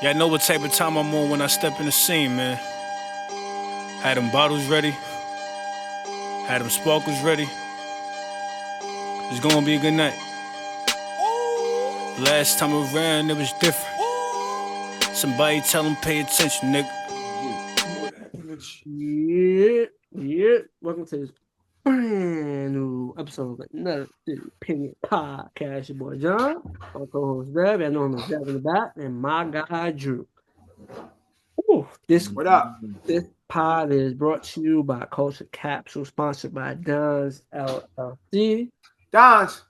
Yeah, I know what type of time I'm on when I step in the scene, man. Had them bottles ready, had them sparkles ready. It's gonna be a good night. Last time around, it was different. Somebody tell them pay attention, nigga. Yeah. Welcome to this brand new episode of another Opinion Podcast. Your boy John, my co-host Dev. I know him as Dev in the back, and my guy Drew. Ooh, What up? This pod is brought to you by Culture Capsule, sponsored by Don's LLC. Dons.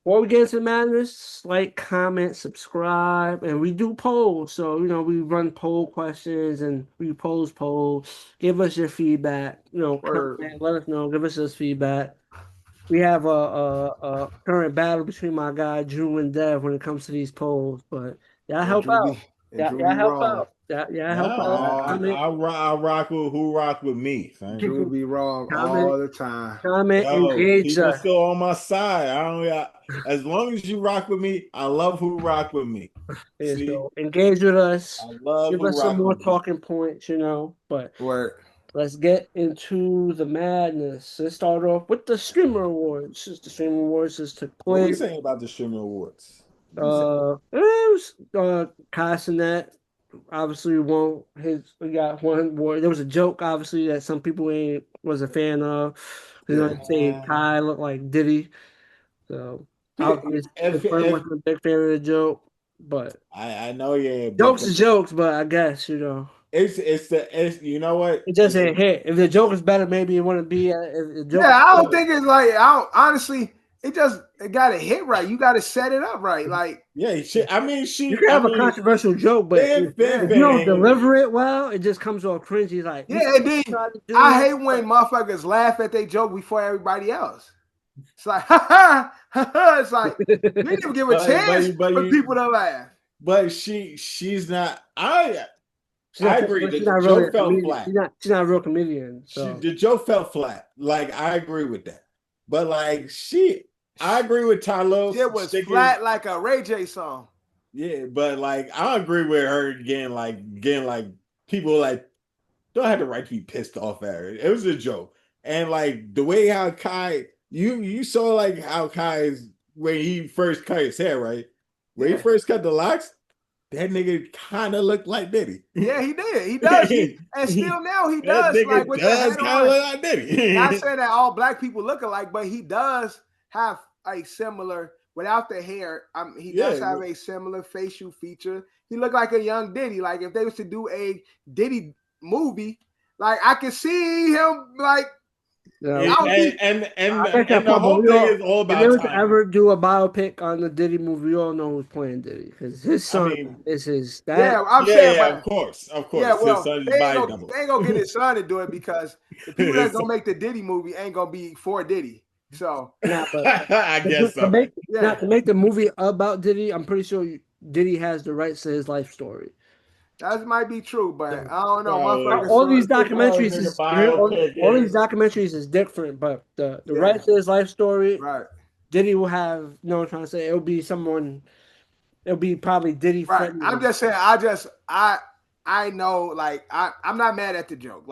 Before we get into the madness, like, comment, subscribe, and we do polls. So, we run poll questions and we pose polls. Give us your feedback. Comment, let us know. Give us this feedback. We have a current battle between my guy Drew and Dev when it comes to these polls, but y'all help out. Y'all help out. Y'all help out. I rock with who rock with me. Son. Drew be wrong all the time. Comment, engage us. Still on my side. As long as you rock with me, I love who rock with me. So engage with us. I love Give us some more talking points, but let's get into the madness. Let's start off with the Streamer Awards. The Streamer Awards just took place. What are you saying about the Streamer Awards? It was Cassinet obviously won we got one award. There was a joke, obviously, that some people was a fan of. They say Kai looked like Diddy. So I wasn't a big fan of the joke, but I know jokes is jokes, but I guess it's you know what? It just ain't hit. If the joke is better, maybe it wouldn't be. I don't think it's like honestly. It got to hit right. You got to set it up right. Like you can have a controversial joke, but if you don't deliver it well, it just comes off cringy. Like and then I hate when motherfuckers laugh at their joke before everybody else. It's like it's like you didn't even give a chance for people to laugh. But she's not. I agree. The joke felt flat. She's not a real comedian. So. The joke felt flat. Like I agree with that. But I agree with Tyler. It was flat like a Ray J song. Yeah, but I agree with her getting people don't have the right to be pissed off at her. It was a joke. And the way how Kai, you saw how Kai is when he first cut his hair, right? When he first cut the locks, that nigga kind of looked like Diddy. Yeah, he did. He does. And still now he does. With does kind of look like Diddy. Not saying that all black people look alike, but he does have a similar, without the hair, he does have a similar facial feature. He looked like a young Diddy. Like if they was to do a Diddy movie, I could see him and the whole thing is all about if they ever do a biopic on the Diddy movie, we all know who's playing Diddy because his son is his dad. Of course. Yeah, well, they ain't gonna get his son to do it because the people that's gonna make the Diddy movie ain't gonna be for Diddy. So I guess so. To make the movie about Diddy, I'm pretty sure Diddy has the rights to his life story. That might be true, but I don't know. All these documentaries is different, but the rights to his life story, right? Diddy will have. No, I'm trying to say it'll be someone. It'll be probably Diddy. Right. I'm just saying. I know. I'm not mad at the joke.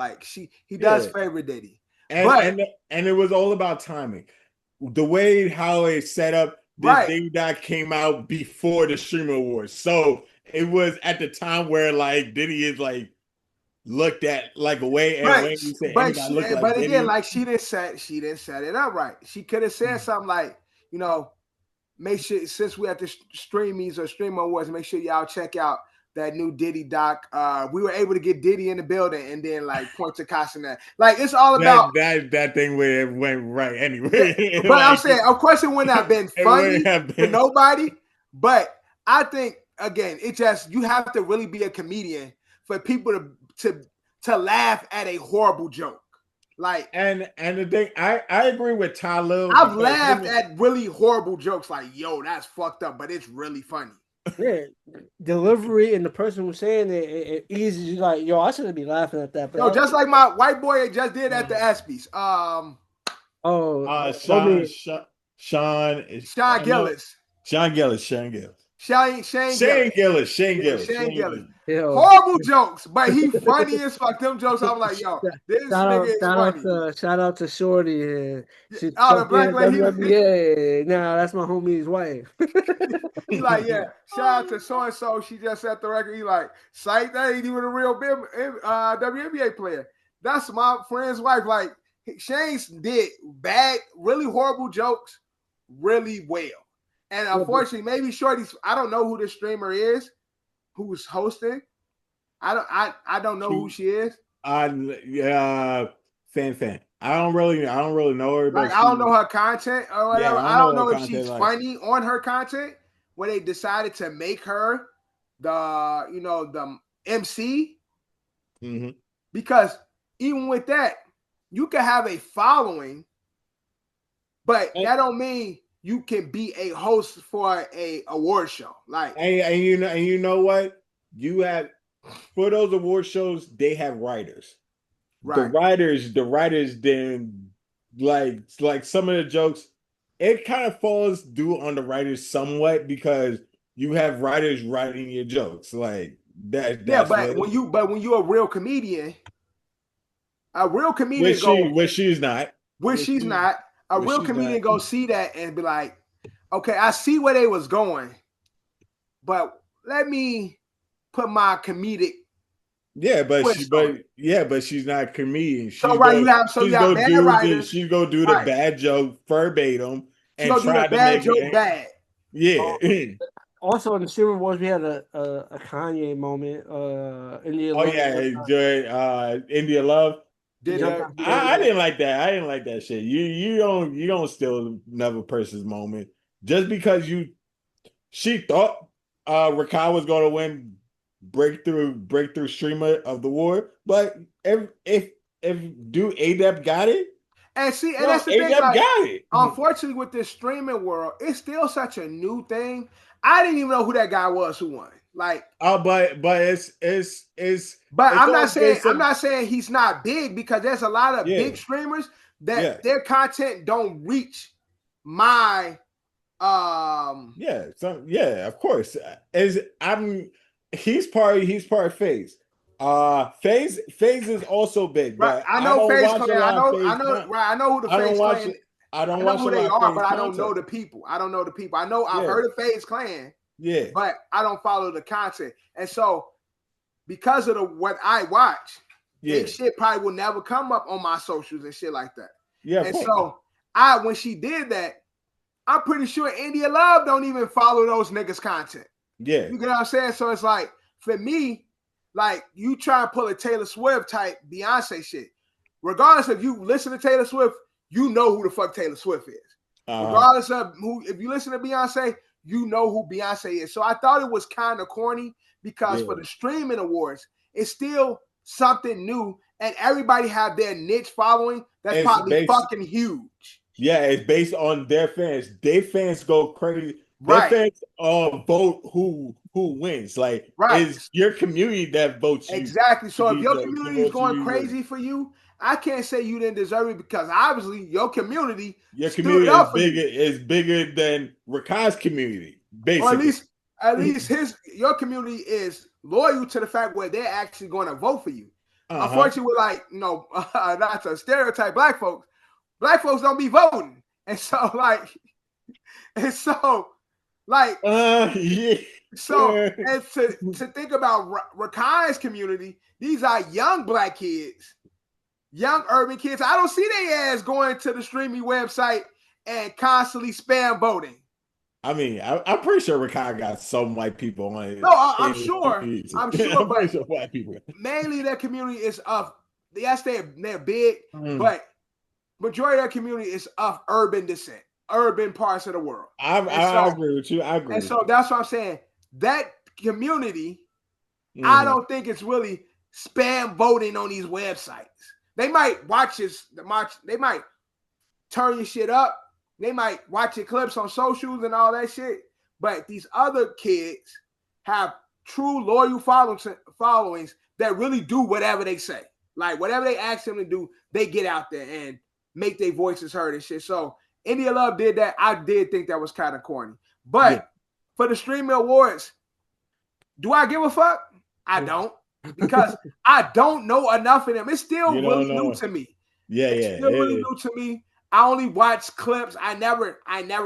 He does favor Diddy. And it was all about timing. The way how it set up, this thing that came out before the Streamer Awards. So it was at the time where Diddy is looked at a way and when you say but again, she didn't set it up right. She could have said something make sure since we have the Streamies or Streamer Awards, make sure y'all check out that new Diddy Doc. We were able to get Diddy in the building and then point to Cassinet. It's all about that thing where it went right anyway. But I'm saying, of course, it wouldn't have been funny for nobody. But I think again, you have to really be a comedian for people to laugh at a horrible joke. And the thing, I agree with Tyler. I've laughed at really horrible jokes yo, that's fucked up, but it's really funny. Yeah, delivery and the person who's saying it easy. Yo, I shouldn't be laughing at that. But just like my white boy just did at the ESPYs. Sean Gillis. Shane Gillis. Shane Gillis. Yo. Horrible jokes, but he funny as fuck. Them jokes, I'm like, yo, this nigga is funny. Shout out to Shorty. And she the black lady. WNBA. Nah, that's my homie's wife. He like, yeah, shout out to so-and-so. She just set the record. He like, psych, that ain't even a real WNBA player. That's my friend's wife. Like, Shane did bad, really horrible jokes really well. And unfortunately, maybe Shorty's, I don't know who this streamer is who's hosting. I don't know who she is. Fan. I don't really know her. Like, I don't know her content or whatever. Yeah, I don't know if she's funny on her content when they decided to make her the MC. Mm-hmm. Because even with that, you can have a following, but that don't mean you can be a host for a award show. Like, and you know what? You have, for those award shows, they have writers. Right. The writers then like some of the jokes, it kind of falls due on the writers somewhat because you have writers writing your jokes. Like that. But when you're a real comedian which she's not. A real comedian go see that and be like, okay, I see where they was going, but let me put my comedic. Yeah, but she's not a comedian. You have bad writers. She's gonna do the bad joke verbatim and try to make joke bad. Yeah. Also in the Super Wars, we had a Kanye moment. India Love. India Love. I didn't like that. I didn't like that shit. You don't steal another person's moment just because she thought Rakai was going to win breakthrough streamer of the war, but if dude ADEP got it, and that's the thing. ADEP got it. Unfortunately, with this streaming world, it's still such a new thing. I didn't even know who that guy was who won. Like, but it's. But I'm not saying he's not big because there's a lot of big streamers that their content don't reach my. Of course. He's part FaZe. FaZe is also big, but I know FaZe. I know who the FaZe clan. I don't watch who they are, but I don't know the people. I've heard of FaZe clan. Yeah, but I don't follow the content, and so because of what I watch, shit probably will never come up on my socials and shit like that. Yeah, and so when she did that, I'm pretty sure India Love don't even follow those niggas' content. Yeah, you get what I'm saying? So it's like, for me, like, you try and pull a Taylor Swift type Beyonce shit. Regardless if you listen to Taylor Swift, you know who the fuck Taylor Swift is. Regardless of if you listen to Beyonce, you know who Beyonce is. So I thought it was kind of corny because for the streaming awards, it's still something new, and everybody have their niche following that's probably fucking huge. Yeah, it's based on their fans. Their fans go crazy. Their fans vote who wins. Like, it's your community that votes you. Exactly. So if your community is going crazy for you, I can't say you didn't deserve it because obviously your community is bigger than Rakai's community. Basically, or at least your community is loyal to the fact where they're actually going to vote for you. Unfortunately, we're like, not to stereotype black folks don't be voting, and so and to think about Rakai's community, these are young black kids. Young urban kids. I don't see their ass going to the streaming website and constantly spam voting. I mean, I'm pretty sure Rakai got some white people on it. No, I'm sure, but sure white people. Mainly their community is of, yes, they're big, but majority of their community is of urban descent, urban parts of the world. I agree with you. I agree. And so that's what I'm saying. That community, I don't think it's really spam voting on these websites. They might watch this. They might turn your shit up. They might watch your clips on socials and all that shit. But these other kids have true loyal followings that really do whatever they say. Like, whatever they ask them to do, they get out there and make their voices heard and shit. So India Love did that. I did think that was kind of corny. But for the streaming awards. Do I give a fuck? I don't, because I don't know enough of them. It's still really new to me. It's still really new to me. I only watch clips. I never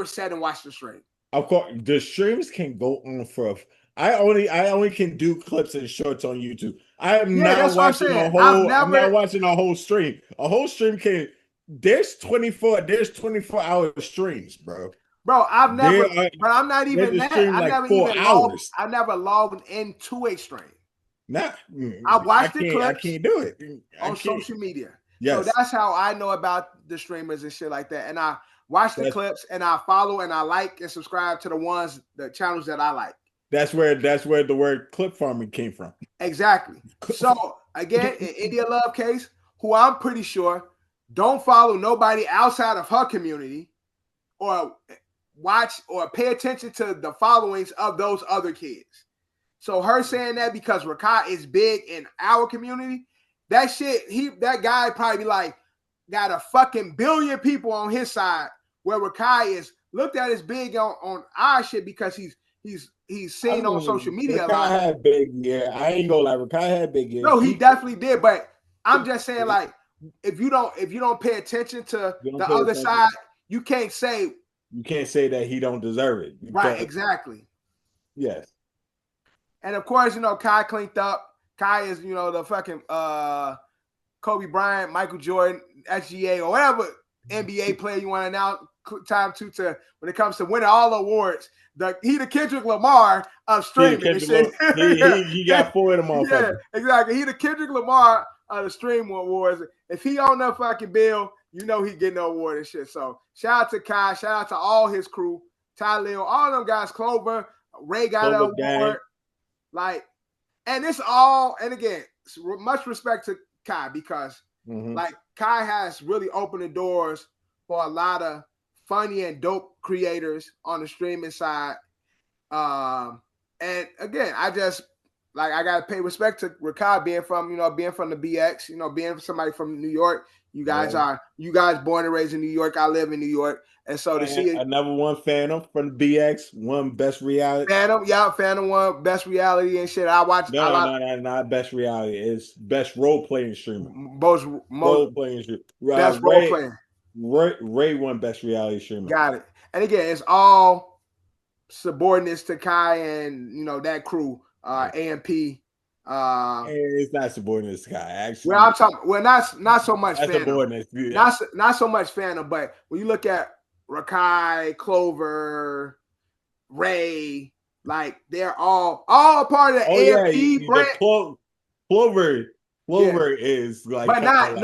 sat and watched the stream. Of course, the streams can go on for. I only can do clips and shorts on YouTube. I am not watching a whole. I'm not watching a whole stream. A whole stream can. There's 24-hour streams, bro. Bro, I've never. But I'm not even that. I never logged into a stream. Nah, I watched the clips. I can't do it on social media. Yes. So that's how I know about the streamers and shit like that. And I watch the clips and I follow and I like and subscribe to the channels that I like. That's where the word clip farming came from. Exactly. So again, in India Love case, who I'm pretty sure don't follow nobody outside of her community or watch or pay attention to the followings of those other kids. So her saying that because Rakai is big in our community, that guy probably be like, got a fucking billion people on his side, where Rakai is looked at as big on our shit because he's seen on social media. Rakai had big, yeah. I ain't gonna lie, Rakai had big, yeah. No, he definitely did, but I'm just saying, like, if you don't pay attention to the other side, you can't say that he don't deserve it. Right, exactly. Yes. And of course, Kai cleaned up. Kai is, the fucking Kobe Bryant, Michael Jordan, SGA, or whatever NBA player you want to now time to when it comes to winning all awards. He the Kendrick Lamar of streaming and shit. He got 4 of them motherfuckers. Yeah, exactly. He the Kendrick Lamar of the stream awards. If he on that fucking bill, he getting the award and shit. So shout out to Kai, shout out to all his crew, Ty Lil, all them guys, Clover, Ray got an award. Like, and it's all, and again, much respect to Kai because like Kai has really opened the doors for a lot of funny and dope creators on the streaming side. And again, I gotta pay respect to Rakai being from the BX, being somebody from New York. You guys born and raised in New York. I live in New York. And so to see another one, Phantom from the BX, one best reality. Phantom one best reality and shit. I watch. No, not best reality. It's best role playing streamer. Most role playing streamer. Best role playing. Ray won best reality streamer. Got it. And again, it's all subordinates to Kai and that crew. AMP. It's not subordinates to Kai. Actually, well, I'm talking. Well, not so much. That's subordinates. Yeah. Not so much Phantom, but when you look at Rakai, Clover, Ray, like they're all part of the AMP brand. Clover is like, but not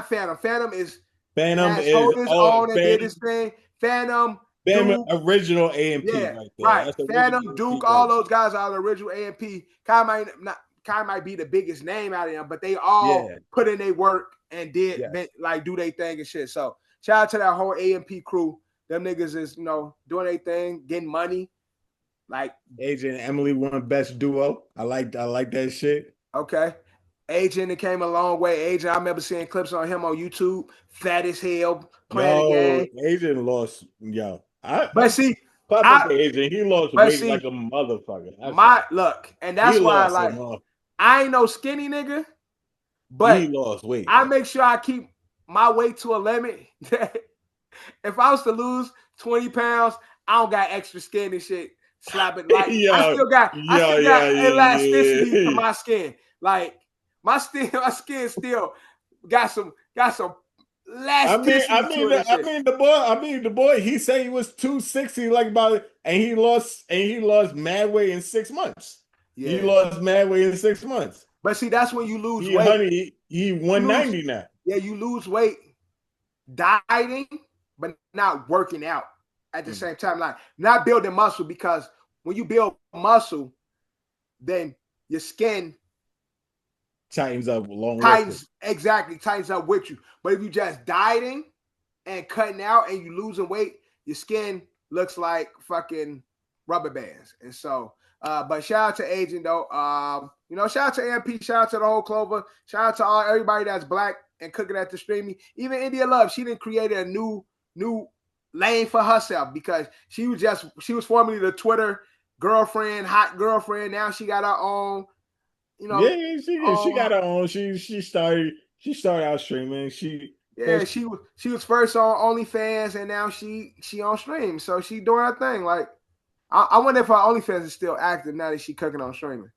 Phantom. Phantom is his own and did his thing. Phantom original AMP, right? Phantom, Duke, all those guys are the original AMP. Kai might be the biggest name out of them, but they all put in their work and did do their thing and shit. So shout out to that whole AMP crew. Them niggas is doing their thing, getting money. Like Agent and Emily won best duo. I like that shit. Okay. Agent, it came a long way. Agent, I remember seeing clips on him on YouTube. Fat as hell, playing the game. Agent lost, Agent, he lost weight like a motherfucker. And that's why I ain't no skinny nigga, but he lost weight. I make sure I keep my weight to a limit. If I was to lose 20 pounds, I don't got extra skin and shit. Slap it like I still got elasticity to my skin. Like my skin still got some elasticity. The boy. He said he was 260, and he lost mad weight in 6 months. Yeah. He lost mad weight in 6 months. But see, that's when you lose weight. He 190 now. Yeah, you lose weight dieting, but not working out at the same time. Like not building muscle, because when you build muscle, then your skin tightens up tightens up with you. But if you just dieting and cutting out and you losing weight, your skin looks like fucking rubber bands. And so but shout out to Agent though. Shout out to AMP, shout out to the whole Clover, shout out to everybody that's black and cooking at the streaming. Even India Love, she didn't create a new lane for herself because she was formerly the Twitter girlfriend, hot girlfriend. Now she got her own, you know. Yeah, she got her own. She started out streaming. She was first on OnlyFans and now she on stream. So she doing her thing. Like I wonder if her OnlyFans is still active now that she cooking on streaming.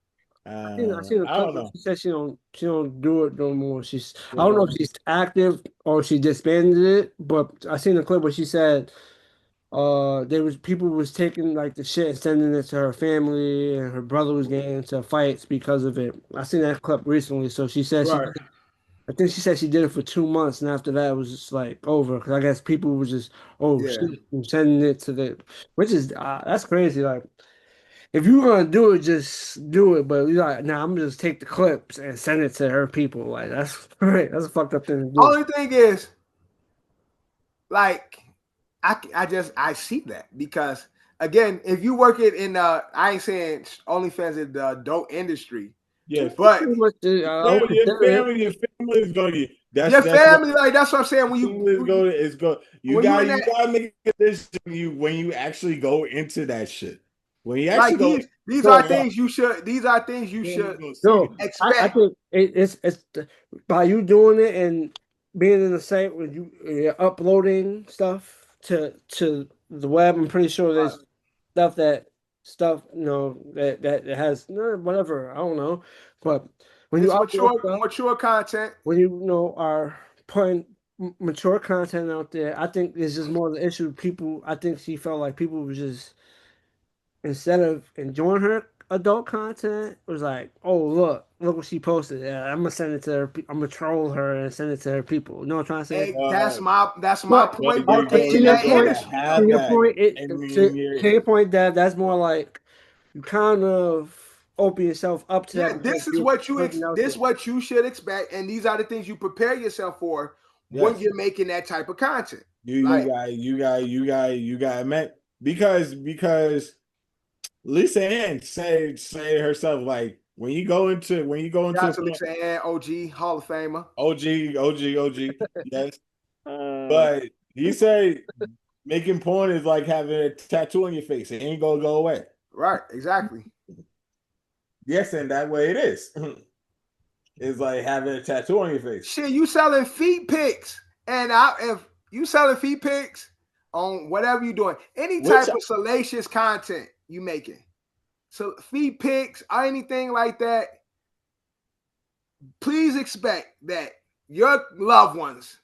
I seen a I clip don't where know. she said she don't do it no more. I don't know if she's active or she disbanded it, but I seen a clip where she said there was people was taking like the shit and sending it to her family and her brother was getting into fights because of it. I seen that clip recently. So she said Right. I think she said she did it for 2 months and after that it was just like over because I guess people were just shit, I'm sending it to the which is that's crazy. Like if you're gonna do it, just do it. But you're like, nah, I'm gonna just take the clips and send it to her people. Like that's right. That's a fucked up thing to do. Only thing is, like, I see that because again, if you work it in I ain't saying OnlyFans is the adult industry. Yes, but your family is going to that's what I'm saying. When you gotta make a decision when you actually go into that shit. When you actually like these are things you should expect. I think it's by you doing it and being in the site when you're uploading stuff to the web. I'm pretty sure there's stuff that has whatever, I don't know, but when it's you upload mature content, when you are putting mature content out there, I think it's just more the issue. People, I think she felt like people were just instead of enjoying her adult content, it was like, oh look what she posted. Yeah, I'm gonna send it to her. I'm gonna troll her and send it to her people. You know what I'm trying to say? hey, that's my point. To your point, Dad, that's more like you kind of open yourself up to that. This is what you should expect, and these are the things you prepare yourself for when you're making that type of content. You got met because Lisa Ann said herself, like when you go into Lisa Ann, OG Hall of Famer, OG, yes. But he said making porn is like having a tattoo on your face. It ain't gonna go away. Right, exactly. Yes, and that way it is. It's like having a tattoo on your face. Shit, you selling feet pics, and if you selling feet pics on whatever you're doing, any type of salacious content you making, so feet pics or anything like that, please expect that your loved ones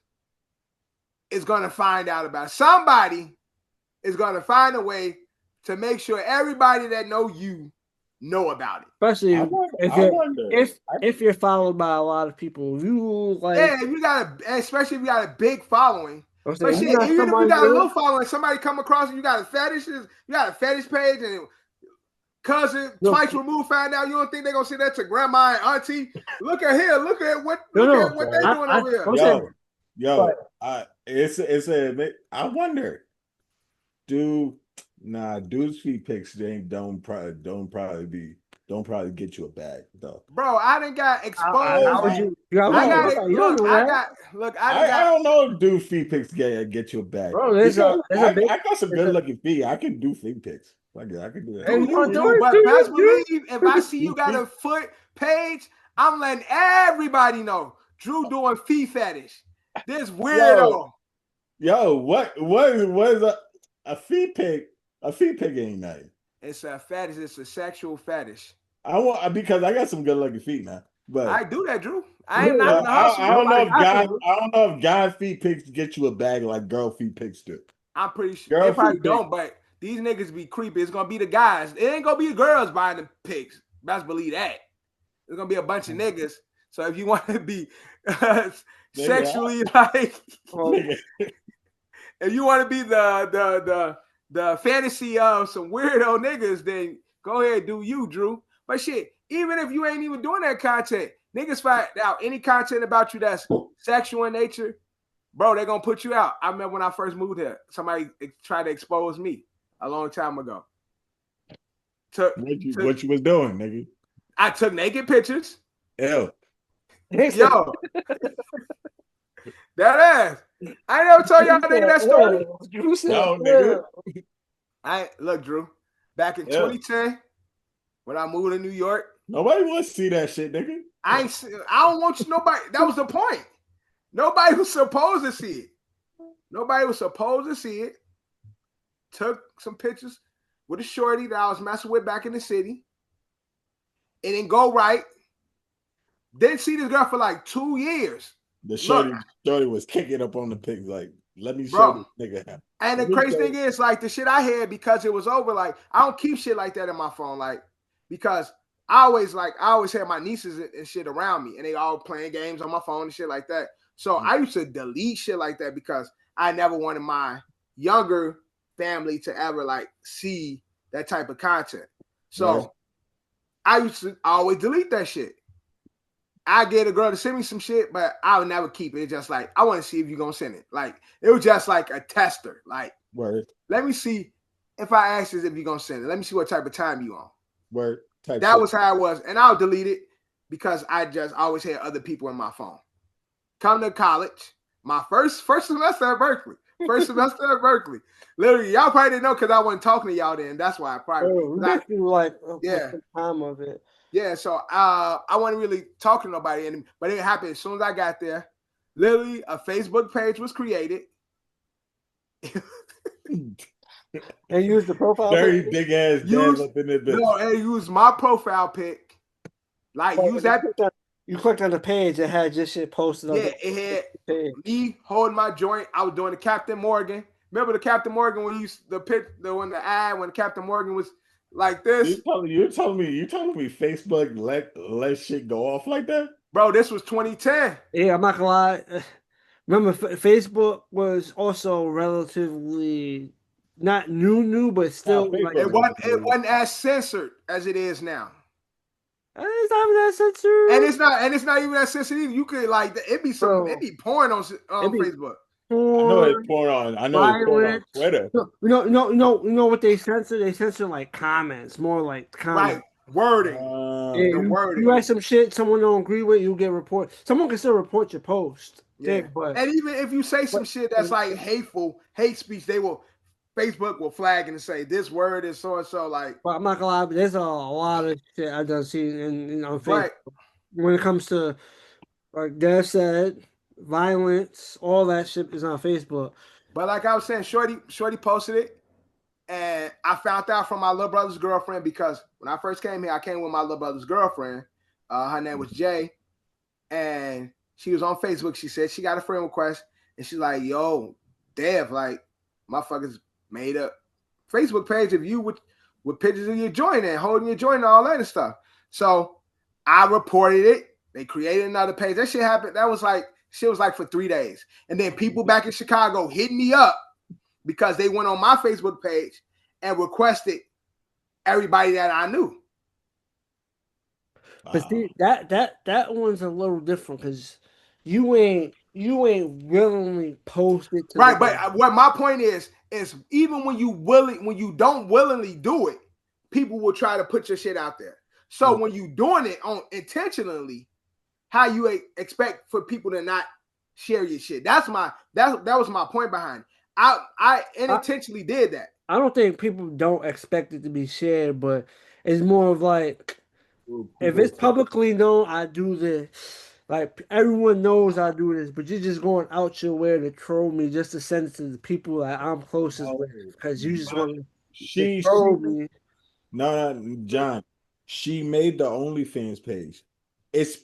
is going to find out about it. Somebody is going to find a way to make sure everybody that know about it. Especially if you're followed by a lot of people. Especially if you got a big following. But shit, even if you got a little following, somebody come across and you got a fetish page and cousin twice removed find out, you don't think they're gonna send that to grandma and auntie? Look at what they doing over here. I wonder, dude's feet pics don't probably get you a bag though. Bro, I done got exposed. I don't know if dude feet pics get you a bag. Bro, I got some good looking feet. I can do feet pics. I can do that. But best believe if I see you got a foot page, I'm letting everybody know Drew doing feet fetish. This weirdo. Yo, what is a feet pic? A feet pic ain't nothing. It's a fetish. It's a sexual fetish. Because I got some good looking feet now. But I do that, Drew. I don't know if guy feet pics get you a bag like girl feet pics do. I'm pretty sure they probably don't, but these niggas be creepy. It's gonna be the guys. It ain't gonna be the girls buying the pics. Best believe that. It's gonna be a bunch of niggas. So if you want to be sexually like, if you want to be the fantasy of some weirdo niggas, then go ahead, do you, Drew. But shit, even if you ain't even doing that content, niggas find out any content about you that's sexual in nature, bro, they're gonna put you out. I remember when I first moved here, somebody tried to expose me a long time ago. What you was doing, nigga? I took naked pictures. Ew. Yo. That ass. I never told y'all nigga that story. Drew said, No, nigga. Look, Drew. Back in 2010, when I moved to New York, nobody wants to see that shit, nigga. I don't want nobody. That was the point. Nobody was supposed to see it. Nobody was supposed to see it. Took some pictures with a shorty that I was messing with back in the city. It didn't go right. Didn't see this girl for like 2 years. The shorty was kicking up on the pics like, let me show this nigga how. And the crazy thing is, like, the shit I had, because it was over, like, I don't keep shit like that in my phone, like, because I always had my nieces and shit around me, and they all playing games on my phone and shit like that. So I used to delete shit like that because I never wanted my younger family to ever, like, see that type of content. So I used to always delete that shit. I get a girl to send me some shit, but I would never keep it. It's just like, I want to see if you're going to send it. Like, it was just like a tester. Like, let me see if I ask this if you're going to send it. Let me see what type of time you on. That was how it was. And I'll delete it because I just always had other people in my phone. Come to college, my first semester at Berkeley. Literally, y'all probably didn't know because I wasn't talking to y'all then. That's why I probably time of it. Yeah, so I wasn't really talking to nobody, but it happened as soon as I got there. Literally, a Facebook page was created. And use the profile. Very big ass dab up in the bitch. No, and use my profile pic. Like, use that. You clicked on the page that had just shit posted. Yeah, it had me holding my joint. I was doing the Captain Morgan. Remember the Captain Morgan when the ad when Captain Morgan was like this? You telling me Facebook let shit go off like that? Bro, this was 2010. Yeah, I'm not gonna lie. Remember, Facebook was also relatively not new, but still it wasn't as censored as it is now. It's not even that censored, and it's not even that censored either. You could like it be porn on Facebook. I know it's porn on Twitter. You know what they censor? They censor like comments, more like comments. Right, wording. You write some shit someone don't agree with, you get report. Someone can still report your post. Yeah, and even if you say some shit that's like hate speech, Facebook will flag and say this word is so and so. Like, but I'm not gonna lie, there's a lot of shit I done seen on Facebook when it comes to, like Dev said, violence. All that shit is on Facebook. But like I was saying, Shorty posted it, and I found out from my little brother's girlfriend because when I first came here, I came with my little brother's girlfriend. Her name was Jay, and she was on Facebook. She said she got a friend request, and she's like, "Yo, Dev, like, motherfuckers made a Facebook page of you with pictures of your joint and holding your joint and all that and stuff." So I reported it. They created another page. That shit happened. That was like for 3 days. And then people back in Chicago hit me up because they went on my Facebook page and requested everybody that I knew. But see, that one's a little different because you ain't willingly posted right. But what my point is even when you don't willingly do it, people will try to put your shit out there. So when you doing it intentionally, how you expect for people to not share your shit? That was my point behind it. I unintentionally did that. I don't think people don't expect it to be shared, but it's more of like, if it's publicly known, I do this. Like, everyone knows I do this, but you're just going out your way to troll me just to send it to the people that I'm closest with because you just want to troll me. No, John. She made the OnlyFans page. It's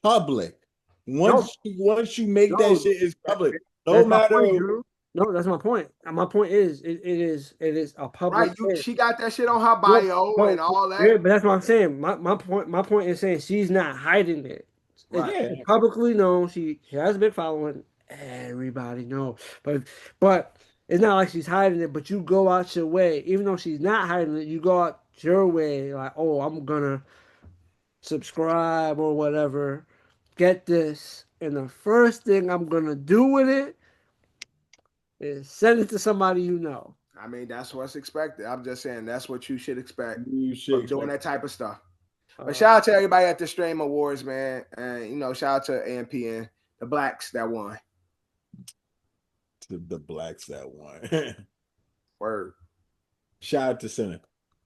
public. Once you make that shit, it's public. No matter. No, that's my point. My point is, it is a public. Right, she got that shit on her bio and all that. Yeah, but that's what I'm saying. My point is saying she's not hiding it. It's publicly known. She has a big following. Everybody knows. But it's not like she's hiding it. But you go out your way, even though she's not hiding it. You go out your way, like, oh, I'm gonna subscribe or whatever. Get this, and the first thing I'm gonna do with it is send it to somebody you know. I mean, that's what's expected. I'm just saying that's what you should expect from doing that type of stuff. But shout out to everybody at the Stream Awards, man. And, shout out to AMPN, the Blacks that won. the blacks that won. Word. Shout out to Center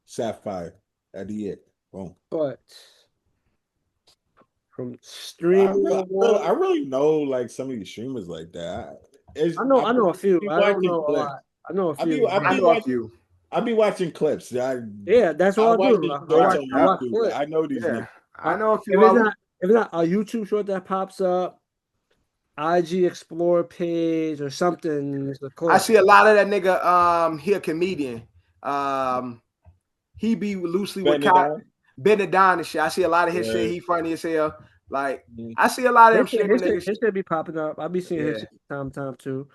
Sapphire at the end. Boom. But from I streaming really, I really, I awards, really know like some of these streamers like that. I know a few. Be I don't watching know a clips. lot. I know a I be few. I I be know a watching few. I be watching clips. Yeah, that's I what I watch do. the shorts on I watch Yep. YouTube. clips. I know these Yeah. niggas. I know a If few it's of them. not if it's not a YouTube short that pops up, IG Explore page or something is the I clip. see a lot of that nigga. He a comedian. He be loosely with Betting it down. Ben and Don and shit. I see a lot of his Yeah. shit. He funny as hell. Like Mhm. I see a lot of them streaming niggas. His shit be popping up. I be seeing his Yeah. shit from time to time too.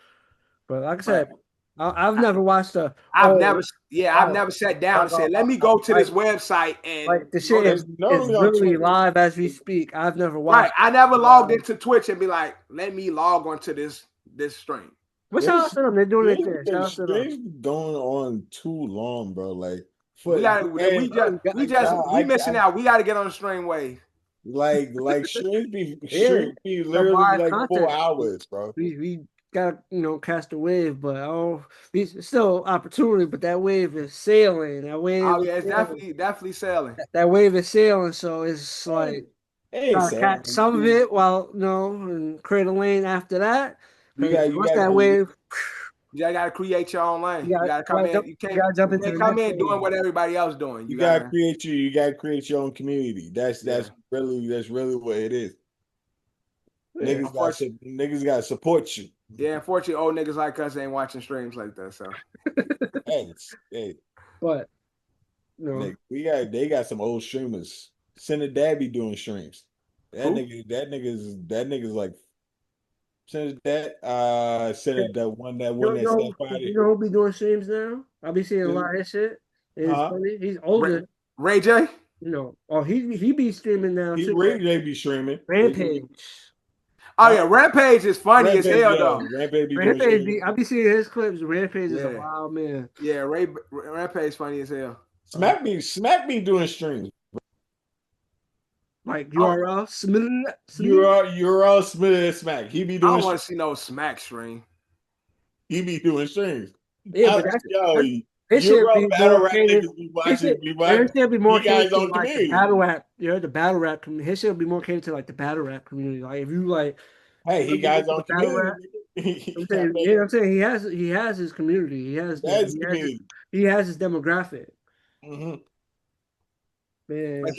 But like I But said, I've never watched a. I've Oh, never sat down and said, let me go to this website and like the go shit to, is normally on literally Twitch. live as we speak. I've never right. watched. I never logged into Twitch and be like, let me log onto this stream. But shout out to them. They're doing it there. Shout out to them. Streams going on too long, bro. Like We for got and we missing out. We got to get on the stream wave. like streams Yeah, be the literally live like 4 content. hours, bro. We gotta cast a wave, but it's still opportunity. But that wave is sailing. That wave. Oh is yeah, it's sailing. definitely selling. That wave is sailing. So it's like It ain't gotta sad. catch some of it while and create a lane after that. You Because got once that wave, You gotta create your own lane. you You gotta come gotta in. jump, You you gotta jump can't into the come next in doing wave. what everybody else doing. you gotta create your own community. That's Yeah. really what it is. Yeah. Niggas gotta support you. Yeah, unfortunately, old niggas like us ain't watching streams like that. So Hey, But like they got some old streamers. Senator Dad be doing streams. That Who? nigga's like Senator Dad. Senator that one that stepped out you know who be doing streams now? I be seeing a lot of his shit. It's funny. He's older. Ray J. Oh, he be streaming now He too. really they be streaming. Rampage. Oh yeah, Rampage is funny as hell though. Rampage be doing streams. I be seeing his clips. Rampage is a wild man. Yeah, Rampage funny as hell. Smack be doing streams. Like URL URL Smack. He be I doing. don't want to see no Smack stream. He be doing streams. Yeah, but his shit be more catered. His shit be more catered to like the battle rap. The battle rap community. His shit be more catered to like the battle rap community. Like if you like, hey, he got his own battle rap. community. I'm saying he has his community. He has his demographic. Mm-hmm. Man, But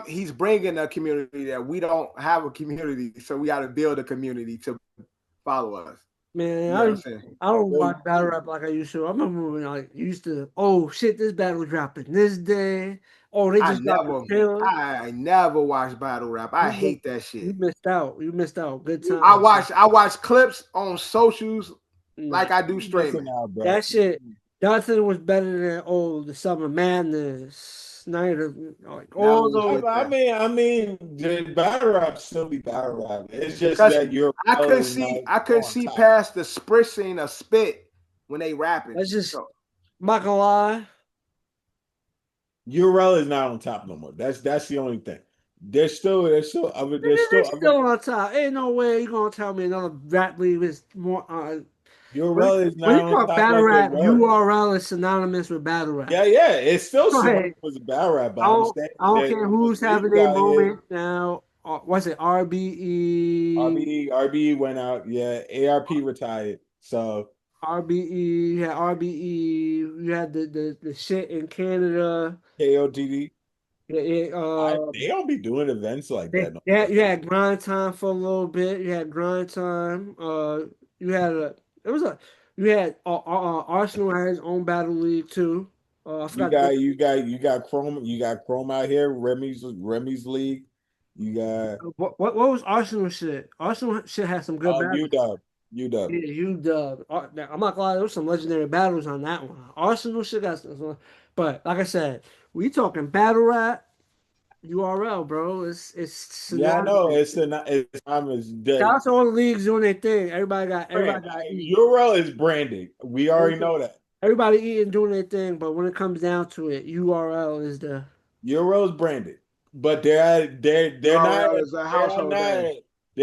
he's bringing a community that we don't have a community, so we got to build a community to follow us. Man, You know what I'm saying? I don't watch battle rap like I used to. I remember when I used to. Oh shit, this battle dropping this day. Oh, they just I never watched battle rap. I hate that shit. You missed out. Good time. I watch clips on socials like I do streaming. That shit. Nothing was better than the Summer Madness. Night of all those. I mean, the battle rap still be battle rap. It's just that I couldn't see past the spritzing of spit when they rapping. That's just I'm not gonna lie. URL is not on top no more. That's the only thing. They're still on top. Ain't no way you gonna tell me another rap league is more. URL is not when you on talk top battle like rap, URL is synonymous with battle rap. Yeah, it's still was a battle rap. But I don't care who's having their moment now. What's it? RBE. RBE went out. Yeah, ARP retired. So RBE, you had RBE, you had the shit in Canada. KOTD. Yeah, they don't be doing events like that. No. Yeah, you had grind time for a little bit. You had grind time. You had Arsenal had his own battle league too. I forgot. You got Chrome out here. Remy's league. You got what was Arsenal shit? Arsenal shit had some good battles. UW. Yeah, UW. I'm not gonna lie, there was some legendary battles on that one. Arsenal shit got some, but like I said, we talking battle rap. URL, bro. It's I know. It's time is dead. Shout out to all the leagues doing their thing. Everybody got URL is branding. We already know that. Everybody eating, doing their thing, but when it comes down to it, URL is the URL is branded, but they're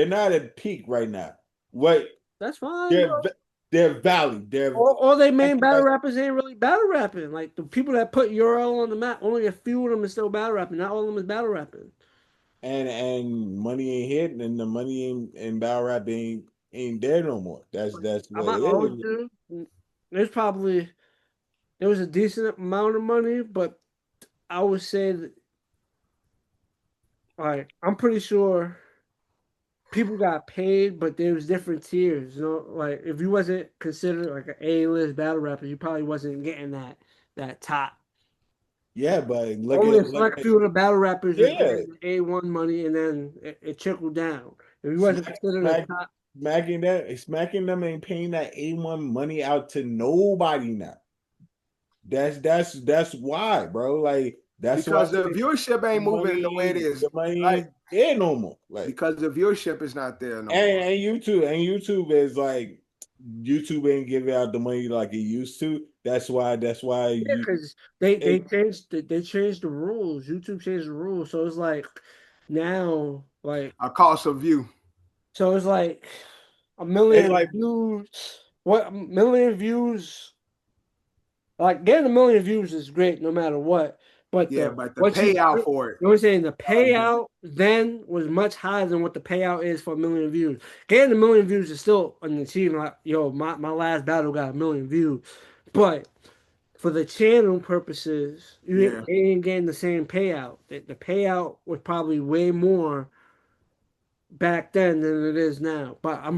not at peak right now. Wait, that's fine. They're valid. They're all they main battle rappers ain't really battle rapping. Like the people that put URL on the map, only a few of them is still battle rapping. Not all of them is battle rapping. And money ain't hitting, and the money in battle rap ain't there no more. That's I'm what not it always is. do. There was a decent amount of money, but I would say that like I'm pretty sure people got paid, but there was different tiers. You know, like if you wasn't considered like an A-list battle rapper, you probably wasn't getting that top. Yeah, but Only a select few of the battle rappers was yeah, getting A1 money, and then it trickled down. If you wasn't smack, considered a smack, top, smacking them ain't paying that A1 money out to nobody now. That's why, bro. Like that's why because the viewership ain't moving the way it is. the money Like ain't there no more. Like because the viewership is not there no more. and YouTube is like YouTube ain't giving out the money like it used to. That's why yeah, because they changed the rules. YouTube changed the rules, so it's like now like A cost of view. so it's like a it's million like views. What a million views? Like getting a million views is great no matter what. But Yeah, but the payout for it. you know what I'm saying? The payout then was much higher than what the payout is for a million views. Getting a million views is still an achievement. Like, yo, my last battle got a million views. But for the channel purposes, Yeah. you ain't getting the same payout. The payout was probably way more back then than it is now. But I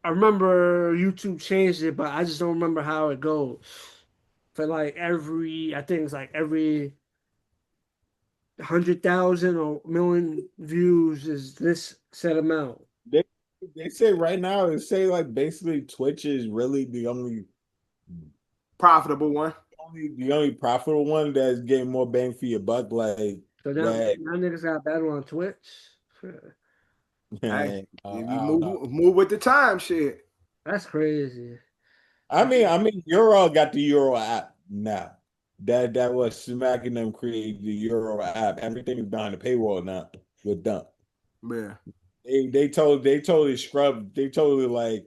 remember YouTube changed it, but I just don't remember how it goes. For like I think it's like every 100,000 or million views is this set amount. they they say right now, it say like basically Twitch is really the Profitable one. only profitable one that's getting more bang for your buck. Like So that. now niggas got battle on Twitch. Hey, I if you don't know. move with the time, shit. That's crazy. I mean, Euro got the Euro app now. That was smacking them create the Euro app. Everything is behind the paywall now with them. Yeah. They totally scrubbed. They totally like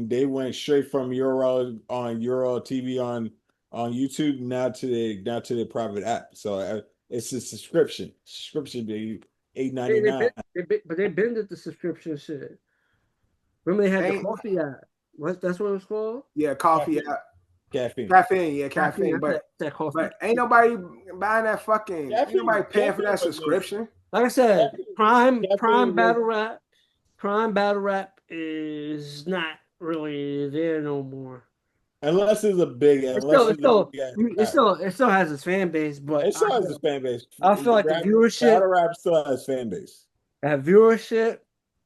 they went straight from Euro on Euro TV on YouTube now to the private app. So it's a subscription be $8.99. But they bended the subscription shit. Remember they had the Ain't coffee app. That's what it was called? yeah, coffee app. Caffeine. Caffeine, yeah, Caffeine. caffeine. That coffee. But ain't nobody buying that fucking ain't nobody paying for that Caffeine subscription. Like I said, Prime Caffeine battle rap is not really there no more. unless it's a big app. It still has its fan base, but It still has a fan base. I feel like the viewership, Battle rap still has fan base. that viewership,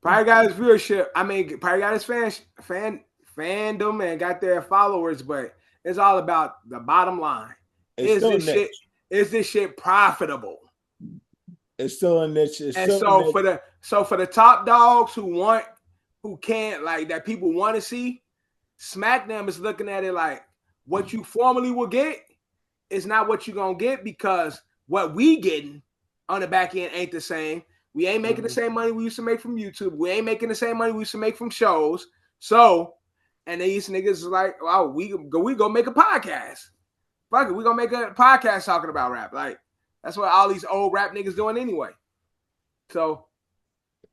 Probably got his viewership. I mean, probably got his fandom and got their followers, but it's all about the bottom line. It's Is this shit profitable? It's still a niche. For the top dogs who can't like that people want to see, SmackDown is looking at it like what you formerly will get is not what you're gonna get because what we getting on the back end ain't the same. We ain't making the same money we used to make from YouTube. We ain't making the same money we used to make from shows. So, and these niggas is like, oh, we go make a podcast. Fuck it, we gonna make a podcast talking about rap. Like that's what all these old rap niggas doing anyway. So,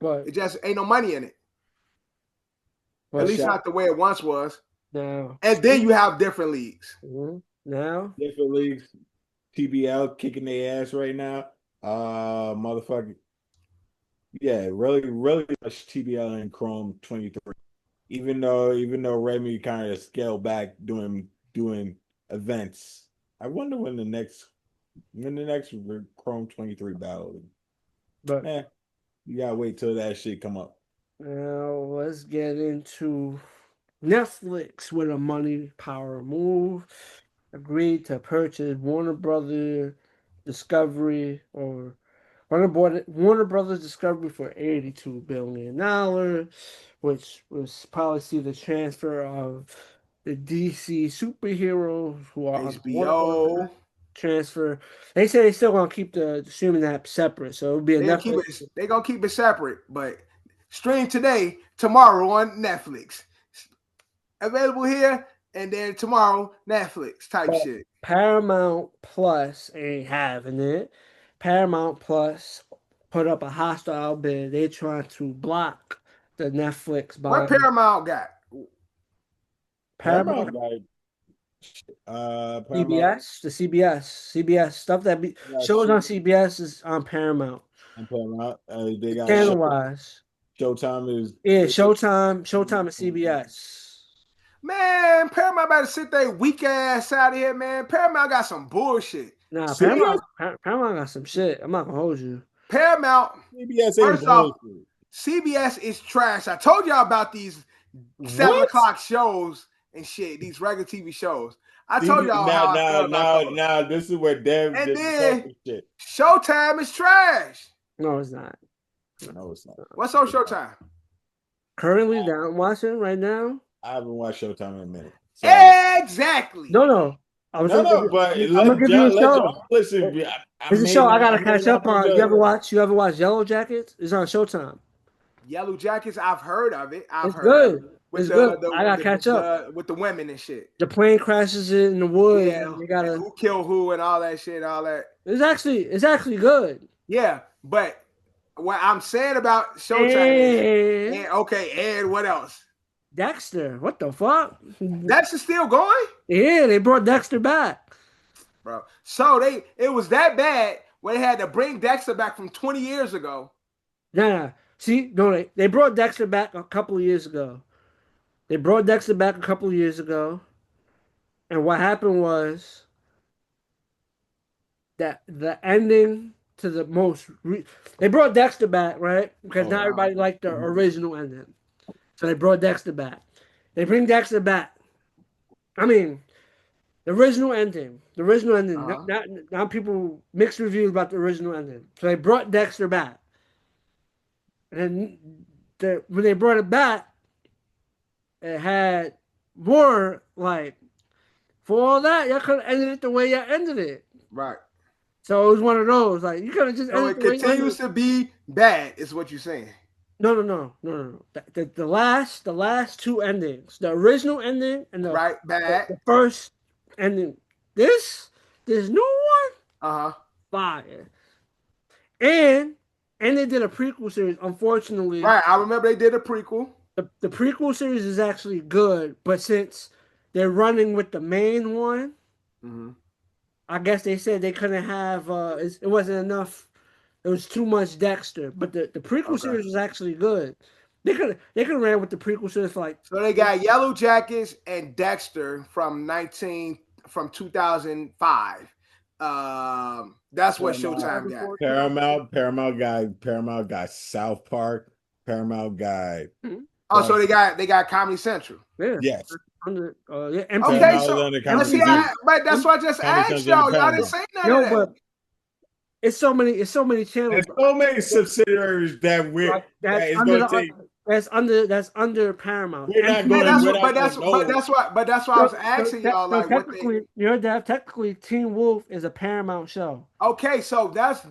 but it just ain't no money in it. At least not the way it once was. No. And then you have different leagues. Now different leagues. TBL kicking their ass right now. Motherfucker. Yeah, really much TBL and Chrome 23. Even though Remy kind of scaled back doing events. I wonder when the next Chrome 23 battle. But you gotta wait till that shit come up. Now let's get into Netflix with a money power move. Agreed to purchase Warner Brothers Discovery Warner Brothers Discovery for $82 billion, which was probably see the transfer of the DC superheroes who are on Warner HBO. Brothers transfer. They say they still gonna keep the streaming app separate, so it'll be a Netflix. They're gonna keep it separate, but stream today, tomorrow on Netflix. available here, and then tomorrow Netflix type shit. Paramount Plus ain't having it. Paramount Plus put up a hostile bid. They trying to block the Netflix by What Paramount got? Paramount Paramount. CBS, the CBS stuff that shows on CBS is on Paramount. And Paramount, they got Channel wise. Showtime is Showtime is CBS. Man, Paramount better sit their weak ass out of here, man. Paramount got some bullshit. Nah, Paramount got some shit. I'm not gonna hold you. Paramount, CBS first off, CBS is trash. I told y'all about these 7 o'clock shows and shit, these regular TV shows. I told y'all how I felt about those. Now this is where Dev And just then shit. Showtime is trash. No, it's not. No, it's not. What's on Showtime? Currently, that I'm watching right now. I haven't watched Showtime in a minute. So. Exactly. No. But let John listen. It's a show I gotta catch up on. You ever watch Yellow Jackets? It's on Showtime. Yellow Jackets, I've heard of it. It's good. It's good. I gotta catch up with the women and shit. The plane crashes in the woods. Yeah, and you gotta who killed who and all that shit, all that. It's actually good. Yeah, but what I'm saying about Showtime and what else? Dexter, what the fuck? Dexter's still going? Yeah, they brought Dexter back, bro. So it was that bad when they had to bring Dexter back from 20 years ago. Nah. See, no, they brought Dexter back a couple of years ago. And what happened was that the ending to the most they brought Dexter back, right? Because not everybody liked the original ending. So they brought Dexter back. They bring Dexter back. I mean, the original ending. Now people mixed reviews about the original ending. So they brought Dexter back. And when they brought it back, it had more like, for all that, y'all could have ended it the way y'all ended it. Right. So it was one of those, like, you could have just ended it continues to be bad, is what you're saying. No. The last 2 endings, the original ending and the first ending. This new one, fire. And they did a prequel series. Unfortunately, right. I remember they did a prequel. The prequel series is actually good, but since they're running with the main one, I guess they said they couldn't have. It wasn't enough. It was too much Dexter, but the prequel series was actually good. They could have ran with the prequel series for like. So they got Yellow Jackets and Dexter from 2005. That's what Showtime got. Paramount got South Park. Paramount got. Oh, so they got Comedy Central. Yeah. Yes. Okay, so let's see. But that's what I just asked y'all. Y'all didn't say nothing. No, but it's so many channels. There's so many subsidiaries that's under Paramount. But that's why I was asking y'all. Like, technically, Teen Wolf is a Paramount show. Okay, so that's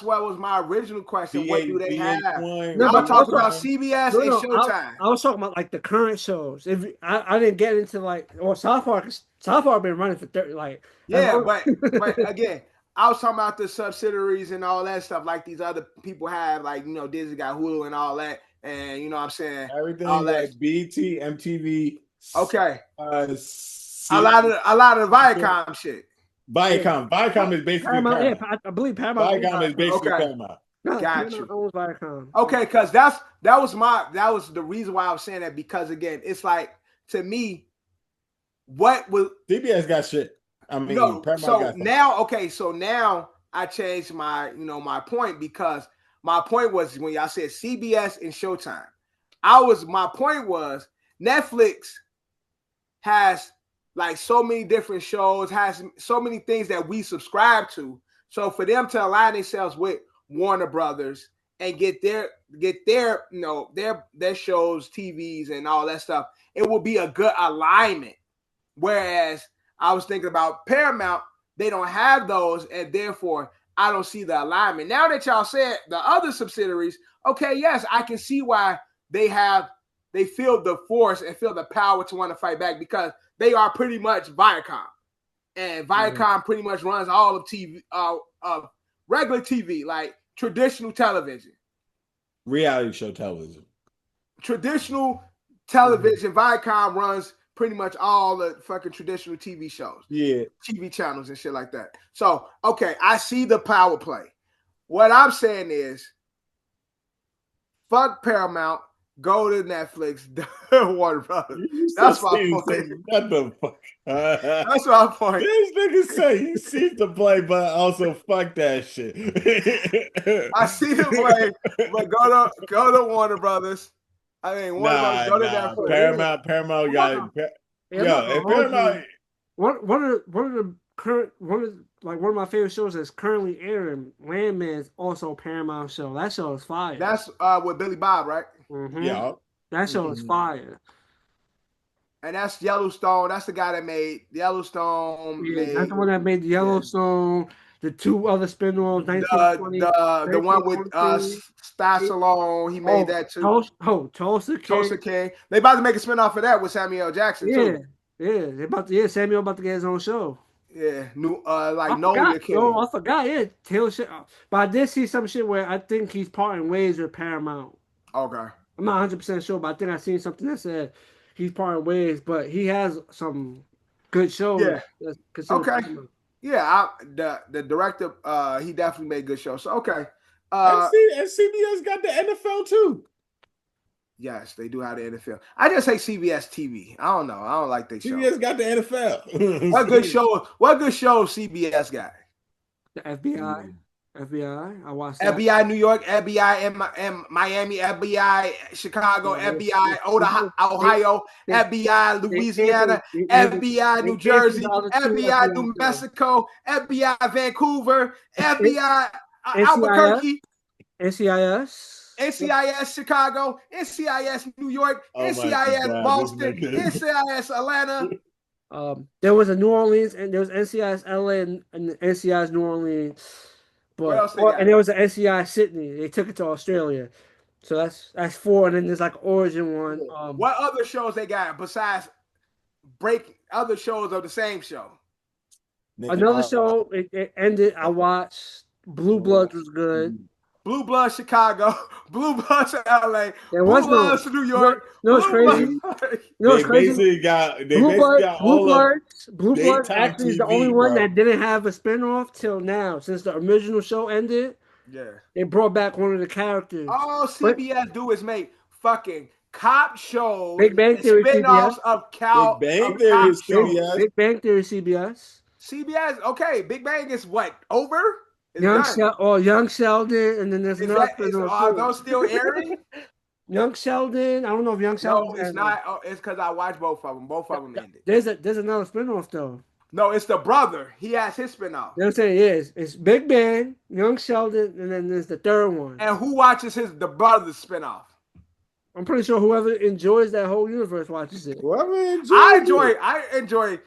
what was my original question. What do they have? I'm talking about CBS and Showtime. I was talking about like the current shows. If I didn't get into like, South Park been running for 30 like. Yeah, but again. I was talking about the subsidiaries and all that stuff, like these other people have, like, Disney got Hulu and all that, and you know what I'm saying? Everything all that. Like BT, MTV. Okay. A lot of Viacom shit. Viacom is basically Paramount. Yeah, I believe Paramount. Viacom is basically Paramount. Got you. Viacom. Okay, because that was the reason why I was saying that, because again, it's like, to me, what was CBS got shit. I mean, no. So now I changed my my point, because my point was when y'all said CBS and Showtime. My point was Netflix has like so many different shows, has so many things that we subscribe to. So for them to align themselves with Warner Brothers and get their shows, TVs, and all that stuff, it will be a good alignment. Whereas I was thinking about Paramount, they don't have those, and therefore I don't see the alignment. Now that y'all said the other subsidiaries, okay, yes, I can see why they have they feel the force and feel the power to want to fight back because they are pretty much Viacom. And Viacom pretty much runs all of TV, regular TV, like traditional television. Reality show television. Traditional television, Viacom runs pretty much all the fucking traditional TV shows. Yeah. TV channels and shit like that. So, okay, I see the power play. What I'm saying is, fuck Paramount, go to Netflix, Warner Brothers. That's my point. What the fuck? That's my point. This nigga say he sees the play, but also fuck that shit. I see the play, but go to Warner Brothers. I mean, Warner Brothers, go to Netflix. Paramount got it. Paramount. One of my favorite shows that's currently airing, Landman's also a Paramount show. That show is fire. That's with Billy Bob, right? Mm-hmm. Yeah. That show is fire. And that's Yellowstone. That's the guy that made Yellowstone. Yeah, that's the one that made Yellowstone. The two other spin-offs, the one with Stallone, he made that too. Tulsa King. They about to make a spin-off of that with Samuel L. Jackson too. Yeah, Samuel about to get his own show. Yeah, I forgot. Yeah, Taylor shit. But I did see some shit where I think he's parting ways with Paramount. Okay. I'm not 100% sure, but I think I seen something that said he's parting ways, but he has some good shows. Yeah. Okay. Paramount. Yeah, the director, he definitely made good shows. So okay. And CBS got the NFL too. Yes, they do have the NFL. I just say CBS TV. I don't know. I don't like their show. CBS got the NFL. What good show CBS got? The FBI. FBI. I watched that. FBI New York, FBI in Miami, FBI Chicago, FBI Ohio, FBI Louisiana, FBI New Jersey, FBI New Mexico, FBI Vancouver, FBI Albuquerque, NCIS Chicago, NCIS New York, NCIS Boston, NCIS Atlanta. There was a New Orleans, and there was NCIS LA and NCIS New Orleans. And there was an NCI Sydney. They took it to Australia. So that's 4. And then there's like Origin one. What other shows they got besides other shows of the same show? Another show, it ended. I watched. Blue Bloods was good. Blue Bloods Chicago, Blue Bloods LA, Blue Bloods New York. No, it's crazy. They basically got Blue Bloods actually is the only one that didn't have a spinoff till now. Since the original show ended, they brought back one of the characters. All CBS do is make fucking cop shows. Big Bang Theory spinoffs of Cal. Big Bang Theory is CBS. Big Bang Theory CBS. CBS, okay. Big Bang is what, over? Young Sheldon, and then there's another. Are those still airing? Young Sheldon. I don't know if Young Sheldon. No, it's not. It's because I watched both of them. Both of them ended. There's another spinoff though. No, it's the brother. He has his spinoff. You know what I'm saying? It's Big Bang, Young Sheldon, and then there's the third one. And who watches the brother's spinoff? I'm pretty sure whoever enjoys that whole universe watches it. I enjoy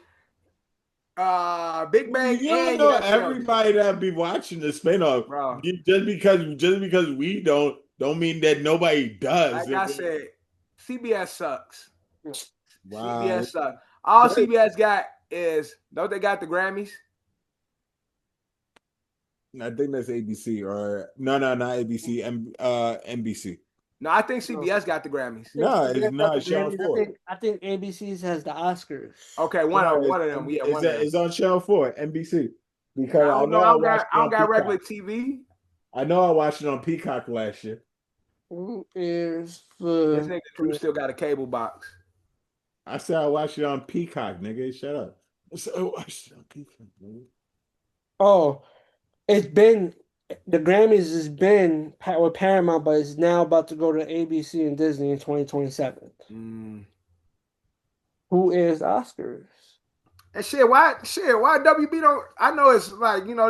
Big Bang. You don't know everybody that be watching the spinoff, bro. Just because we don't mean that nobody does. Like I said, CBS sucks. Wow. CBS sucks. All CBS got is, don't they got the Grammys? I think that's ABC or not ABC, NBC. No, I think CBS got the Grammys. No, it's not Channel 4. I think ABC's has the Oscars. Okay, one of them. Yeah, it's on Channel 4, NBC. Because I don't got regular TV. I know I watched it on Peacock last year. This nigga Drew still got a cable box. I said I watched it on Peacock, nigga. Shut up. I said I watched it on Peacock, nigga. Oh, the Grammys has been with Paramount, but it's now about to go to ABC and Disney in 2027. Who is Oscars? And why WB don't? I know it's like, you know,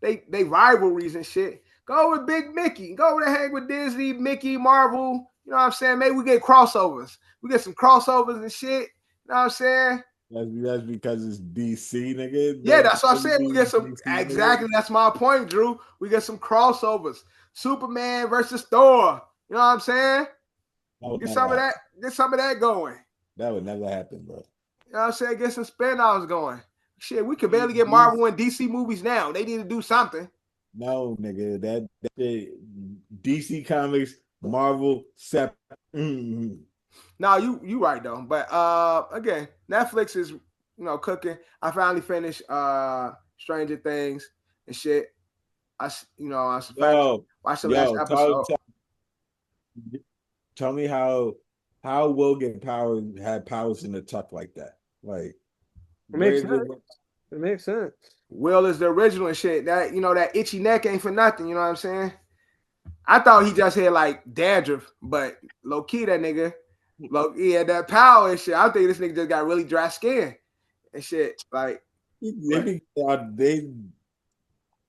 they rivalries and shit. Go with Big Mickey. Go over to hang with Disney, Mickey, Marvel. You know what I'm saying? Maybe we get crossovers. We get some crossovers and shit. You know what I'm saying? That's because it's DC, nigga. Yeah, that's what I'm saying. We get some exactly. That's my point, Drew. We get some crossovers. Superman versus Thor. You know what I'm saying? Get some of that. Get some of that going. That would never happen, bro. You know what I'm saying? Get some spin-offs going. Shit, we could barely get Marvel and DC movies now. They need to do something. No, nigga, that DC Comics, Marvel, separate. No, you right though. But again, Netflix is cooking. I finally finished Stranger Things and shit. I watched the last episode. Tell me how Will get power had powers in the tuck like that. Like it makes sense. Will is the original and shit. That that itchy neck ain't for nothing. You know what I'm saying? I thought he just had like dandruff, but low key that nigga, he had that power and shit. I think this nigga just got really dry skin and shit. Like they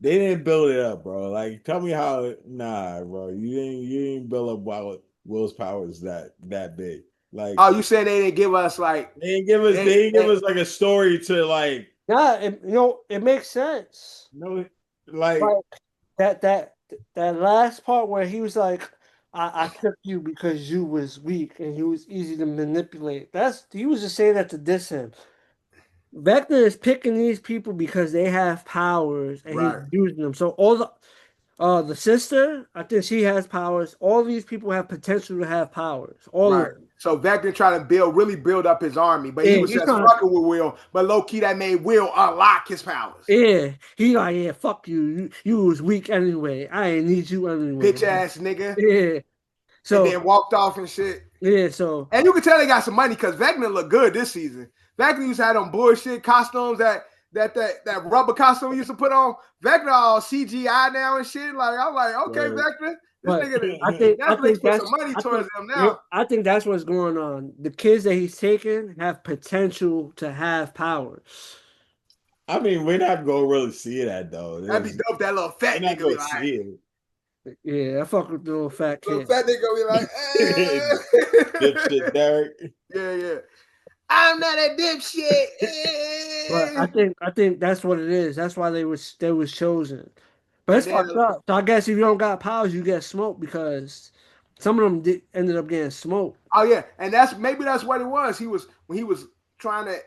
didn't build it up, bro. Like tell me how? Nah, bro. You didn't build up Will's powers that big. Like you said they didn't give us like they didn't give us like a story to like. Yeah, it makes sense. No, like that last part where he was like, I took you because you was weak and he was easy to manipulate. He was just saying that to diss him. Vecna is picking these people because they have powers and he's using them. So all the sister, I think she has powers. All these people have potential to have powers. All of them. So Vecna trying to really build up his army, but he was just fucking with Will. But low key, that made Will unlock his powers. Yeah, he like, yeah, fuck you. You was weak anyway. I ain't need you anyway. Bitch ass nigga. Yeah. So and then walked off and shit. Yeah. So and you can tell they got some money because Vecna looked good this season. Vecna used to have them bullshit costumes that rubber costume he used to put on. Vecna all CGI now and shit. Like I'm like, okay, Vecna. I think put some money towards them now. I think that's what's going on. The kids that he's taking have potential to have powers. I mean, we're not gonna really see that though. That'd be dope. That little fat nigga be like, yeah, I fuck with the little fat kid. Little fat nigga be like, dipshit Derek. Yeah. I'm not a dipshit. But I think that's what it is. That's why they was chosen. But it's fucked up. So I guess if you don't got powers, you get smoked because some of them ended up getting smoked. Oh yeah, and maybe that's what it was. When he was trying to,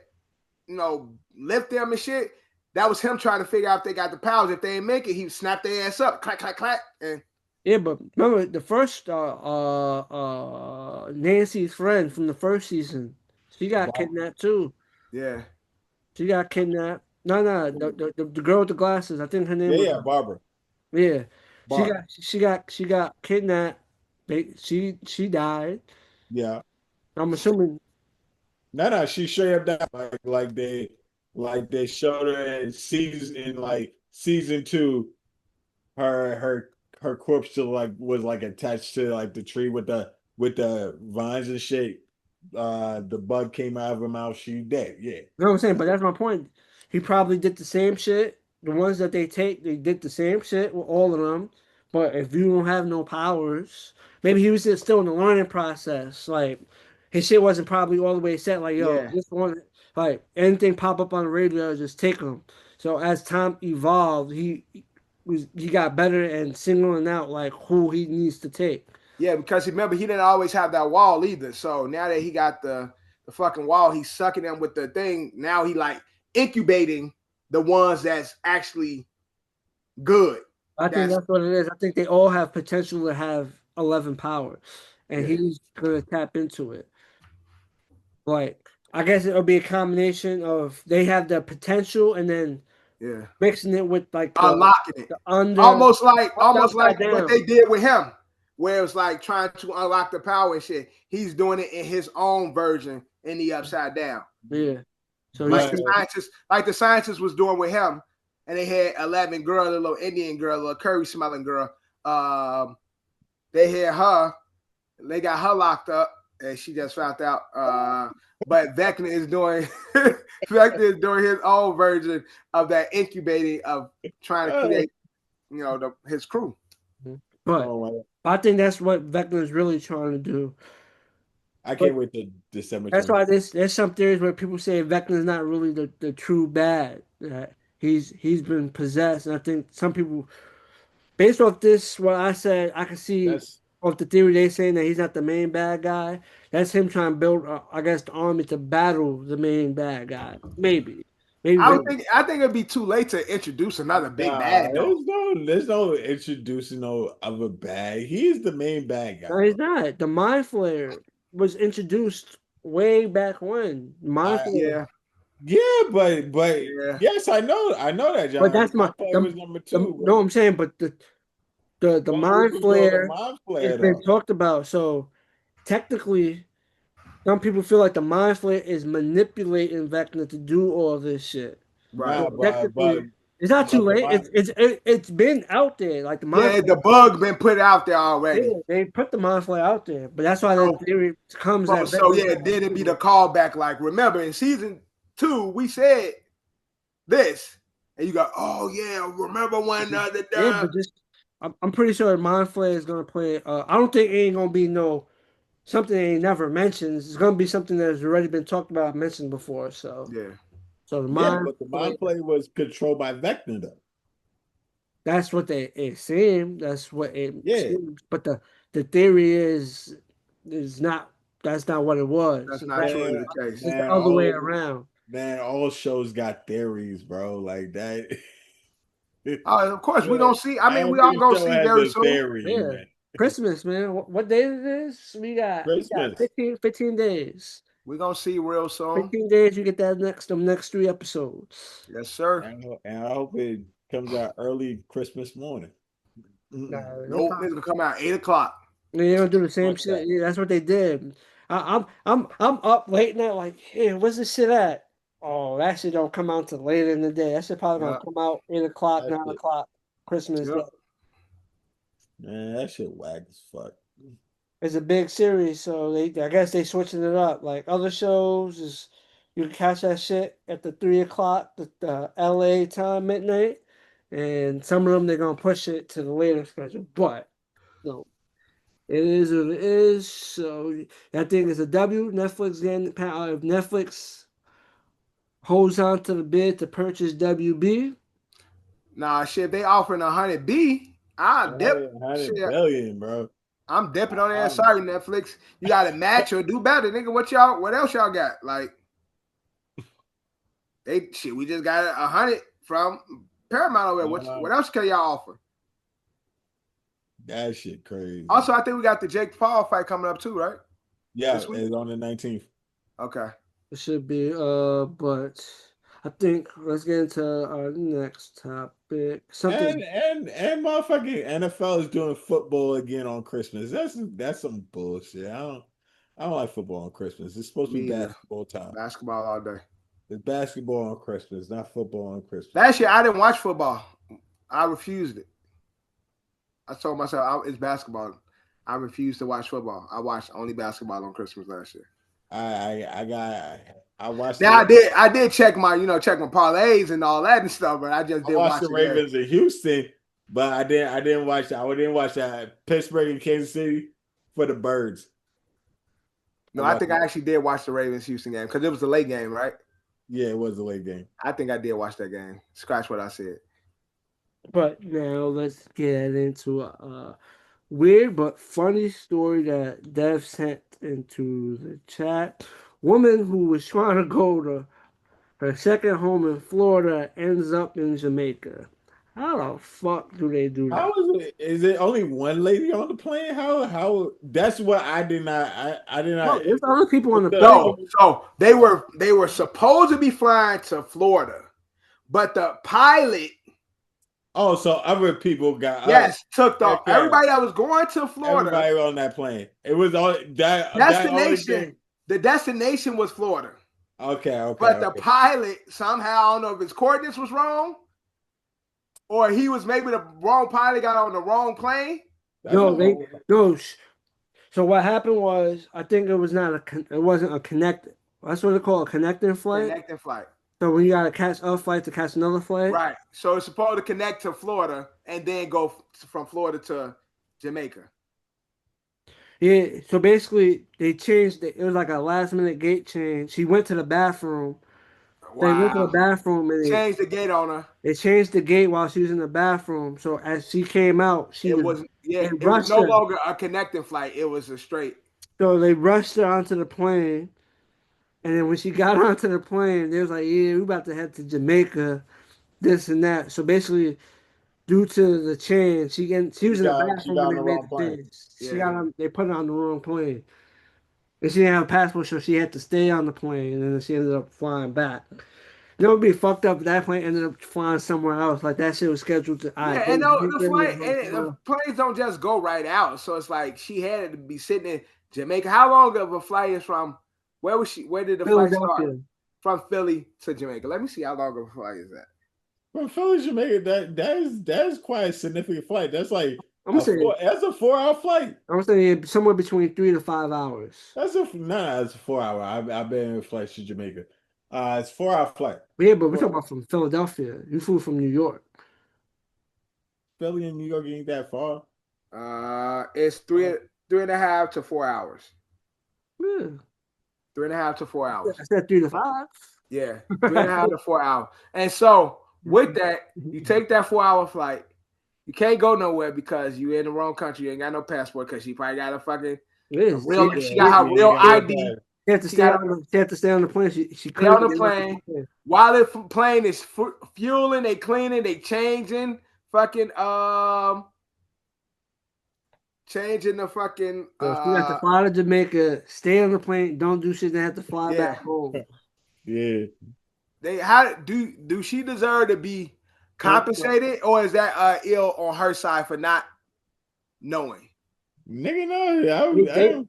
lift them and shit. That was him trying to figure out if they got the powers. If they didn't make it, he would snap their ass up, clack, clack, clack. And yeah, but remember the first Nancy's friend from the first season, she got kidnapped too. Yeah, she got kidnapped. No, the girl with the glasses. I think her name was Barbara. Yeah, Barbara. She got kidnapped. She died. Yeah, I'm assuming. No, she straight up died. Like they showed her in season 2. Her corpse still was attached to the tree with the vines and shit. The bug came out of her mouth. She dead. Yeah. You know what I'm saying? But that's my point. He probably did the same shit. The ones that they did the same shit with all of them. But if you don't have no powers, maybe he was just still in the learning process. Like his shit wasn't probably all the way set. Like this one, like anything pop up on the radio, just take them. So as time evolved, he got better and singling out like who he needs to take. Yeah, because remember he didn't always have that wall either. So now that he got the fucking wall, he's sucking them with the thing. Now he like incubating the ones that's actually good. I think that's what it is. I think they all have potential to have 11 powers, and he's gonna tap into it. Like I guess it'll be a combination of they have the potential and then mixing it with like unlocking it, almost like what they did with him, where it was like trying to unlock the power and shit. He's doing it in his own version in the Upside Down. Yeah. So like the scientists was doing with him, and they had 11 girl, a little Indian girl, a little curry smelling girl. They had her, they got her locked up, and she just found out. But Vecna is doing his own version of that incubating of trying to create, his crew. But I think that's what Vecna is really trying to do. I can't wait to December. That's why there's some theories where people say Vecna is not really the true bad. That he's been possessed, and I think some people, based off this, what I said, I can see of the theory they saying that he's not the main bad guy. That's him trying to build, I guess, the army to battle the main bad guy. Maybe. I think it'd be too late to introduce another big Nah, bad though. there's no introducing no other bad. He's the main bad guy. No, he's not. The Mind Flayer was introduced way back when. Mind Flayer. Yeah, but yeah. yes, I know that, John. But that's My play was number two. no, I'm saying, but the Mind Flayer Mind has Flayer been though. talked about. So technically, some people feel like the Mind Flayer is manipulating Vecna to do all this shit. Right. Nah, So technically, but it's not too the late. mind, It's been out there. Like the Mind Yeah, Flayer, the bug been put out there yeah, already. they put the Mind Flayer out there, but that's why So, that theory comes bro, that so Vecna's yeah, then it'd be the callback. Like, remember in season 2, we said this, and you go, oh yeah, remember when yeah, but just I'm pretty sure Mind Flayer is gonna play. I don't think it ain't gonna be no something they never mentions. It's gonna be something that has already been talked about, mentioned before. So, yeah. so the yeah, Mind but the Flayer, mind play was controlled by Vecna though. that's what it seemed. That's what it Yeah, seems. But the theory is not. That's not what it was. That's not truly man, the case. It's the other way around. all shows got theories, bro. Like that. Of course, we Yeah, gonna see. I mean, we all every gonna show see has very a soon. theory, Yeah. man. Christmas, man. What day it is? We got Christmas. 15 days. We gonna see real soon. 15 days, you get them next 3 episodes. Yes, sir. And I hope it comes out early Christmas morning. Nah, no Nope, problem. it's gonna come out 8 o'clock. They're gonna do the same Fuck shit. that. Yeah, that's what they did. I'm up late night, like, hey, where's this shit at? Oh, that shit don't come out till later in the day. That shit probably gonna Yep. come out 8 o'clock, That 9 o'clock, Christmas Day. Yep. Man, that shit whack as fuck. It's a big series, so I guess they switching it up. Like other shows is you can catch that shit at the 3 o'clock, the LA time midnight, and some of them they're gonna push it to the later schedule. But no, it is what it is. So I think it's a W. Netflix getting power. If Netflix holds on to the bid to purchase WB, Nah, shit. If they offering 100B, I'll dip. 100 Shit, billion, bro. I'm dipping on that. I'm- Sorry, Netflix. You got to match or do better, nigga. What else y'all got? Like, we just got 100 from Paramount over there. What else can y'all offer? That shit crazy. Also, I think we got the Jake Paul fight coming up too, right? Yeah, this week? it's on the 19th. Okay. it should be. But I think let's get into our next topic. Something. And motherfucking NFL is doing football again on Christmas. That's some bullshit. I don't like football on Christmas. It's supposed to be Me either. basketball time. Basketball all day. It's basketball on Christmas, not football on Christmas. Last year, I didn't watch football. I refused it. I told myself it's basketball. I refused to watch football. I watched only basketball on Christmas last year. I watched. Now I did check my parlays and all that and stuff, but I just didn't watch the Ravens in Houston, but I didn't watch that Pittsburgh and Kansas City for the Birds. No, I think I actually did watch the Ravens Houston game because it was a late game, right? Yeah, it was a late game. I think I did watch that game. Scratch what I said. But now let's get into a weird but funny story that Dev sent into the chat. Woman who was trying to go to her second home in Florida ends up in Jamaica. How the fuck do they do that? How is it? Is it only one lady on the plane? How? That's what I did not. I did No, not. there's other people on the plane. No, so they were supposed to be flying to Florida, but the pilot. Oh, so other people got took everybody that was going to Florida. Everybody on that plane. It was all that destination. The destination was Florida. Okay. But the pilot somehow, I don't know if his coordinates was wrong, or he was maybe the wrong pilot got on the wrong plane. No. So what happened was, I think it wasn't a connected. That's what they call a connecting flight. Connecting flight. So when you gotta catch a flight to catch another flight, right? So it's supposed to connect to Florida and then go from Florida to Jamaica. Yeah. So basically, they changed it. It was like a last minute gate change. She went to the bathroom. Wow. They went to the bathroom and changed the gate on her. They changed the gate while she was in the bathroom. So as she came out, she was Yeah, They it was rushed no her. longer a connecting flight. It was a straight. So they rushed her onto the plane. And then when she got onto the plane, they was like, yeah, we about to head to Jamaica, this and that. So basically, due to the change, she was in the She bathroom got when on they the made wrong the plane. change. Yeah. They put her on the wrong plane. And she didn't have a passport, so she had to stay on the plane. And then she ended up flying back. You know, it'd be fucked up if that plane ended up flying somewhere else. Like that shit was scheduled to, all Yeah, right, go and to no, the Jamaica, flight go and the somewhere else. planes don't just go right out. So it's like she had to be sitting in Jamaica. How long of a flight is from? Where was she? Where did the flight start? Philadelphia. From Philly to Jamaica. Let me see how long of a flight is that. From Philly to Jamaica, that is quite a significant flight. That's like I'm gonna say, that's a 4 hour flight. I'm gonna say somewhere between 3 to 5 hours. That's a 4 hour. I've been in flights to Jamaica. It's 4 hour flight. But yeah, but we're 4 talking about from Philadelphia. You flew from New York. Philly and New York ain't that far. It's three and a half to 4 hours. Yeah. 3.5 to 4 hours. I said 3 to 5. Yeah, 3.5 to 4 hours. And so with that, you take that 4 hour flight. You can't go nowhere because you in the wrong country. You ain't got no passport because she probably got a fucking real. She got her real ID. She had to stay on the. She had to stay on the plane. She Stay couldn't on the get plane. off the plane. While the plane is fueling, they cleaning, they changing changing the fucking So she had to fly to Jamaica, stay on the plane, don't do shit, then have to fly yeah. back home. Yeah. How do she deserve to be compensated, or is that ill on her side for not knowing? Nigga, no,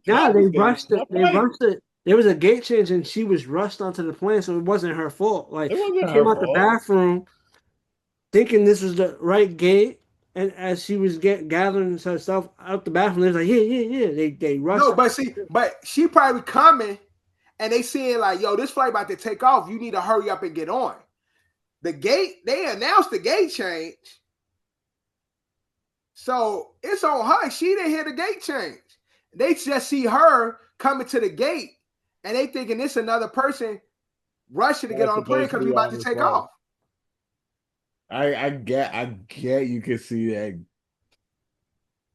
They rushed it. They rushed it. There was a gate change and she was rushed onto the plane, so it wasn't her fault. Like it wasn't she came her out the fault. bathroom thinking this was the right gate, and as she was gathering herself out the bathroom, they was like, yeah. They rushed. No, but she probably coming, and they seeing like, yo, this flight about to take off. You need to hurry up and get on. The gate, they announced the gate change. So it's on her. She didn't hear the gate change. They just see her coming to the gate, and they thinking it's another person rushing to get on the plane because we about to take off. I get you can see that.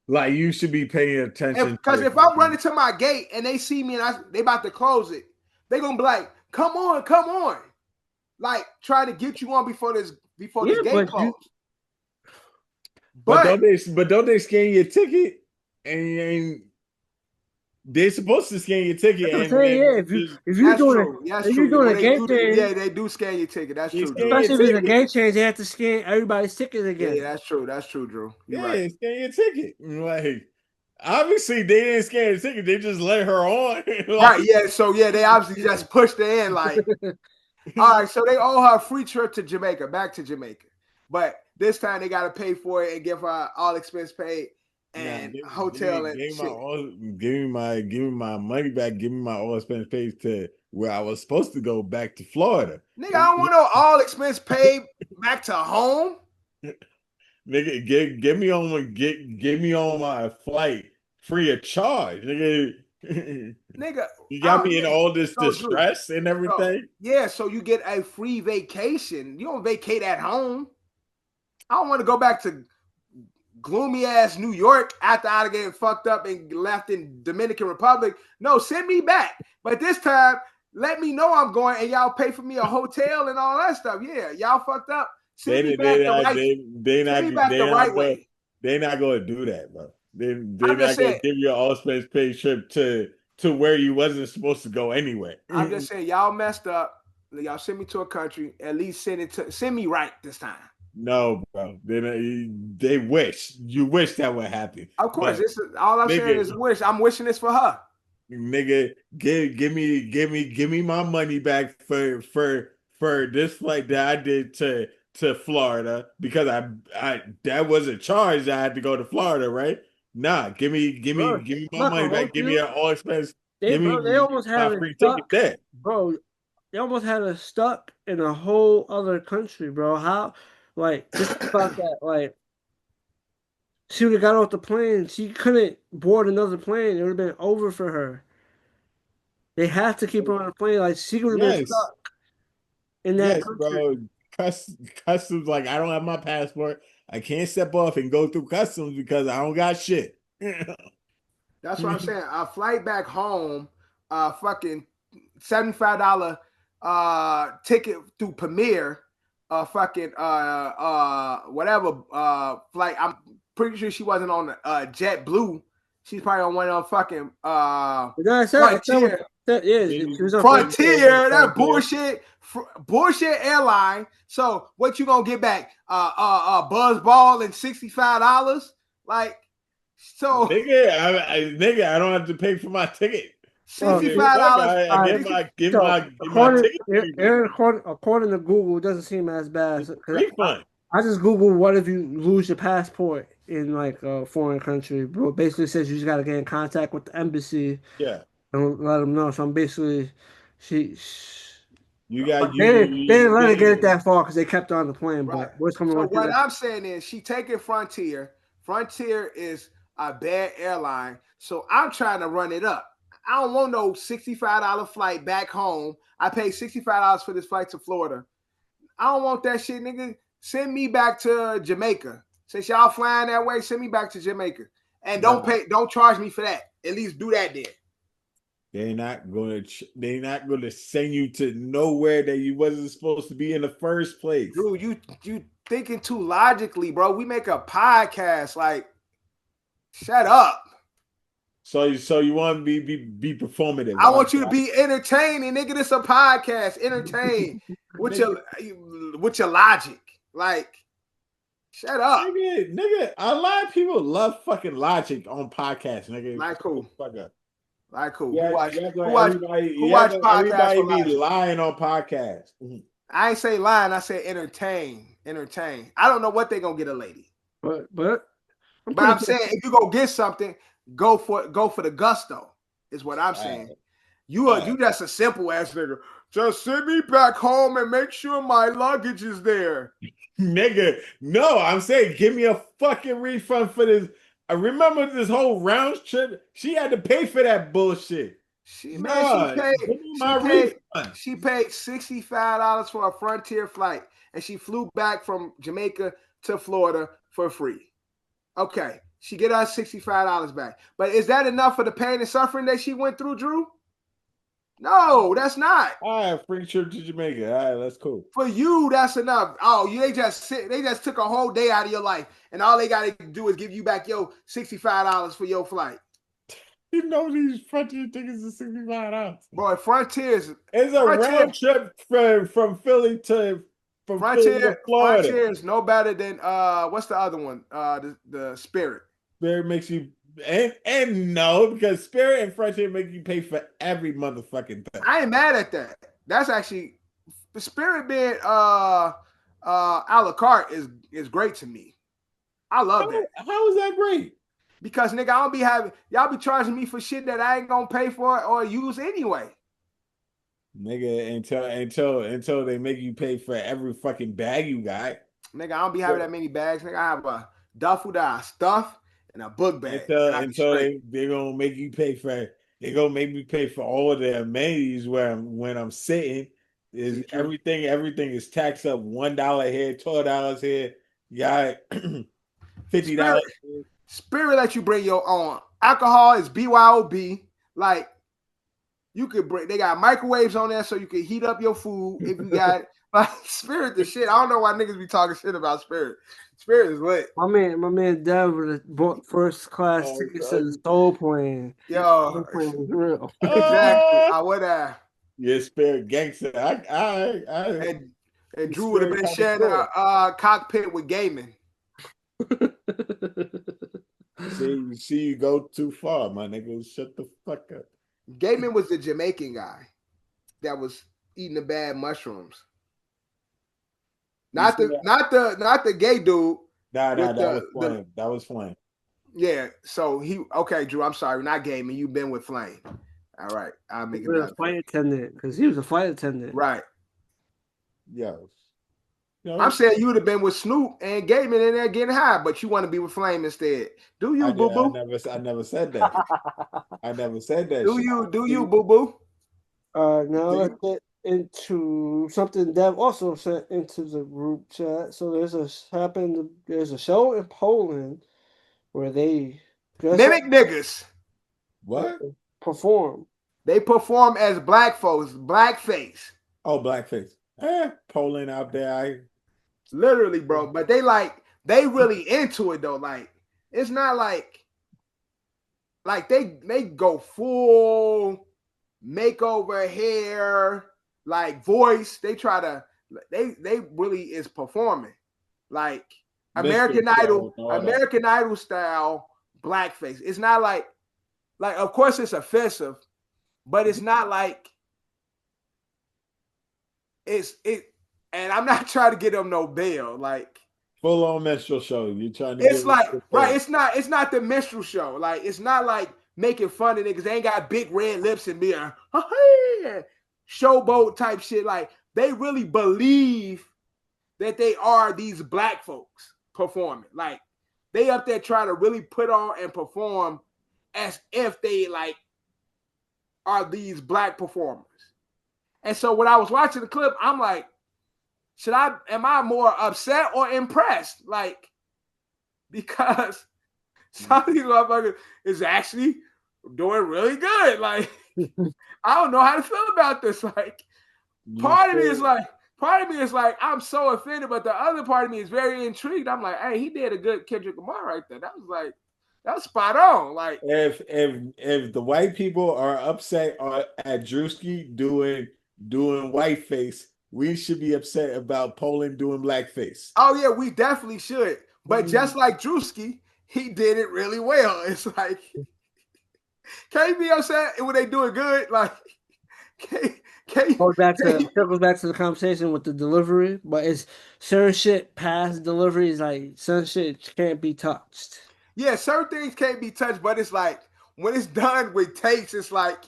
Like you should be paying attention. Because if I'm running to my gate and they see me and they about to close it, they gonna be like, come on. Like trying to get you on before this gate closed. But don't they scan your ticket? And they're supposed to scan your ticket. If you're doing a gate change, yeah, they do scan your ticket. That's true. Especially if it's a gate change, they have to scan everybody's ticket again. Yeah, that's true, Drew. You're right. Scan your ticket. Like obviously they didn't scan the ticket, they just let her on. Right, yeah. So yeah, they obviously just pushed her in like all right, so they owe her a free trip to Jamaica, back to Jamaica. But this time they gotta pay for it and give her all expense paid and hotel and shit. Give me my money back, give me my all expense paid to where I was supposed to go, back to Florida. Nigga, I don't want no all expense paid back to home. Nigga, get me on my flight free of charge. Nigga, you got me in all this distress and everything. Yeah, so you get a free vacation. You don't vacate at home. I don't want to go back to gloomy ass New York after I getting fucked up and left in Dominican Republic. No, send me back. But this time, let me know I'm going and y'all pay for me a hotel and all that stuff. Yeah, y'all fucked up. Send me back the right way. They're not going to do that, bro. They're not going to give you an all expense paid trip to where you wasn't supposed to go anyway. I'm just saying, y'all messed up. Y'all send me to a country. At least send me right this time. No, bro. They wish. You wish that would happen. Of course, all I'm saying is wish. I'm wishing this for her. Nigga, give me my money back for this flight that I did to Florida, because I that was a charge that I had to go to Florida, right? Nah, give me my money back. Give me an all expense. They almost had a free ticket there, bro. They almost had us stuck in a whole other country, bro. How? Like, just about that. Like, she would have got off the plane. She couldn't board another plane. It would have been over for her. They have to keep her on the plane. Like, she would have been stuck in that country. Bro. Customs, like, I don't have my passport. I can't step off and go through customs because I don't got shit. That's what I'm saying. A flight back home, fucking $75 ticket through Premier, fucking whatever flight. I'm pretty sure she wasn't on JetBlue. She's probably on one of them fucking Frontier. She was on Frontier, that bullshit airline. So what you gonna get back? Buzz ball and $65? Like, so nigga, I don't have to pay for my ticket. $65. I give my ticket. According to Google, it doesn't seem as bad. Refund. I just Googled what if you lose your passport in like a foreign country, bro. Basically says you just gotta get in contact with the embassy. Yeah. And let them know. So I'm basically, they didn't let her get it that far because they kept her on the plane. Right. But what I'm saying is, she taking Frontier. Frontier is a bad airline, so I'm trying to run it up. I don't want no $65 flight back home. I paid $65 for this flight to Florida. I don't want that shit, nigga. Send me back to Jamaica. Since y'all flying that way, send me back to Jamaica. And don't charge me for that. At least do that then. They're not gonna send you to nowhere that you wasn't supposed to be in the first place. Drew, you thinking too logically, bro. We make a podcast. Like, shut up. So you want to be performative? I want you to be entertaining, nigga. This a podcast. Entertain with your logic. Like, shut up, nigga. A lot of people love fucking logic on podcasts, nigga. Like, cool. Fuck up. Like, cool. Yeah, who watch podcasts? Everybody be lying on podcasts. I ain't say lying. I said entertain. I don't know what they gonna get a lady. But I'm saying if you go get something, go for the gusto. Is what I'm saying. You just a simple ass nigga. Just send me back home and make sure my luggage is there. Nigga, no, I'm saying give me a fucking refund for this. I remember this whole round trip. She had to pay for that bullshit. She paid $65 for a Frontier flight, and she flew back from Jamaica to Florida for free. Okay, she get us $65 back. But is that enough for the pain and suffering that she went through, Drew? No, that's not. All right, free trip to Jamaica. All right, that's cool. For you, that's enough. Oh, they just took a whole day out of your life, and all they got to do is give you back your $65 for your flight. You know these Frontier tickets are $65. Boy, Frontier it's a round trip from Philly to Florida. Frontier is no better than what's the other one? The Spirit. Spirit makes you and no, because Spirit and Frontier make you pay for every motherfucking thing. I ain't mad at that. That's actually Spirit being a la carte is great to me. I love that. How is that great? Because nigga, I don't be having y'all be charging me for shit that I ain't gonna pay for or use anyway. Nigga, until they make you pay for every fucking bag you got. Nigga, I don't be having that many bags. Nigga, I have a duffel that I stuff and a book bag. Until they gonna make you pay for me pay for all of the amenities when I'm sitting. Is everything is taxed up $1 here, $12 here. You got $50. Spirit let you bring your own. Alcohol is BYOB. Like, you could bring, they got microwaves on there so you can heat up your food if you got like Spirit the shit. I don't know why niggas be talking shit about Spirit. Spirit is lit. My man Dev bought first class tickets to the Soul Plane. Yo, Soul Plane was real. Exactly. I would have. Yeah, Spirit gangster. And Drew would have been sharing a cockpit with Gaiman. See, you go too far, my nigga. Shut the fuck up. Gaiman was the Jamaican guy that was eating the bad mushrooms. Not the gay dude. That was Flame. Yeah. So okay, Drew. I'm sorry, not Gaiman. You've been with Flame. All right, I'll make it better. Flight attendant, because he was a flight attendant. Right. Yo. I'm saying you would have been with Snoop and Gaiman in there getting high, but you want to be with Flame instead. Do you, boo boo? I never said that. I never said that. Do you, boo boo? No, into something Dev also sent into the group chat. So there's a show in Poland where they dress up Mimic niggas. What? perform. They perform as black folks, blackface. Oh, blackface. Poland out there. Literally, bro. But they really into it though. Like, it's not like they go full makeover hair, like voice. They try to they really is performing. Like American Idol style blackface. It's not like of course it's offensive, but it's not like and I'm not trying to get them no bail. Like full on minstrel show. You trying to it's like right, it's not the minstrel show. Like it's not like making fun of niggas. They ain't got big red lips and be a showboat type shit. Like they really believe that they are these black folks performing. Like they up there trying to really put on and perform as if they like are these black performers. And so when I was watching the clip, I'm like, am I more upset or impressed? Like, because some of these motherfuckers is actually doing really good. Like, I don't know how to feel about this. Like, part of me is like, I'm so offended, but the other part of me is very intrigued. I'm like, hey, he did a good Kendrick Lamar right there. That was spot on. Like, if the white people are upset at Drewski doing whiteface, we should be upset about Poland doing blackface. Oh yeah, we definitely should. But just like Drewski, he did it really well. It's like, can you be upset when they doing good? Like, circles back to the conversation with the delivery, but it's certain shit past delivery is like some shit can't be touched. Yeah, certain things can't be touched, but it's like when it's done with takes, it's like,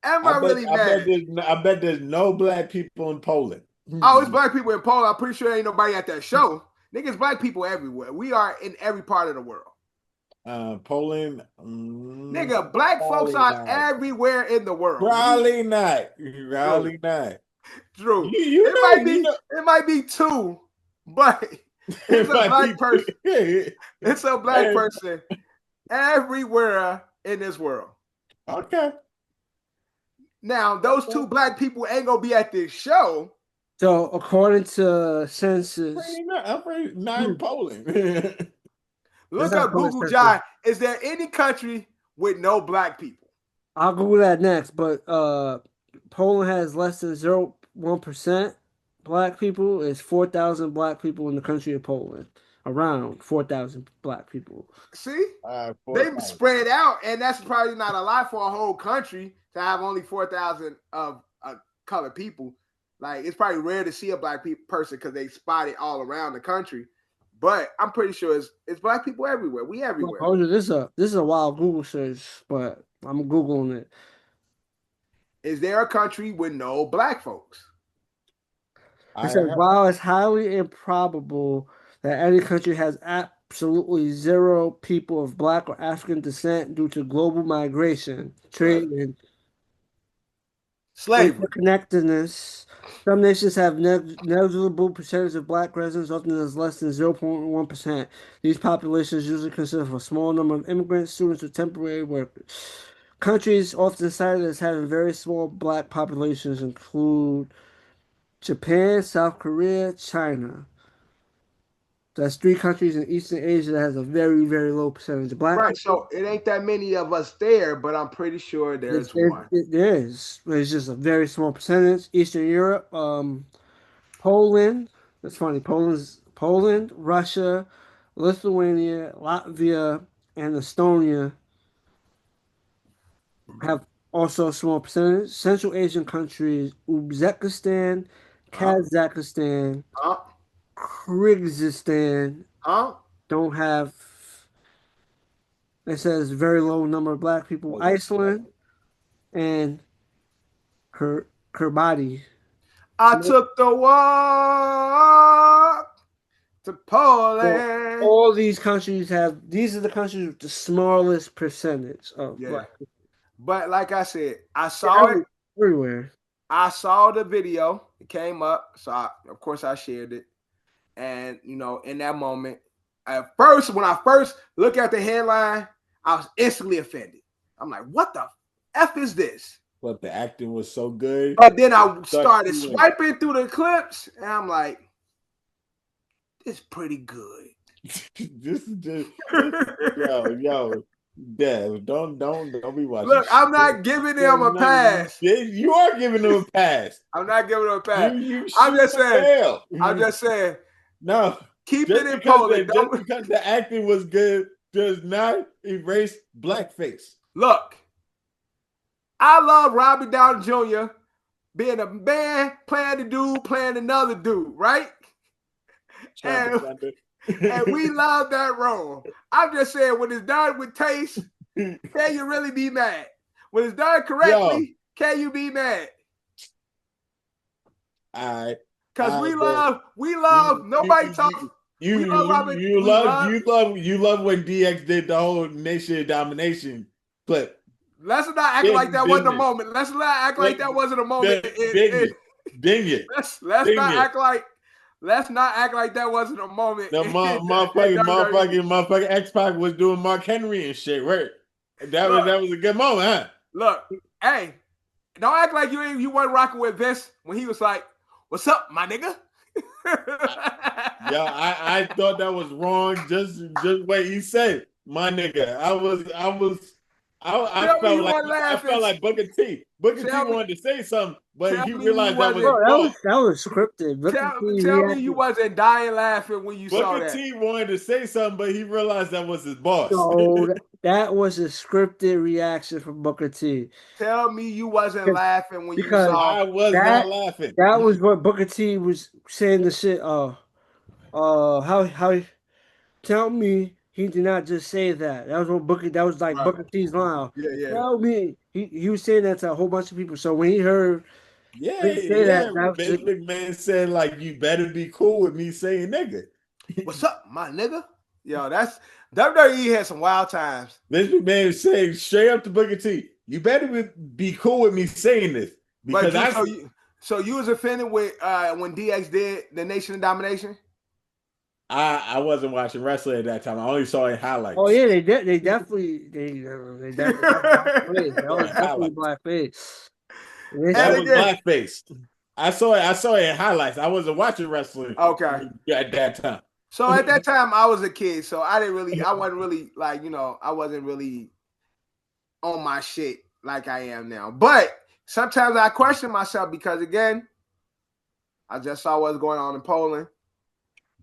am I really mad? I bet there's no black people in Poland. Oh, it's black people in Poland. I'm pretty sure ain't nobody at that show. Niggas, black people everywhere. We are in every part of the world. Poland, nigga, black folks are everywhere in the world. Probably not. Drew, it might be two, but it's a black person. It's a black person everywhere in this world. Okay. Now, those two black people ain't gonna be at this show. So, according to census, not in Poland. Look up Google, John. Is there any country with no black people? I'll Google that next, but Poland has less than 0.1% black people. It's 4,000 black people in the country of Poland. Around 4,000 black people. See? They spread out, and that's probably not a lot for a whole country to have only 4,000 of colored people. Like, it's probably rare to see a black person because they spot it all around the country. But I'm pretty sure it's black people everywhere. We everywhere. Oh, this is a wild Google search, but I'm Googling it. Is there a country with no black folks? It says, while it's highly improbable that any country has absolutely zero people of black or African descent due to global migration, trade, and slavery, interconnectedness. Some nations have negligible percentage of black residents, often as less than 0.1%. These populations usually consist of a small number of immigrants, students, or temporary workers. Countries often cited as having very small black populations include Japan, South Korea, China. That's 3 countries in Eastern Asia that has a very, very low percentage of black people. So it ain't that many of us there, but I'm pretty sure there's one. There is. It's just a very small percentage. Eastern Europe, Poland. That's funny. Poland, Russia, Lithuania, Latvia, and Estonia have also a small percentage. Central Asian countries, Uzbekistan, Kazakhstan, Kyrgyzstan don't have. It says very low number of black people. Iceland and Kiribati. I took the walk to Poland. So all these countries have. These are the countries with the smallest percentage of black people. But like I said, I saw it everywhere. I saw the video. It came up, so of course I shared it. And in that moment, when I first look at the headline, I was instantly offended. I'm like, what the F is this? But the acting was so good. But then I started swiping through the clips, and I'm like, it's pretty good. This is just yo, Dev, don't be watching. Look, I'm not giving them a pass. You are giving them a pass. I'm not giving them a pass. You I'm just saying. fail. I'm just saying. No, keep it in Poland. Just because the acting was good does not erase blackface. Look, I love Robert Downey Jr. being a man, playing the dude, playing another dude, right? And we love that role. I'm just saying, when it's done with taste, can you really be mad? When it's done correctly, can you be mad? All right. Because we love, nobody talks. You love when DX did the whole nation domination clip. Let's not act like that wasn't a moment. Let's not act like that wasn't a moment. Ding it. Let's not act like that wasn't a moment. The motherfucking X-Pac was doing Mark Henry and shit, right? That was a good moment, huh? Look, hey, don't act like you weren't rocking with Vince when he was like, "What's up, my nigga?" Yo, I thought that was wrong. Just wait, he said, "My nigga." I felt like Booker T. Booker T wanted to say something, but he realized that was scripted. Tell me you wasn't dying laughing when you saw that. Booker T wanted to say something, but he realized that was his boss. No, that was a scripted reaction from Booker T. Tell me you wasn't laughing when you saw. I was not laughing. That was what Booker T was saying. The shit. How? Tell me. He did not just say that. That was what Booker. That was like Booker T's line. Yeah. Tell me. He was saying that to a whole bunch of people. So when he heard, Vince McMahon said like, "You better be cool with me saying nigga." What's up, my nigga? Yo, that's WWE had some wild times. Vince McMahon saying straight up to Booker T, "You better be cool with me saying this." Because so you was offended with when DX did the Nation of Domination? I wasn't watching wrestling at that time. I only saw it in highlights. Oh yeah, they definitely that was definitely blackface. That was blackface. I saw it in highlights. I wasn't watching wrestling. Okay. At that time. So at that time I was a kid, so I wasn't really on my shit like I am now. But sometimes I question myself because again, I just saw what's going on in Poland.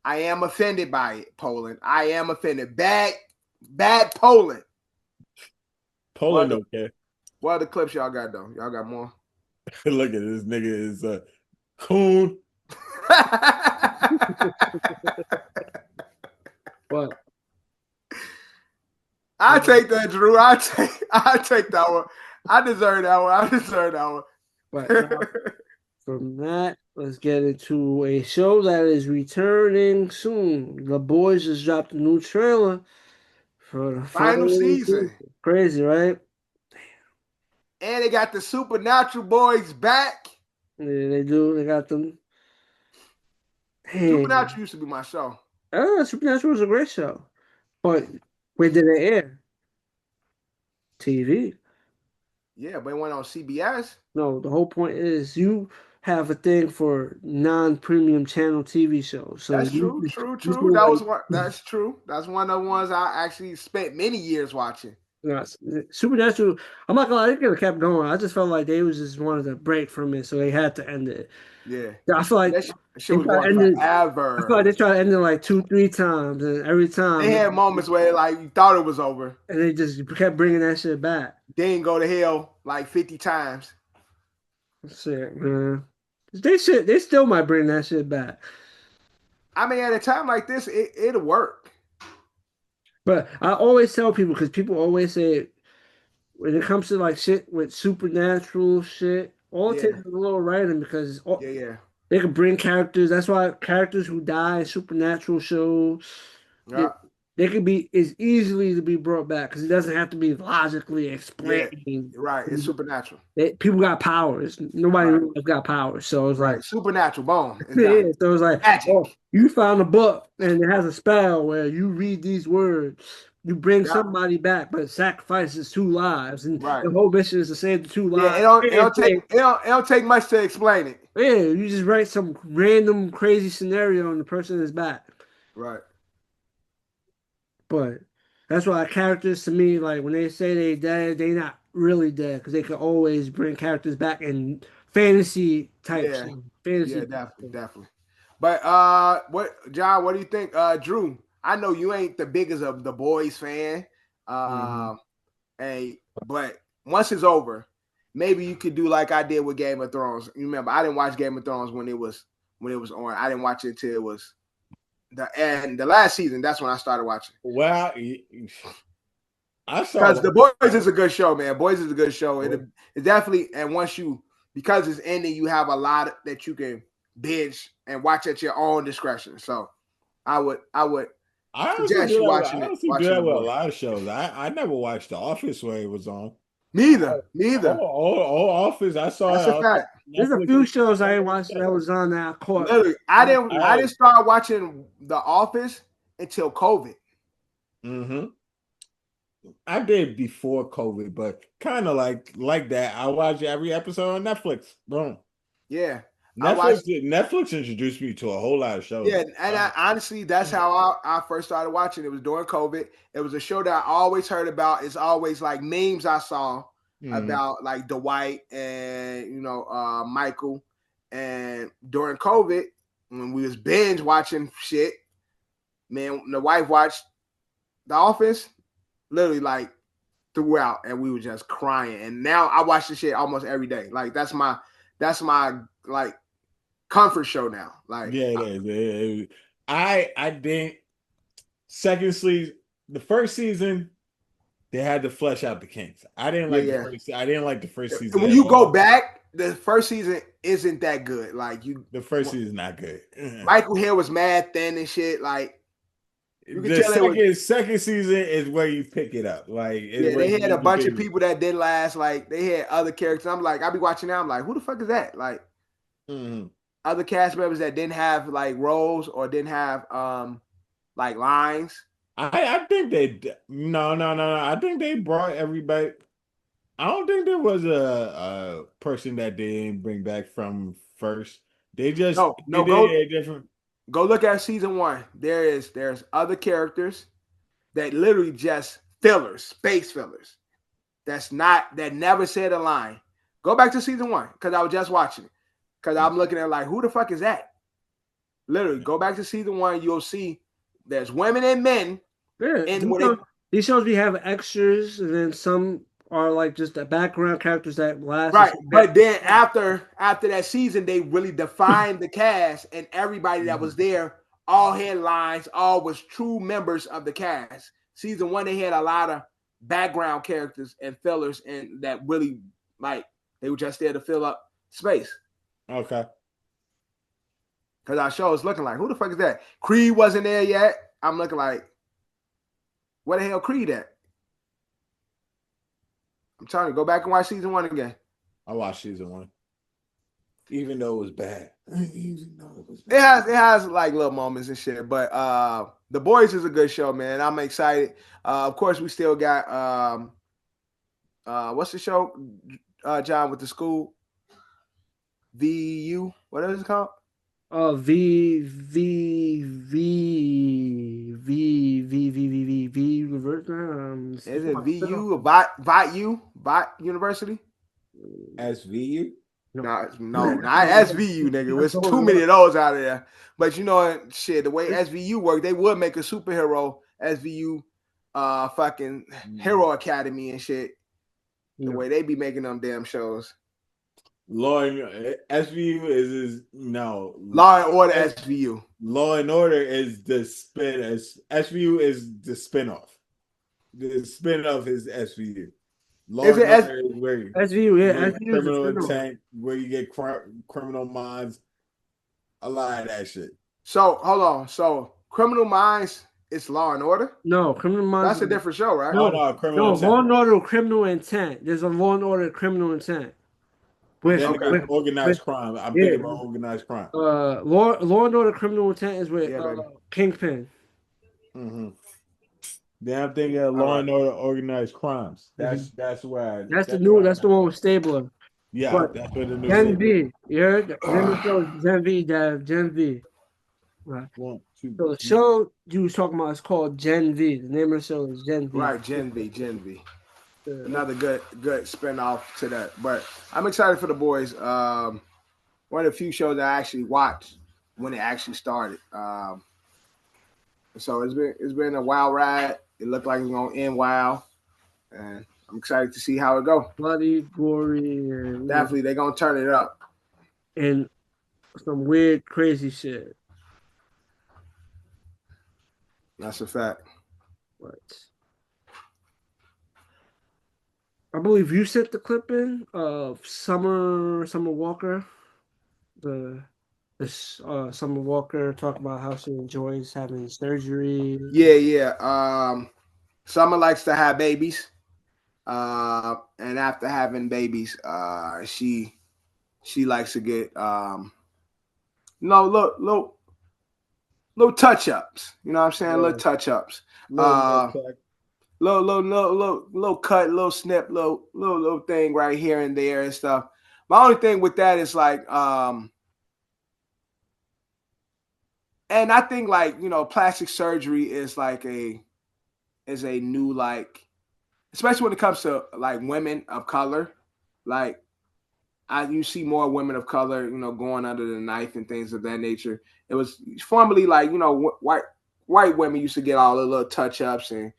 I am offended by it, Poland. I am offended. Bad Poland. Poland don't care. What other clips y'all got though? Y'all got more? Look at this nigga is coon. What? I take that, Drew. I take that one. I deserve that one. But from that, let's get into a show that is returning soon. The Boys just dropped a new trailer for the final season. Crazy, right? And they got the Supernatural boys back. Yeah, they do. They got them. Supernatural used to be my show. Supernatural was a great show. But where did it air? TV. Yeah, but it went on CBS. No, the whole point is you have a thing for non-premium channel TV shows. So that's true. That's true. That's one of the ones I actually spent many years watching. Supernatural. I'm not gonna lie, they could have kept going. I just felt like they just wanted to break from it, so they had to end it. Yeah, I feel like that shit was going forever. I feel like they tried to end it like 2-3 times, and every time they had moments where like you thought it was over, and they just kept bringing that shit back. They didn't go to hell like 50 times. Shit, man. They still might bring that shit back. I mean, at a time like this, it'll work. But I always tell people, because people always say when it comes to like shit with supernatural shit, all it takes is a little writing because they can bring characters. That's why characters who die in supernatural shows they could be is easily to be brought back because it doesn't have to be logically Yeah, explained. right. It's supernatural. People got powers. Nobody Right. else got powers, so it's like Right. Supernatural. Boom. It's yeah. done. So it's like, oh, Magic. you found a book and it has a spell where you read these words, you bring Yeah. somebody back, but it sacrifices 2 lives, and Right. the whole mission is to save the two Yeah. lives. It don't take much to explain it. Yeah, you just write some random crazy scenario and the person is back. Right. But that's why characters to me, like when they say they dead, they not really dead because they can always bring characters back in fantasy type Yeah. stuff. Fantasy. Yeah. Definitely. But what, John? What do you think, Drew? I know you ain't the biggest of the boys fan. But once it's over, maybe you could do like I did with Game of Thrones. You remember, I didn't watch Game of Thrones when it was on. I didn't watch it until it was the last season. That's when I started watching. Well, I saw Because The Boys is a good show, man. Boys is a good show. It definitely, and once you, because it's ending, you have a lot that you can binge and watch at your own discretion. So I would suggest you watching I it. honestly do that with a lot of shows. I never watched The Office when it was on. Neither. All Office. I saw That's a fact. There's a few shows I ain't watched that was on that I caught. Literally, I didn't start watching The Office until COVID. Mm-hmm. I did before COVID, but kind of like that. I watch every episode on Netflix. Boom. Yeah. Netflix introduced me to a whole lot of shows. Yeah, and honestly, that's how I first started watching. It was during COVID. It was a show that I always heard about. It's always like memes I saw about like Dwight and Michael. And during COVID, when we was binge watching shit, man, the wife watched The Office literally like throughout, and we were just crying. And now I watch the shit almost every day. Like that's my like comfort show now. Like yeah, it is. I think second season, the first season, they had to flesh out the kinks. I didn't like the first season. When you go back, the first season isn't that good. Like the first season is not good. Michael hair was mad thin and shit. Like the second season is where you pick it up. Like they had a bunch of people that didn't last. Like they had other characters. I'm like, I be watching now. I'm like, who the fuck is that? Like other cast members that didn't have like roles or didn't have like lines. I think no. I think they brought everybody. I don't think there was a person that they didn't bring back from first. They just Go look at season 1. There's other characters that literally just fillers, space fillers. That never said a line. Go back to season 1 because I was just watching it. Because I'm looking at like, who the fuck is that? Literally, go back to season 1. You'll see there's women and men. Yeah, these shows we have extras, and then some are like just the background characters that last. Right, but then after that season, they really defined the cast, and everybody that was there all had lines, all was true members of the cast. Season 1, they had a lot of background characters and fillers, and that really like they were just there to fill up space. Okay. Because our show is looking like, who the fuck is that? Creed wasn't there yet. I'm looking like, where the hell Creed at? I'm telling you, go back and watch season 1 again. I watched season 1. Even though it was bad. It has like little moments and shit. But The Boys is a good show, man. I'm excited. Of course, we still got what's the show, John, with the school? VU. What is it called? V Is it VU or Vot University? SVU? No, not SVU, nigga. There's too many of those out there. But you know, shit, the way SVU work, they would make a superhero SVU fucking Hero Academy and shit. The way they be making them damn shows. Law and SVU is no Law and Order SVU. Law and Order is the SVU is the spinoff. The spinoff is SVU. Law is and it Order is where SVU? Yeah, criminal intent, where you get criminal minds. A lot of that shit. So hold on. So Criminal Minds It's Law and Order. No, Criminal Minds. That's a different show, right? No, no, Criminal no, Intent. Law and Order Criminal Intent. There's a Law and Order Criminal Intent. Then there's organized crime. I'm thinking about organized crime. Law and Order Criminal Intent is with Kingpin. Mm-hmm. Then I'm thinking of Law and Order organized crimes. That's where That's the one with Stabler. Yeah, but that's what the new Gen V. You heard? The name of the show is Gen V, Gen V. Right. 1, 2, So the show you was talking about is called Gen V. The name of the show is Gen V. Right, Gen V. Another good spinoff to that. But I'm excited for the boys. One of the few shows I actually watched when it actually started. So it's been a wild ride. It looked like it's gonna end wild, and I'm excited to see how it goes. Bloody, gory, and definitely they're gonna turn it up. And some weird, crazy shit. That's a fact. But I believe you sent the clip in of Summer Walker. Summer Walker talking about how she enjoys having surgery. Yeah. Summer likes to have babies. And after having babies, she likes to get little touch-ups. You know what I'm saying? Little touch-ups. Little cut, little snip, little thing right here and there and stuff. My only thing with that is like, and I think like, plastic surgery is like a new, like, especially when it comes to like women of color, like you see more women of color, going under the knife and things of that nature. It was formerly like, white women used to get all the little touch-ups and,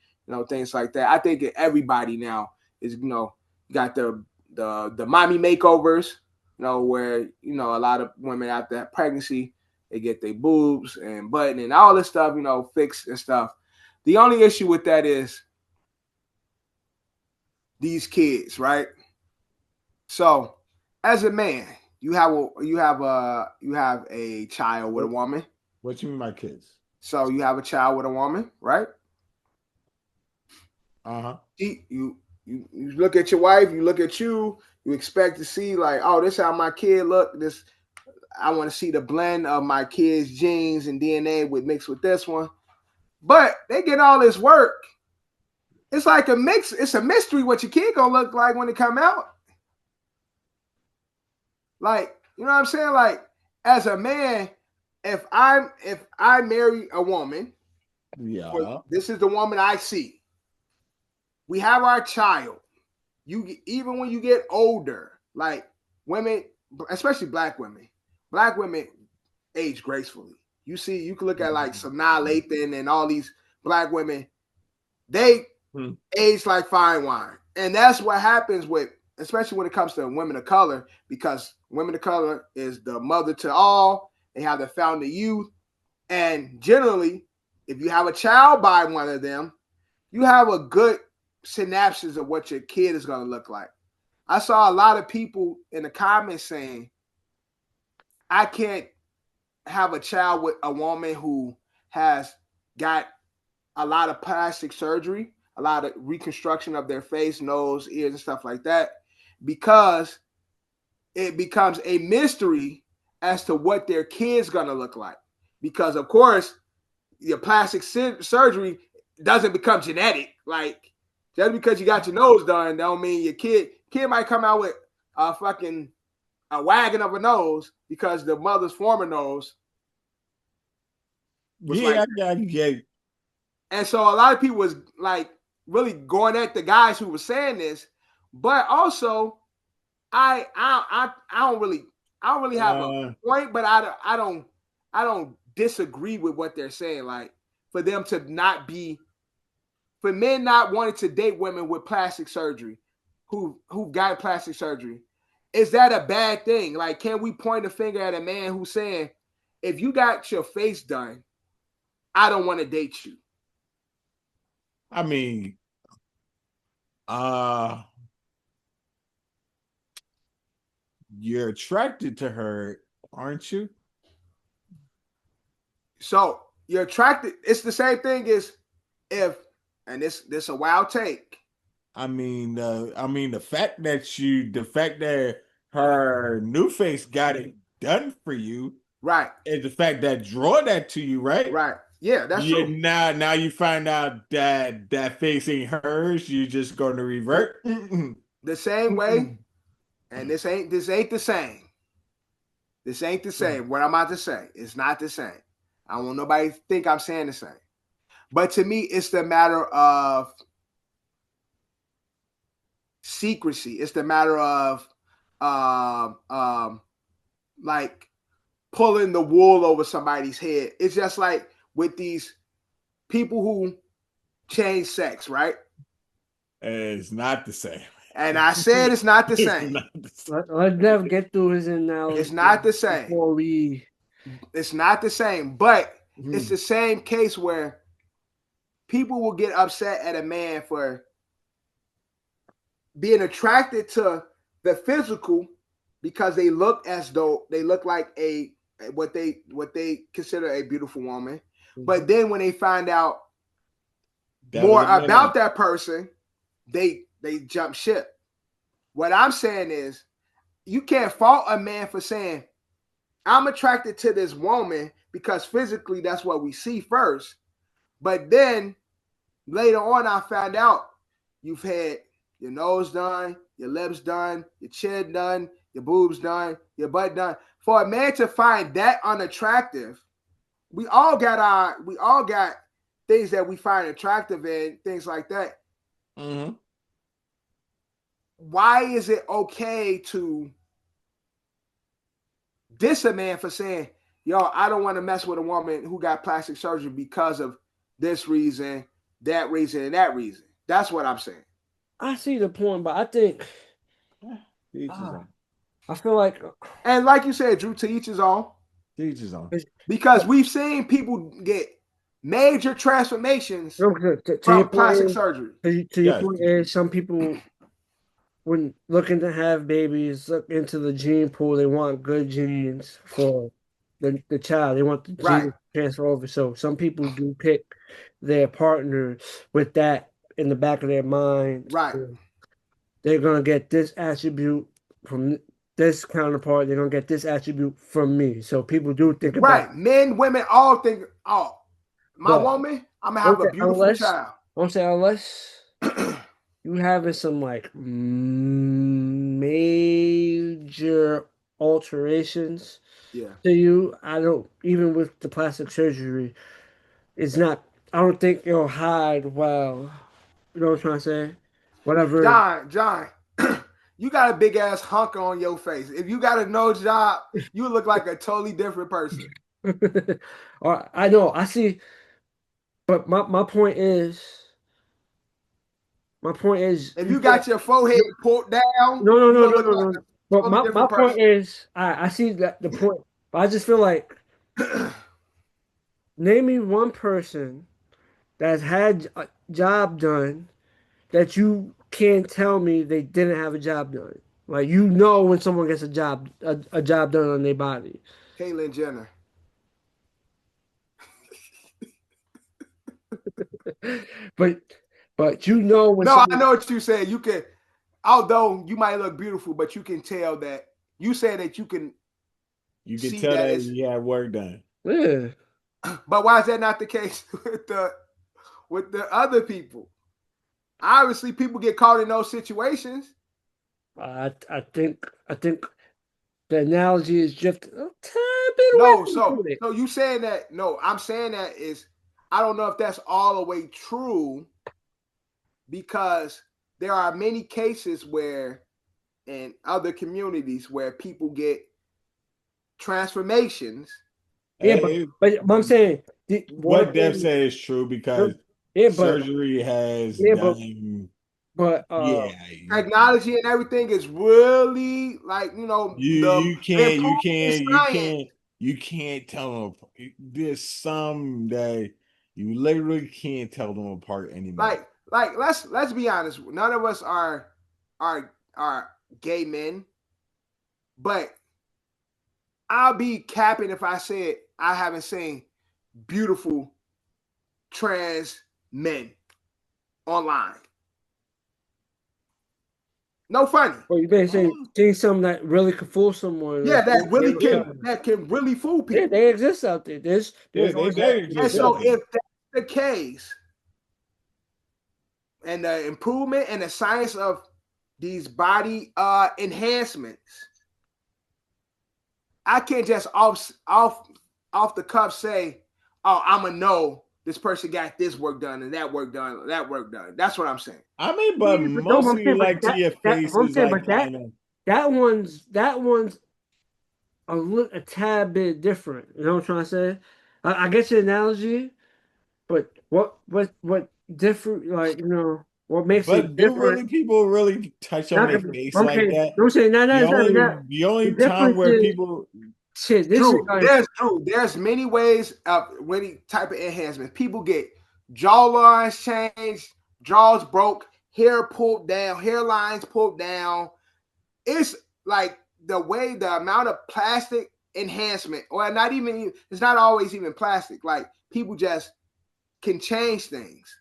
things like that. I think everybody now is, got the mommy makeovers, where, a lot of women after that pregnancy, they get their boobs and button and all this stuff, fixed and stuff. The only issue with that is these kids, right? So as a man, you have a child with a woman. What you mean by kids? So you have a child with a woman, right? You look at your wife, you look at you expect to see like, oh, this is how my kid look. This, I want to see the blend of my kid's genes and DNA mixed with this one. But they get all this work. It's like a mix. It's a mystery what your kid gonna look like when it come out. Like, you know what I'm saying? Like, as a man, if I marry a woman, this is the woman I see. We have our child. Even when you get older, like women, especially black women age gracefully. You can look at like Sanaa Lathan and all these black women, they age like fine wine. And that's what happens especially when it comes to women of color, because women of color is the mother to all. They have the founding youth. And generally, if you have a child by one of them, you have a good synapses of what your kid is going to look like. I saw a lot of people in the comments saying, I can't have a child with a woman who has got a lot of plastic surgery, a lot of reconstruction of their face, nose, ears, and stuff like that, because it becomes a mystery as to what their kid's going to look like. Because, of course, your plastic surgery doesn't become genetic. Like, just because you got your nose done don't mean your kid might come out with a wagon of a nose because the mother's former nose. Yeah. And so a lot of people was like really going at the guys who were saying this, but also I don't really have a point, but I don't disagree with what they're saying. Like, for them to not be, for men not wanting to date women with plastic surgery, who got plastic surgery, is that a bad thing? Like, can we point a finger at a man who's saying, if you got your face done, I don't want to date you? I mean, you're attracted to her, aren't you? So you're attracted. It's the same thing as if, and this a wild take. I mean, the fact that her new face got it done for you, Right. is the fact that draw that to you, right? Right. Yeah, that's true. Now you find out that face ain't hers. You're just going to revert. The same way, and this ain't the same. This ain't the same. What I'm about to say, it's not the same. I don't want nobody to think I'm saying the same. But to me, it's the matter of secrecy. It's the matter of like pulling the wool over somebody's head. It's just like with these people who change sex, right? It's not the same. And I said it's not the same. Let's never get through his analogy. It's not the same. It's not the same, but it's the same case where people will get upset at a man for being attracted to the physical because they look as though they look like what they consider a beautiful woman. But then when they find out more about that person, they jump ship. What I'm saying is, you can't fault a man for saying, I'm attracted to this woman because physically that's what we see first. But then later on, I found out you've had your nose done, your lips done, your chin done, your boobs done, your butt done. For a man to find that unattractive, we all got things that we find attractive and things like that. Mm-hmm. Why is it okay to diss a man for saying, yo, I don't want to mess with a woman who got plastic surgery because of this reason, that reason, and that reason? That's what I'm saying. I see the point, but I think I feel like, and like you said, Drew, to each his own. To each his own. Because we've seen people get major transformations from plastic surgery. To your point is, some people, when looking to have babies, look into the gene pool. They want good genes for the child. They want the gene to transfer over. So some people do pick their partner with that in the back of their mind. Right. They're gonna get this attribute from this counterpart. They're gonna get this attribute from me. So people do think about right. Men, women, all think, oh, my woman, I'm gonna have a beautiful child. I'm saying unless you having some like major alterations to you, I don't, even with the plastic surgery, it's not, I don't think it'll hide well. You know what I'm trying to say? Whatever. John, you got a big ass hunk on your face. If you got a nose job, you look like a totally different person. I know, I see, but my point is, if you got your forehead pulled down, no. But my point is, I see that the point, but I just feel like, name me one person that's had a job done that you can't tell me they didn't have a job done. Like, you know when someone gets a job done on their body. Caitlyn Jenner. but you know when. No, I know what you said. You can, although you might look beautiful, but you can tell that you said that you can. You can tell that you had work done. Yeah. But why is that not the case with the other people? Obviously, people get caught in those situations. I think the analogy is just a tiny bit. No, so you saying that? No, I'm saying that is, I don't know if that's all the way true, because there are many cases where in other communities where people get transformations. Yeah, but I'm saying what Dev said is true, because surgery has done. But technology and everything is really, like, you can't tell them. There's some that you literally can't tell them apart anymore. Like let's be honest. None of us are gay men, but I'll be capping if I said I haven't seen beautiful trans men online. No funny. Well, you basically seen something that really could fool someone. Yeah, They that can really fool people. Yeah, they exist out there. There's they and exist. so if that's the case, and the improvement and the science of these body enhancements, I can't just off the cuff say, "Oh, I'm gonna know this person got this work done and that work done, that work done." That's what I'm saying. I mean, but Yeah, mostly like to your face is like kind of that one's a tad bit different. You know what I'm trying to say? I get your analogy, but what different? Like, you know, what makes But it do different? really people really touch on Not their gonna, face I'm like saying, that? I'm saying, no, The it's not only that. the only The time difference where is people shit. This is like There's many ways of any type of enhancement. People get jawlines changed, jaws broke, hair pulled down, hairlines pulled down. It's like the amount of plastic enhancement, or not even, it's not always even plastic. Like people just can change things.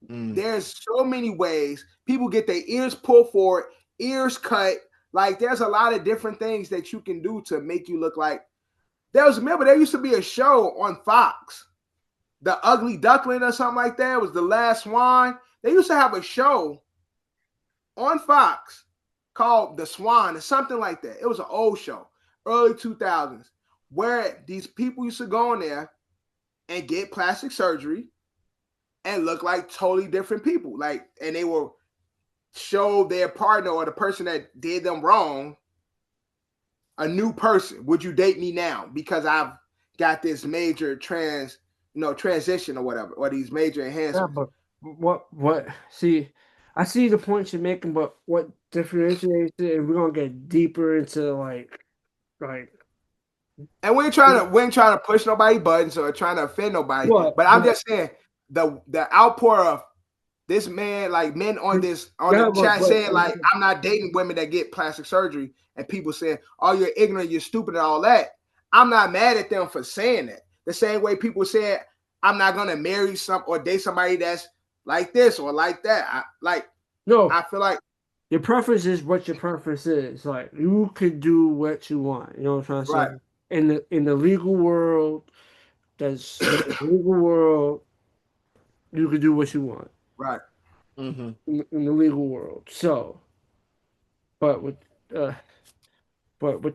There's so many ways. People get their ears pulled forward, ears cut. Like there's a lot of different things that you can do to make you look like. There used to be a show on Fox, The Ugly Duckling or something like that. It was The Last Swan. They used to have a show on Fox called The Swan or something like that. It was an old show, early 2000s, where these people used to go in there and get plastic surgery and look like totally different people. Like, and they will show their partner or the person that did them wrong a new person. Would you date me now? Because I've got this major transition or whatever, or these major enhancements. yeah, but what? See, I see the point you're making, but what differentiates it? And we're gonna get deeper into like. And we ain't trying to push nobody buttons or trying to offend nobody. What? But I'm just saying the outpour of this man, like men on the chat saying like, I'm not dating women that get plastic surgery, and people saying, "Oh, you're ignorant, you're stupid," and all that. I'm not mad at them for saying that. The same way people say, "I'm not gonna marry or date somebody that's like this or like that." I feel like your preference is what your preference is. Like you could do what you want. You know what I'm trying to right. say? In the legal world, the legal world, you could do what you want. Right. In the legal world. So, but uh, with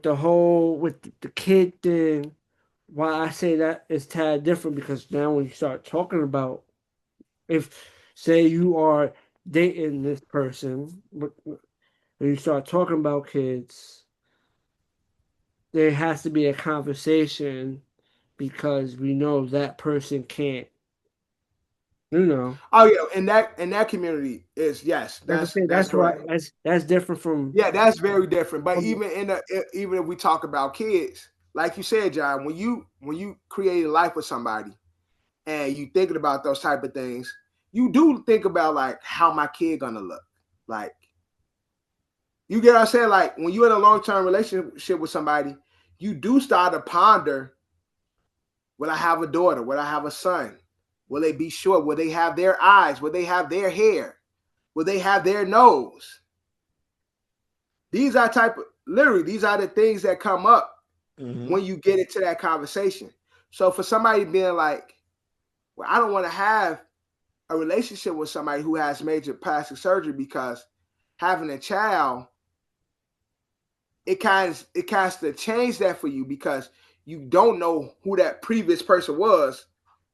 the kid thing, why I say that is tad different because now when you start talking about if say you are dating this person, when you start talking about kids, there has to be a conversation because we know that person can't, you know. Oh yeah, in that community is yes, Like I that's said, that's correct. that's different from. Yeah, that's very different. But even if we talk about kids, like you said, John, when you create a life with somebody and you thinking about those type of things, you do think about like how my kid gonna look. Like, you get what I'm saying? Like when you're in a long-term relationship with somebody, you do start to ponder, will I have a daughter? Will I have a son? Will they be short? Will they have their eyes? Will they have their hair? Will they have their nose? These are these are the things that come up when you get into that conversation. So for somebody being like, well, I don't want to have a relationship with somebody who has major plastic surgery because having a child, it kind of to change that for you because you don't know who that previous person was.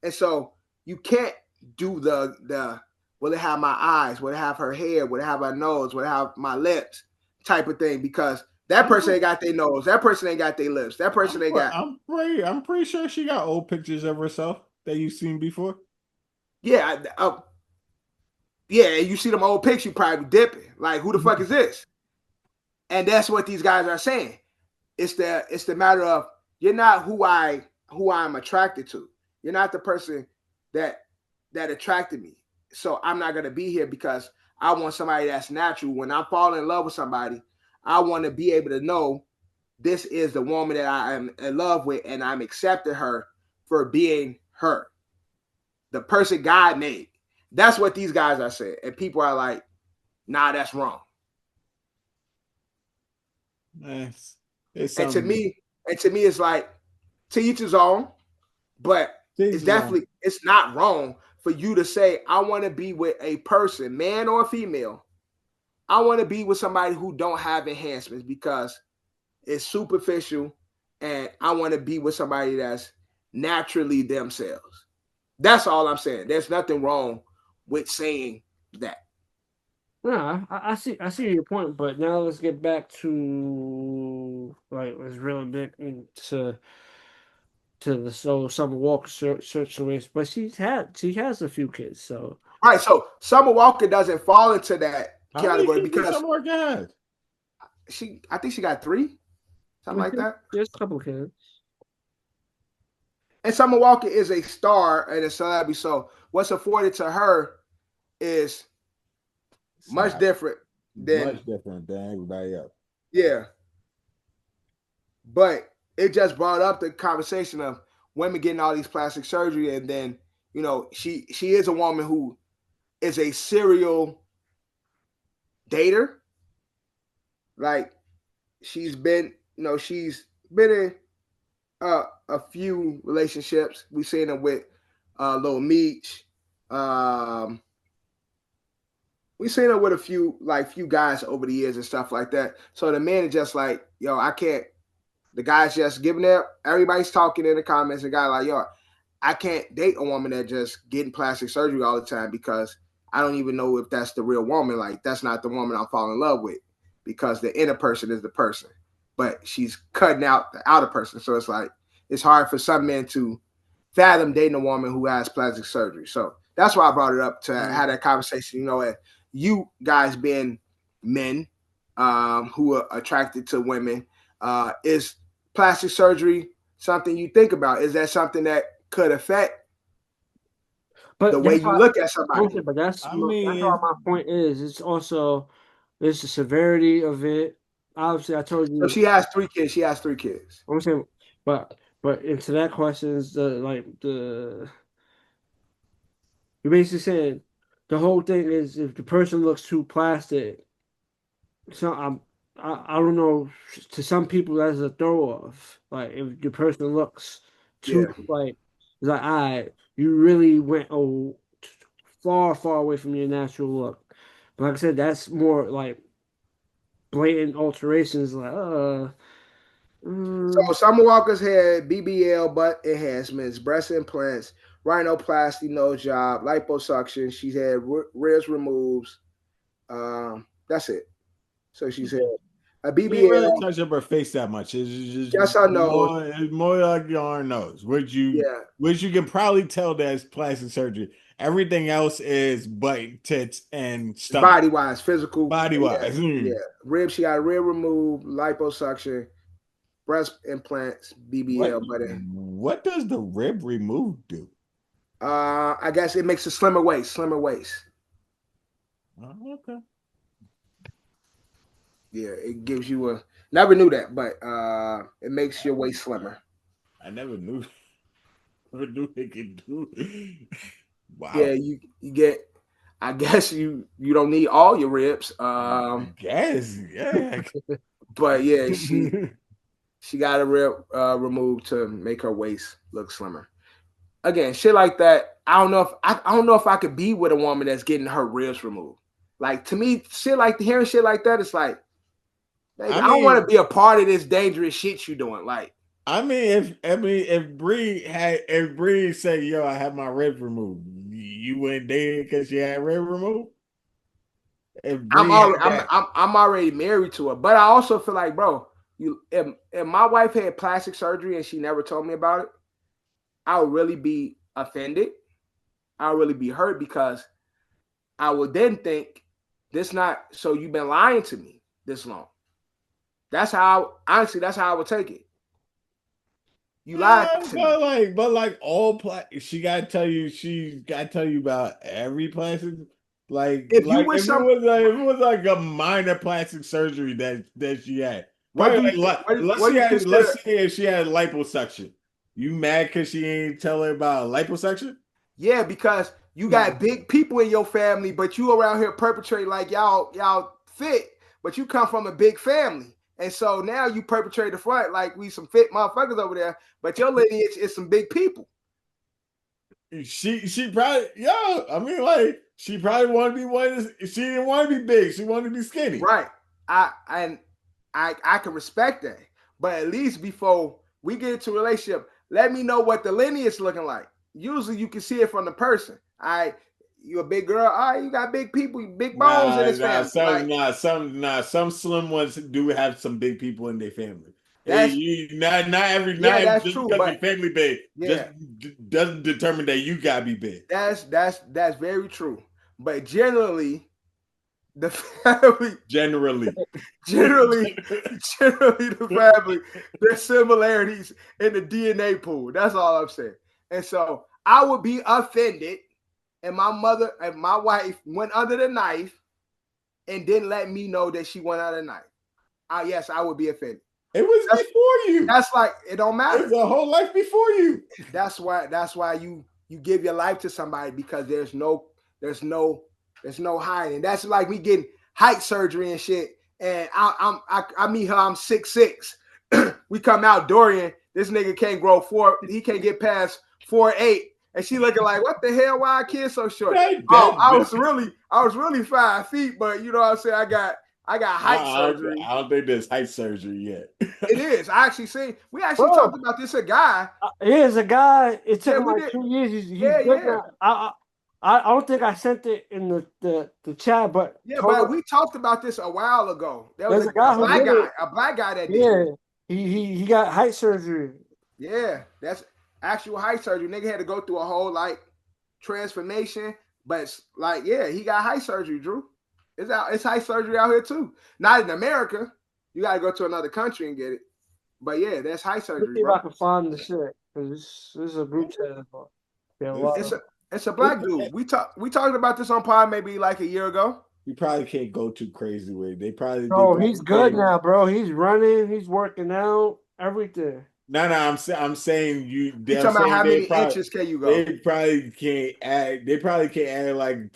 And so you can't do the will it have my eyes, will it have her hair, will it have her nose, will it have my lips type of thing, because that person ain't got their nose, that person ain't got their lips, that person ain't got. I'm pretty sure she got old pictures of herself that you've seen before. Yeah, yeah, you see them old pics, you probably dipping. Like, who the fuck is this? And that's what these guys are saying. It's the matter of, you're not who I'm attracted to. You're not the person that attracted me. So I'm not gonna be here because I want somebody that's natural. When I fall in love with somebody, I want to be able to know this is the woman that I am in love with, and I'm accepting her for being her, the person God made. That's what these guys are saying. And people are like, nah, that's wrong. Nice. And to me, it's like, to each his own, but it's not wrong for you to say, I want to be with a person, man or female. I want to be with somebody who don't have enhancements because it's superficial, and I want to be with somebody that's naturally themselves. That's all I'm saying. There's nothing wrong with saying that. No, I see your point, but now let's get back to like let's really big into the Summer Walker situation, but she has a few kids, so All right. So Summer Walker doesn't fall into that category because Summer Walker has? I think she got 3, something like that. There's a couple of kids. And Summer Walker is a star and a celebrity, so what's afforded to her is much different than everybody else. Yeah. But it just brought up the conversation of women getting all these plastic surgery, and then, you know, she is a woman who is a serial dater. Like, she's been in a few relationships. We've seen her with Lil Meech. We've seen her with a few guys over the years and stuff like that. So the man is just like, yo, I can't. The guy's just giving up. Everybody's talking in the comments. The guy like, yo, I can't date a woman that just getting plastic surgery all the time because I don't even know if that's the real woman. Like, that's not the woman I'm falling in love with, because the inner person is the person, but she's cutting out the outer person. So it's like, it's hard for some men to fathom dating a woman who has plastic surgery. So that's why I brought it up to have that conversation. You know, and you guys being men who are attracted to women, is plastic surgery something you think about? Is that something that could affect the way you look at somebody? But that's all my point is. It's also there's the severity of it. Obviously, I told you. So she has 3 kids. She has 3 kids. I'm saying, but into that question is you're basically saying the whole thing is if the person looks too plastic. So I don't know. To some people, that's a throw off. Like if the person looks too like, it's like, all right, you really went far away from your natural look. But like I said, that's more like blatant alterations. Like, So Summer Walker's had BBL, butt enhancements, breast implants, rhinoplasty, nose job, liposuction. She's had ribs removes. That's it. So she's had a BBL. She didn't really touch up her face that much. It's just I know. It's more like your nose, which you can probably tell that's plastic surgery. Everything else is butt, tits, and stomach. Body wise, physical. Body wise. Yeah. Ribs, she got a rib removed, liposuction, breast implants, BBL. What does the rib remove do? I guess it makes a slimmer waist. Oh, okay. Yeah, it gives you never knew that, but it makes your waist slimmer. I never knew they could do. Wow. Yeah, you get. I guess you don't need all your ribs. I guess, yeah. But yeah, she got a rib removed to make her waist look slimmer. Again, shit like that. I don't know if I could be with a woman that's getting her ribs removed. Like, to me, hearing shit like that, it's like, I don't want to be a part of this dangerous shit you doing. Like, if Bree said, "Yo, I have my ribs removed," you wouldn't date her because she had rib removed? I'm already married to her, but I also feel like, bro, if my wife had plastic surgery and she never told me about it, I would really be offended. I would really be hurt, because I would then think, so you've been lying to me this long. That's how I would take it. You lied to me. But all she gotta tell you about every plastic. Like, if it was like a minor plastic surgery that she had. Let's say if she had liposuction. You mad because she ain't tell her about liposuction? Yeah, because you got big people in your family, but you around here perpetrate like y'all fit, but you come from a big family. And so now you perpetrate the front like we some fit motherfuckers over there, but your lineage is some big people. She probably I mean like she probably wanted to be she didn't want to be big, she wanted to be skinny. Right. I can respect that. But at least before we get into a relationship, let me know what the lineage looking like. Usually you can see it from the person. You a big girl, all right, you got big people, big bones in this family. Some slim ones do have some big people in their family. That's Not every that's just true, because but your family big just doesn't determine that you gotta be big. That's very true. But generally, the family generally the family, there's similarities in the DNA pool. That's all I'm saying. And so I would be offended and my mother and my wife went under the knife and didn't let me know that she went under the knife. Yes, I would be offended. It was before you. That's like it don't matter. It's a whole life before you. That's why you give your life to somebody, because there's no hiding. That's like me getting height surgery and shit. And I meet her, I'm 6'6". We come out Dorian. This nigga can't grow he can't get past 4'8". And she looking like, what the hell? Why a kid so short? I was really 5 feet, but you know what I'm saying? I got height surgery. I don't think there's height surgery yet. It is. I actually seen. We actually talked about this. A guy. It's a guy. It took him like 2 years. He's good now. I don't think I sent it in the chat, but but we talked about this a while ago. There was a black guy that did. Yeah, he got height surgery. Yeah, that's actual height surgery. Nigga had to go through a whole like transformation, but like he got height surgery. Drew, it's height surgery out here too. Not in America. You gotta go to another country and get it. But yeah, that's height surgery. If I can find the shit, because this is a group chat. It's a black dude. We talked about this on pod maybe like a year ago. You probably can't go too crazy with it. They probably. He's good now, bro. He's running. He's working out. Everything. No. I'm saying you. You talking about how many inches can you go? They probably can't add. They probably can't add like.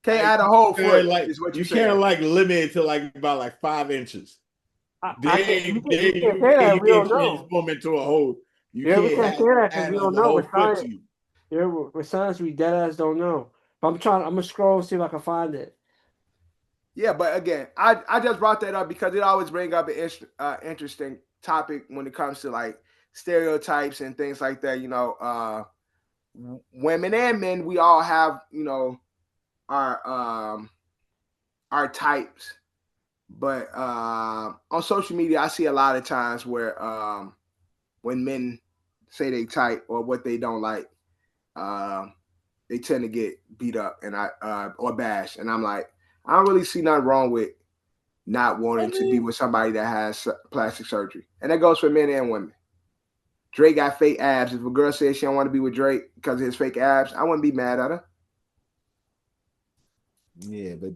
Can't add a whole foot. Like is what you saying. can't like limit it to like about like 5 inches. You can't transform into a whole. We can't say that because we don't know. With science, we dead ass don't know. But I'm gonna scroll and see if I can find it. Yeah, but again, I just brought that up because it always brings up an interesting topic when it comes to like stereotypes and things like that. You know, women and men, we all have our types. But on social media, I see a lot of times where when men say they type or what they don't like, they tend to get beat up and or bashed. And I'm like, I don't really see nothing wrong with not wanting to be with somebody that has plastic surgery. And that goes for men and women. Drake got fake abs. If a girl says she don't want to be with Drake because of his fake abs, I wouldn't be mad at her. Yeah, but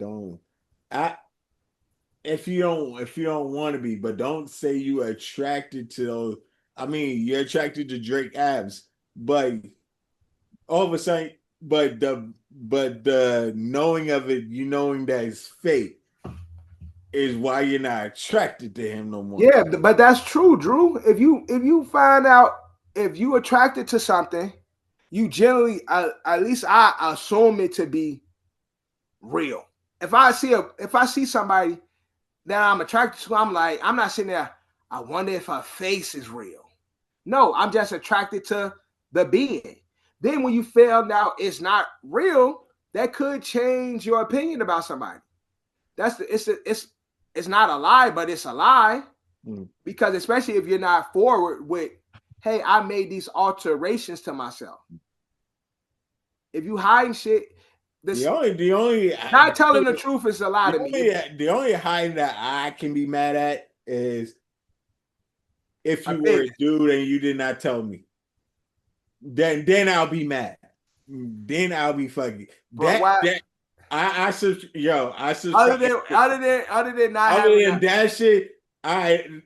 if you don't want to be, but don't say you attracted to those. I mean, you're attracted to Drake abs, but all of a sudden, but the knowing of it, knowing that it's fake, is why you're not attracted to him no more. Yeah, but that's true, Drew. If you find out if you attracted to something, you generally, at least I assume it to be real. If I see somebody that I'm attracted to, I'm not sitting there, I wonder if her face is real. No, I'm just attracted to the being. Then when you found out it's not real, that could change your opinion about somebody. It's not a lie, but it's a lie. Because especially if you're not forward with, hey, I made these alterations to myself. If you hiding shit, the only not telling the truth is a lie to me. The only hiding that I can be mad at is if you were a dude and you did not tell me. Then I'll be mad. Then I'll be fucking. I subscribe. Other than that shit, I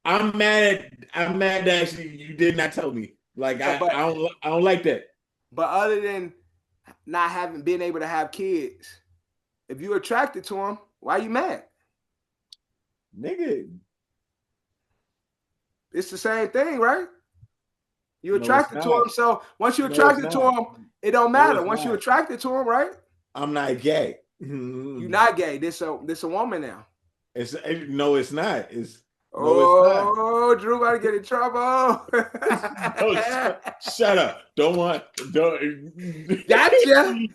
I'm mad that you did not tell me. Like Yeah, I don't like that. But other than not being able to have kids, if you're attracted to them, why you mad? Nigga, It's the same thing, right? You no, it's attracted to not. them, so once you're No, it's attracted to not. them, it don't No, matter. it's Once you're not. attracted to them, right? I'm not gay. You're not gay. This a woman now. No, it's not. It's not. Oh, Drew about to get in trouble. No, shut up. Don't. Gotcha.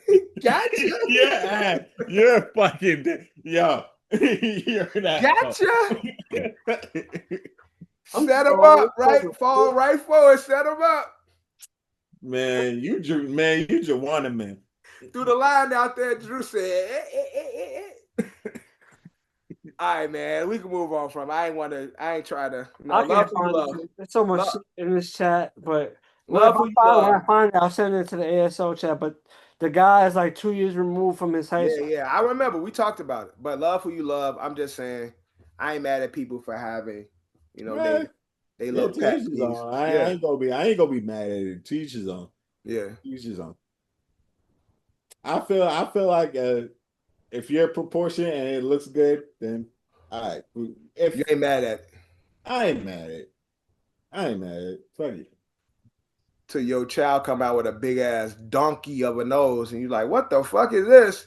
Gotcha. Yeah, you're fucking yo. You're not. Gotcha. I'm Set him sorry. up, right? Fall right forward. Set him up. Man, you Joanna, man. Through the line out there, Drew said, all right, man, we can move on from it. I ain't trying to, I love can't who you find love. it. There's so much shit in this chat, but Love who you when love. I find it, I'll send it to the ASO chat. But the guy is like 2 years removed from his high school. Yeah, I remember we talked about it. But love who you love. I'm just saying, I ain't mad at people for having, they little pet peeves. I ain't gonna be mad at it. Teachers on. Yeah. Teachers on. I feel like if you're proportionate and it looks good, then all right. If You ain't mad at it. I ain't mad at it. I ain't mad at it. Fuck you. Till your child come out with a big ass donkey of a nose, and you're like, what the fuck is this?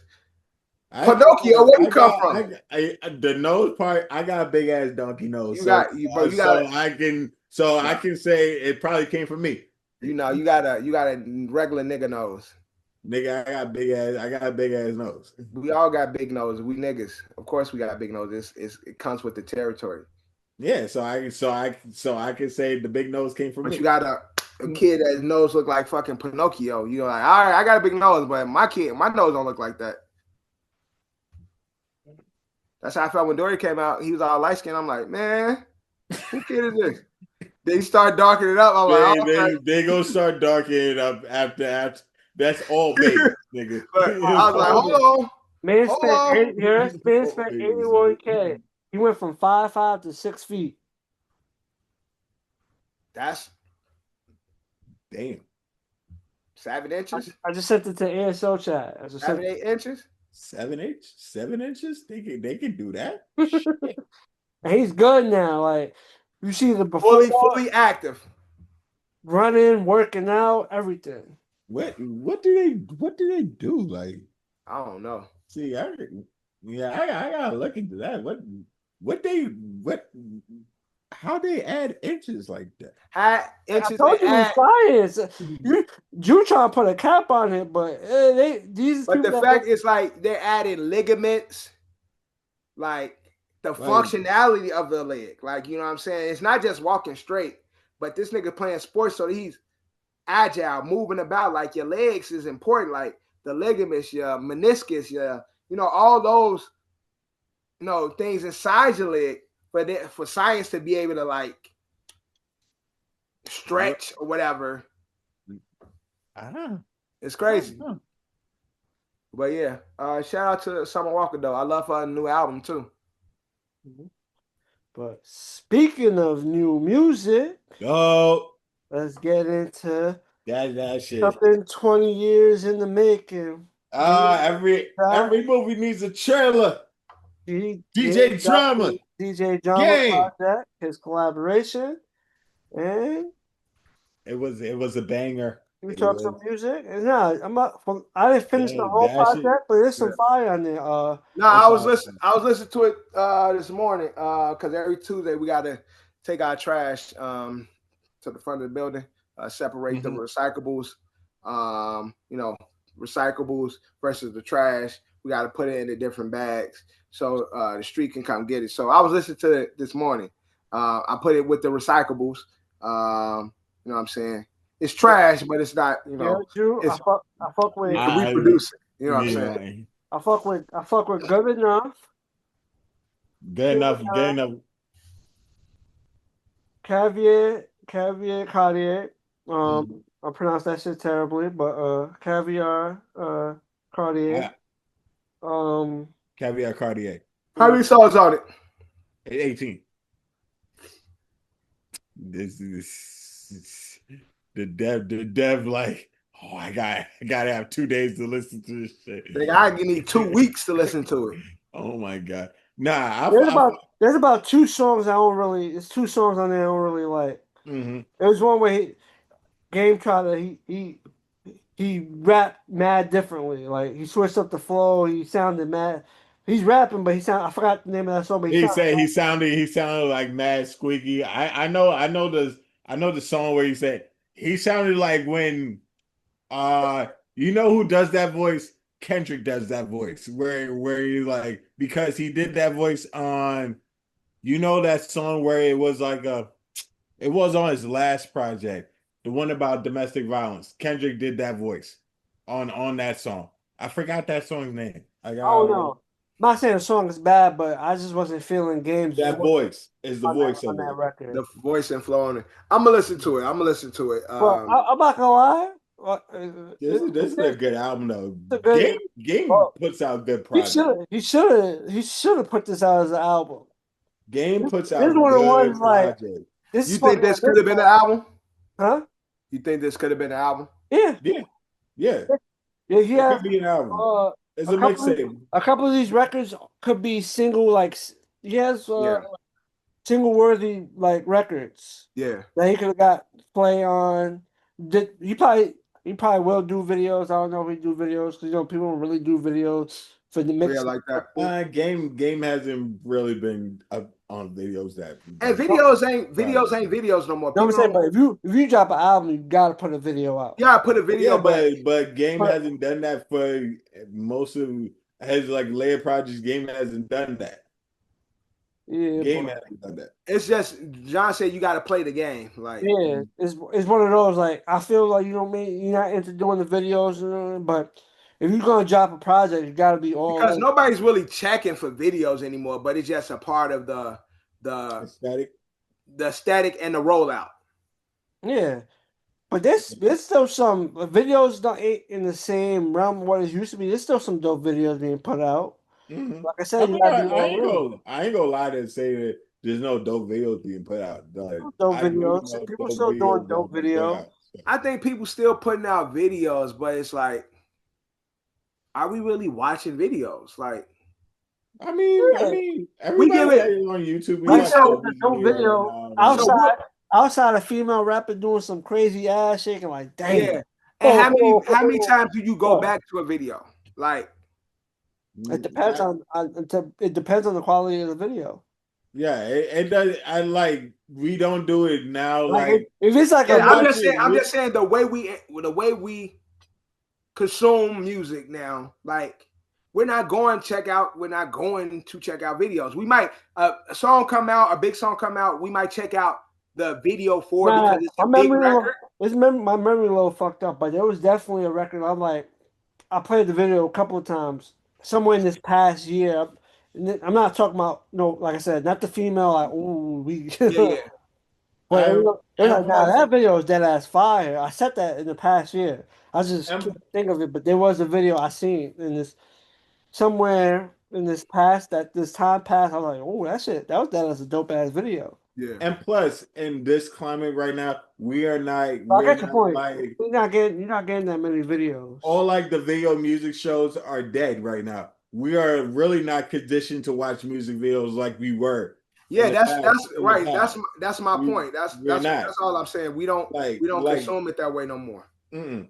Pinocchio, where you come from? The nose part, I got a big ass donkey nose. So I can say it probably came from me. You got a regular nigga nose. Nigga, I got a big ass nose. We all got big noses. We niggas. Of course we got big noses. It comes with the territory. Yeah, so I can say the big nose came from me. But you got a kid that his nose look like fucking Pinocchio. You're like, all right, I got a big nose, but my nose don't look like that. That's how I felt when Dory came out. He was all light skinned. I'm like, man, who kid is this? They start darkening it up. I'm like, okay. They gonna start darkening it up after. That's all baby, nigga. I was like, hold on. Man spent 81K. He went from 5'5" to 6 feet. That's damn. 7 inches. I just sent it to ASO chat. 8 inches. 7 inches. They can do that. And he's good now. Like you see the before fully active, running, working out, everything. What do they do? Like I don't know. See, I gotta look into that. How they add inches like that? Inches I told you it's science. You trying to put a cap on it, but the fact is like they're adding ligaments, like the functionality of the leg. Like, you know what I'm saying? It's not just walking straight, but this nigga playing sports, so he's agile, moving about. Like your legs is important, like the ligaments, your meniscus, all those, things inside your leg for science to be able to like stretch or whatever. It's crazy. But yeah, shout out to Summer Walker though. I love her new album too. But speaking of new music, let's get into that shit. Something 20 years in the making. Every movie needs a trailer. DJ Drama. DJ Drama project, his collaboration, and it was a banger. We talk some music. I didn't finish the whole project, but there's some fire on there. No, I was listening to it this morning because every Tuesday we got to take our trash to the front of the building, separate the recyclables. Recyclables versus the trash. We got to put it into different bags so the street can come get it. So I was listening to it this morning. I put it with the recyclables. You know what I'm saying? It's trash, but it's not, Drew, I fuck with reproduce it. You know what I'm saying? I fuck with Good Enough. Good enough. Caviar Cartier. I pronounced that shit terribly, but Caviar Cartier. Caviar Cartier. How many songs on it? 18. This is the dev like, oh, I gotta have 2 days to listen to this shit. Like, I need 2 weeks to listen to it. Oh my god. Nah, there's about 2 songs I don't really. It's 2 songs on there I don't really like. mm-hmm. There was one where Game tried to he rapped mad differently. Like he switched up the flow. He sounded mad. He's rapping, but I forgot the name of that song. But He said he sounded like mad squeaky. I know the song where he said he sounded like when you know who does that voice? Kendrick does that voice where he like, because he did that voice on, you know, that song where it was like it was on his last project, the one about domestic violence. Kendrick did that voice on that song. I forgot that song's name. I oh got no, I'm not saying the song is bad, but I just wasn't feeling Game's that voice is the voice on of that it. record. The voice and flow on it. I'm gonna listen to it. Well, I'm not gonna lie. This is a good album though. It's a good. Game Well, puts out good he projects. he should have put this out as an album. Game puts This out is one of the good ones like projects. this. You think this could have been an album? Huh? You think this could have been an album? Yeah. Yeah. Yeah. Yeah, he It has could be an album. It's a mixtape. A couple of these records could be single, like he has Yeah. single worthy like records Yeah. that he could have got play on. He probably will do videos. I don't know if he do videos because people don't really do videos for the mix. Yeah, like that. Game hasn't really been up on videos that. And videos ain't videos no more. No, I'm saying, but if you drop an album, you gotta put a video out. Yeah, I put a video. Yeah, but Game hasn't done that for most of his like layer projects. Game hasn't done that. Yeah, Game hasn't done that. It's just John said you got to play the game. Like, yeah, it's one of those like I feel like you're not into doing the videos, but if you're gonna drop a project, you gotta be all because nobody's really checking for videos anymore. But it's just a part of the aesthetic and the rollout. Yeah, but there's still some videos not in the same realm of what it used to be. There's still some dope videos being put out. Mm-hmm. Like I said, I ain't gonna lie to say that there's no dope videos being put out. Dope videos. People still doing dope videos. I think people still putting out videos, but it's like, are we really watching videos? Like, I mean, everybody on YouTube. We show no video outside a female rapper doing some crazy ass shaking, like damn. Yeah. And how many times do you go back to a video? Like, it depends on the quality of the video. Yeah, it does. We don't do it now. Like if it's like I'm just saying the way we consume music now, like we're not going to check out videos. We might a big song come out, we might check out the video for because it's a big record. My memory a little fucked up, but there was definitely a record. I played the video a couple of times somewhere in this past year. I'm not talking about like I said, not the female. Like, ooh, we. Yeah. But that video is dead ass fire. I said that in the past year. I just can't think of it, but there was a video I seen in this somewhere in this time past. I was like, oh, that shit, that was a dope ass video. Yeah. And plus, in this climate right now, we're not you're not getting that many videos. All like the video music shows are dead right now. We are really not conditioned to watch music videos like we were. Yeah, that's right. That's my point. That's all I'm saying. We don't consume it that way no more. Mm-mm.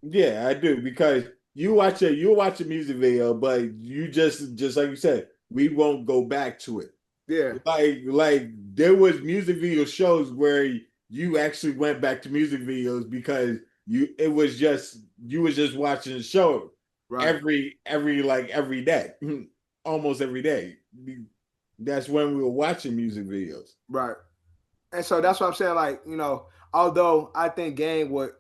Yeah, I do, because you watch a music video, but you just like you said, we won't go back to it. Yeah, like there was music video shows where you actually went back to music videos because you was just watching the show every day, almost every day. That's when we were watching music videos, right? And so that's what I'm saying. Like, although I think Game would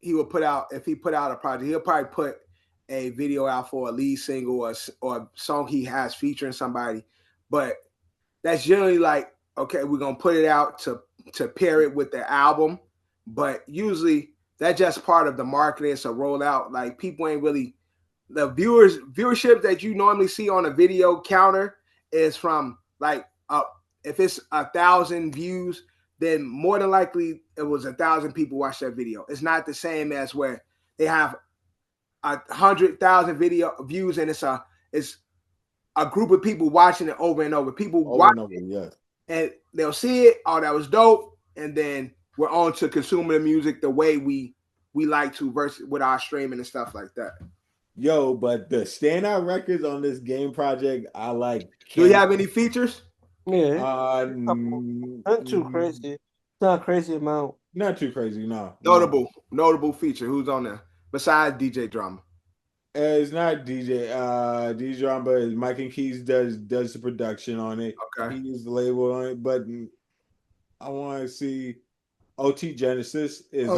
if he put out a project, he'll probably put a video out for a lead single or a song he has featuring somebody, but that's generally like, okay, we're gonna put it out to pair it with the album, but usually that's just part of the marketing. It's a rollout. Like, people ain't really, the viewership that you normally see on a video counter is from like if it's 1,000 views, then more than likely it was 1,000 people watched that video. It's not the same as where they have 100,000 video views and it's a group of people watching it over and over. People watch it and they'll see it. Oh, that was dope. And then we're on to consuming the music the way we like to versus with our streaming and stuff like that. Yo, but the standout records on this game project, I like. Do you have any features? Yeah. Not too crazy. It's not a crazy amount. Not too crazy, no. Notable feature. Who's on there besides DJ Drama? It's not DJ. DJ Drama, but Mike and Keys does the production on it. Okay. He is the label on it, but I want to see OT Genesis is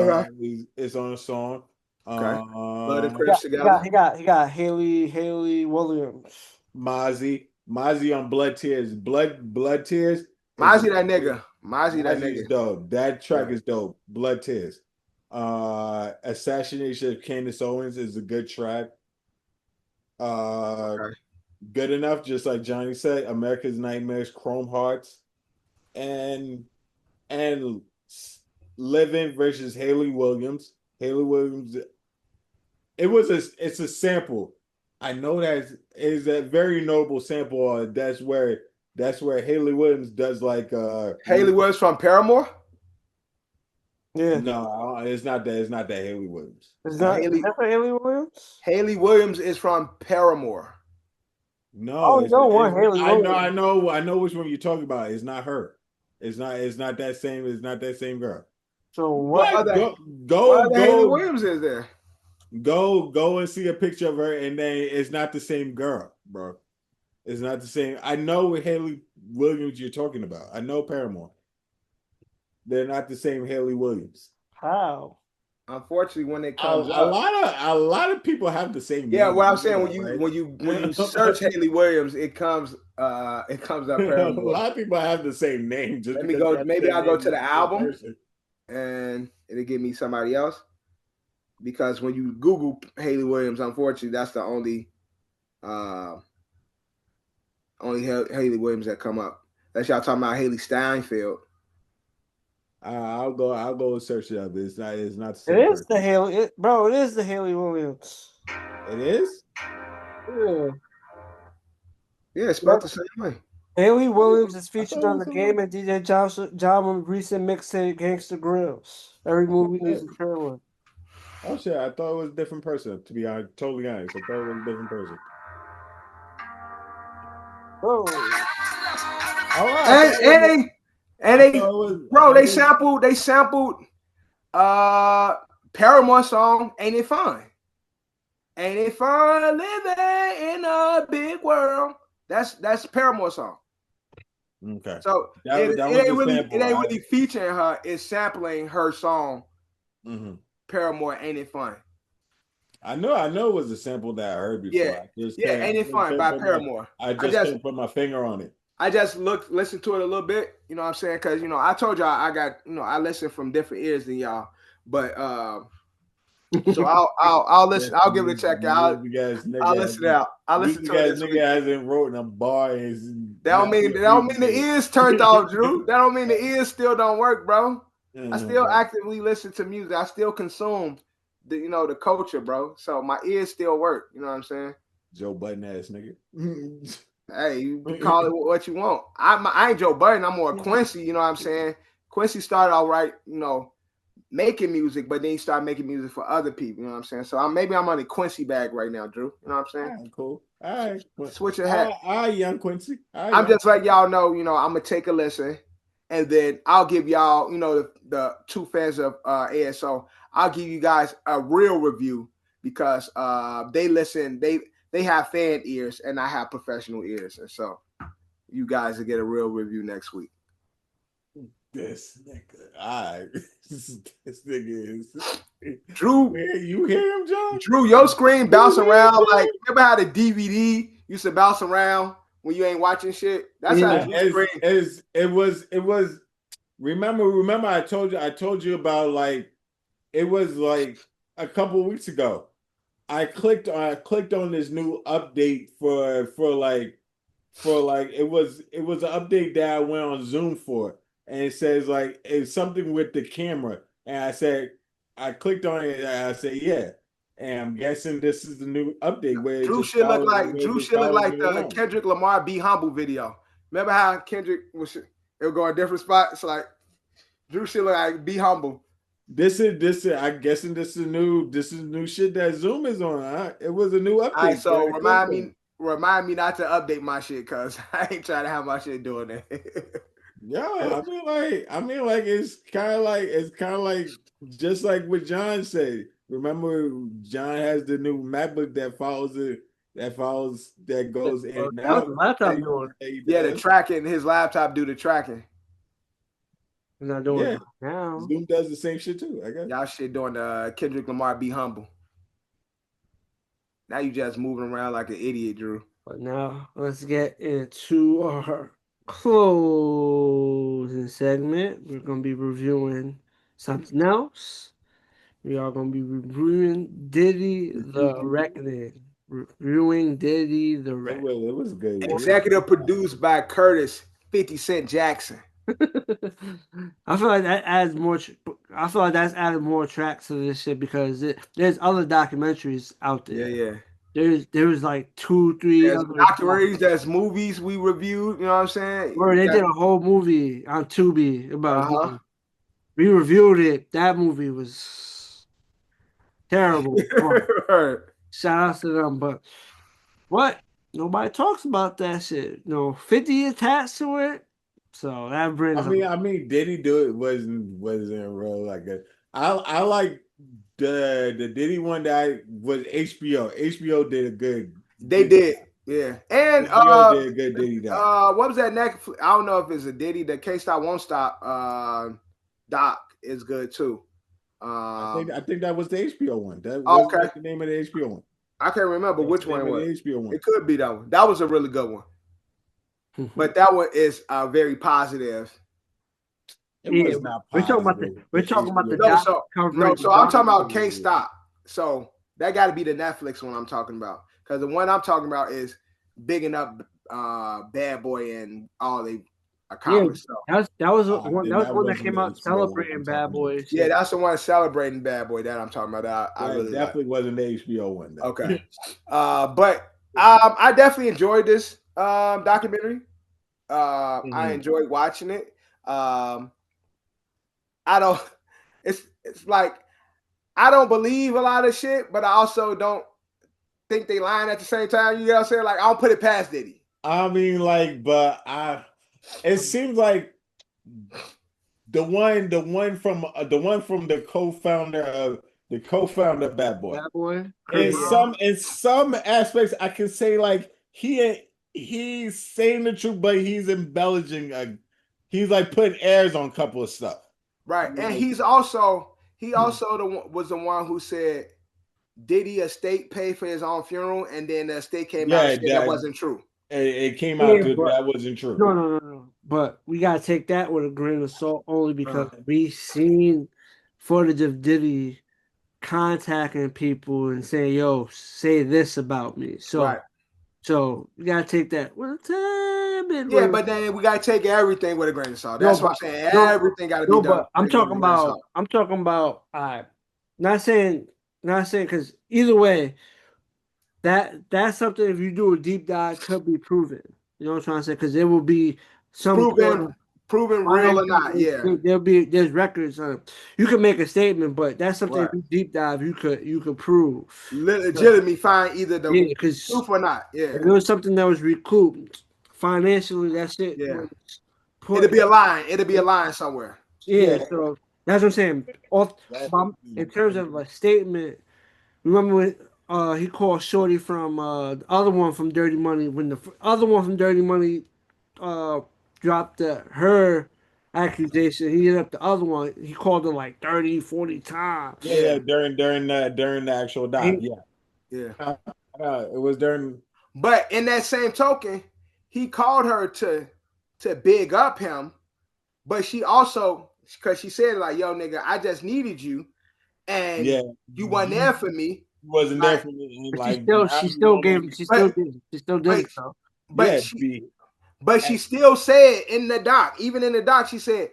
on a song. Okay. Blood and Crips together. He got Haley Williams. Mozzie on Blood Tears. Blood Tears. Mozzie that nigga. Mozzie that nigga. Is dope. That track is dope. Blood Tears. Assassination of Candace Owens is a good track. Good enough, just like Johnny said. America's Nightmares, Chrome Hearts, and Living versus Haley Williams. Haley Williams. It's a sample. I know that is a very notable sample. That's where Haley Williams does like Haley Williams from Paramore. Yeah. No, it's not that. It's not that Haley Williams. It's not Haley Williams. Haley Williams is from Paramore. No. No one. Haley Williams. I know which one you're talking about. It's not her. It's not that same. It's not that same girl. So what? Go. Haley Williams is there. Go and see a picture of her, and then it's not the same girl, bro. It's not the same. I know what Haley Williams you're talking about. I know Paramore. They're not the same Haley Williams. How? Unfortunately, when it comes a lot of people have the same. Yeah, what I'm saying when you search Haley Williams, it comes up. Paramore. A lot of people have the same name. Let me go. Maybe I'll go to the album, and it'll give me somebody else. Because when you Google Haley Williams, unfortunately, that's the only Haley Williams that come up. Unless y'all talking about Haley Steinfeld. I'll go search it up. It's not the same. It is the Haley, it is the Haley Williams. It is? Yeah. Yeah, it's about the same way. Haley Williams is featured on the game and DJ John's recent mixtape Gangsta Grills. Every movie needs a trailer. Oh shit, I thought it was a different person, to be totally honest. I thought it was a different person. Whoa. All right. And they sampled Paramore song, Ain't It Fun? Ain't it fun living in a big world? That's Paramore song. Okay. So it ain't really featuring her, it's sampling her song. Mm-hmm. Paramore, Ain't It Fun? I know it was a sample that I heard before. Yeah, Ain't It Fun by Paramore. I just can't put my finger on it. I just listened to it a little bit, you know what I'm saying? Because, I told y'all I got, I listen from different ears than y'all. But so I'll listen. I'll give it a check out. I'll listen it out. I'll listen to it. Nigga hasn't wrote a bar. That don't mean the ears turned off, Drew. That don't mean the ears still don't work, bro. I still actively listen to music. I still consume the culture, bro. So my ears still work. You know what I'm saying? Joe Budden ass nigga. Hey, you can call it what you want. I ain't Joe Budden. I'm more Quincy. You know what I'm saying? Quincy started out right, making music, but then he started making music for other people. You know what I'm saying? So maybe I'm on the Quincy bag right now, Drew. You know what I'm saying? All right, cool. All right. Switch your hat. All right, young Quincy. I'm just like y'all know, I'm going to take a listen. And then I'll give y'all, the two fans of ASO, I'll give you guys a real review because they listen, they have fan ears and I have professional ears. And so you guys will get a real review next week. This nigga, all right. This nigga is Drew. You hear him, John? Drew, your screen bounce around like you ever had a DVD used to bounce around when you ain't watching shit. That's how it was. Remember, I told you about like it was like a couple of weeks ago. I clicked on this new update for it was an update that I went on Zoom for. and it says like it's something with the camera. And I clicked on it and I said, yeah. And I'm guessing this is the new update where it Drew just should look follows like me the along. Kendrick Lamar Be Humble video. Remember how Kendrick it would go in different spots? Like Drew should look like Be Humble. This is I'm guessing this is new shit that Zoom is on. Huh? It was a new update. All right, so remind me not to update my shit because I ain't trying to have my shit doing that. Yeah, I mean like it's kind of like just like what John said. Remember, John has the new MacBook that goes in and That was out. the laptop doing. Yeah, the tracking. His laptop do the tracking. He's not doing it now. Zoom does the same shit too. I guess Y'all shit doing the Kendrick Lamar Be Humble. Now you just moving around like an idiot, Drew. But now let's get into our closing segment. We're gonna be reviewing something else. We are gonna be reviewing Diddy the Reckoning. Reviewing Diddy the Reckoning. it was good. Executive produced by Curtis 50 Cent Jackson. I feel like that adds more. I feel like that's added more tracks to this shit because there's other documentaries out there. Yeah. There was like 2, 3 There's other documentaries, there's movies we reviewed. You know what I'm saying? Or they did a whole movie on Tubi about Uh-huh. We reviewed it. That movie was terrible. Shout out to them, but what? Nobody talks about that shit. 50 attached to it. So that brings. I mean, did he do it? Wasn't real like that. I like the Diddy one that was HBO. HBO did a good. They did, yeah. And HBO did a good Diddy Doc. What was that next? I don't know if it's a Diddy. The Can't Stop Won't Stop doc is good too. I think that was the HBO one. That was like the name of the HBO one. I can't remember which one it was. HBO one. It could be that one. That was a really good one. But that one is very positive. It was not positive. We're talking about the so I'm talking about Can't Stop. So that got to be the Netflix one I'm talking about because the one I'm talking about is bigging up Bad Boy and all they accomplished. That was one that came out celebrating Bad Boy. Yeah, that's the one celebrating Bad Boy that I'm talking about. I really definitely wasn't the HBO one. Though. Okay, but I definitely enjoyed this documentary. I enjoyed watching it. It's like I don't believe a lot of shit, but I also don't think they lying at the same time. You know what I'm saying? Like I don't put it past Diddy. I mean, it seems like the one from the co-founder of Bad Boy. Bad Boy. In some aspects, I can say like he's saying the truth, but he's embellishing. He's like putting airs on a couple of stuff. Right, and he also was the one who said Diddy estate paid for his own funeral, and then the estate came out that wasn't true. It came out that wasn't true. No. But we gotta take that with a grain of salt, only because we seen footage of Diddy contacting people and saying, "Yo, say this about me." So you gotta take that with a tiny bit. Yeah, but then we gotta take everything with a grain of salt. That's what I'm saying. Everything gotta be done. But I'm talking about. Not saying because either way, that's something. If you do a deep dive, could be proven. You know what I'm trying to say? Because there will be some proven real or not. Yeah, there's records. You can make a statement, but that's something. If you deep dive, you could prove. Legitimately find either the truth or not. Yeah, if it was something that was recouped financially. That's it. Yeah, it'll be a line. It'll be a line somewhere. Yeah, so that's what I'm saying. In terms of a statement, remember when he called Shorty from the other one from Dirty Money when the other one from Dirty Money dropped her accusation. He hit up the other one. He called her like 30, 40 times. Yeah, during the actual doc. Yeah. It was during. But in that same token, he called her to big up him, but she also because she said like, "Yo, nigga, I just needed you, and you weren't there for me." Wasn't there for me. She still did it. So. But But she still said in the doc, even in the doc, she said,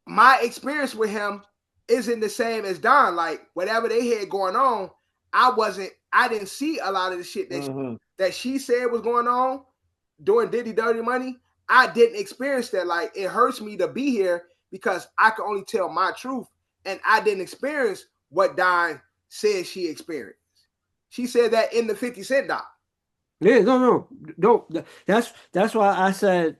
my experience with him isn't the same as Don. Like whatever they had going on, I didn't see a lot of the shit that she said was going on during Diddy Dirty Money. I didn't experience that. Like it hurts me to be here because I can only tell my truth, and I didn't experience what Don said she experienced. She said that in the 50 Cent doc. Yeah, no. That's why I said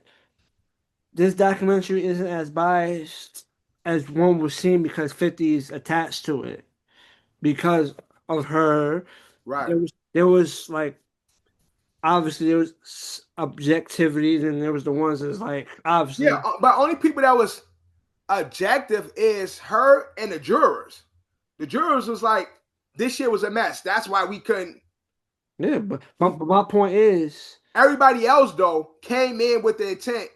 this documentary isn't as biased as one was seen because 50 is attached to it because of her. Right. There was like obviously there was objectivity, and there was the ones that's like obviously. Yeah, but only people that was objective is her and the jurors. The jurors was like, this shit was a mess. That's why we couldn't. Yeah, but my point is everybody else though came in with the intent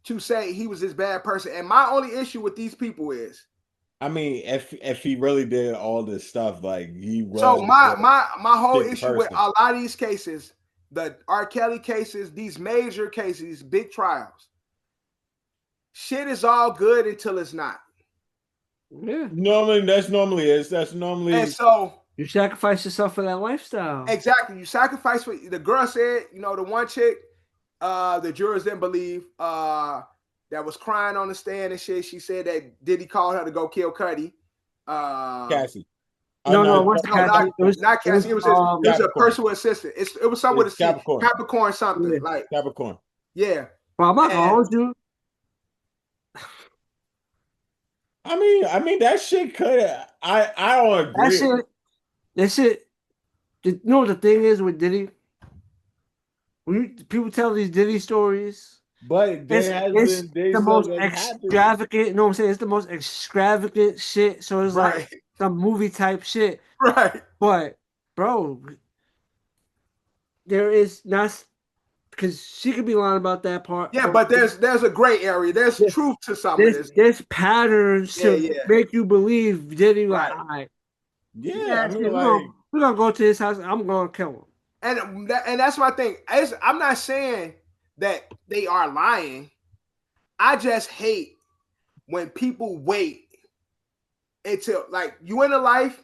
to say he was this bad person. And my only issue with these people is, I mean, if he really did all this stuff, like he was. So my whole issue with a lot of these cases, the R. Kelly cases, these major cases, these big trials, shit is all good until it's not. Yeah. That's normally. And so you sacrifice yourself for that lifestyle. Exactly. You sacrifice for the girl said, the one chick, the jurors didn't believe, that was crying on the stand and shit. She said that Diddy called her to go kill Cuddy. Cassie. No, it wasn't Cassie. It was not Cassie. It was a personal assistant. It was someone with a Capricorn something. Yeah. Like Capricorn. Yeah. Well, I'm not gonna hold you. I mean that shit could. I don't agree. That shit. You know what the thing is with Diddy? When people tell these Diddy stories, but it's the most extravagant. You know what I'm saying? It's the most extravagant shit. So it's like some movie type shit, right? But bro, there is not. Because she could be lying about that part. Yeah, but there's a gray area. There's truth to some of this. There's patterns to make you believe Diddy like, all right. Yeah, I mean, we're gonna go to his house. I'm gonna kill him. And that's my thing. I'm not saying that they are lying. I just hate when people wait until like you in a life,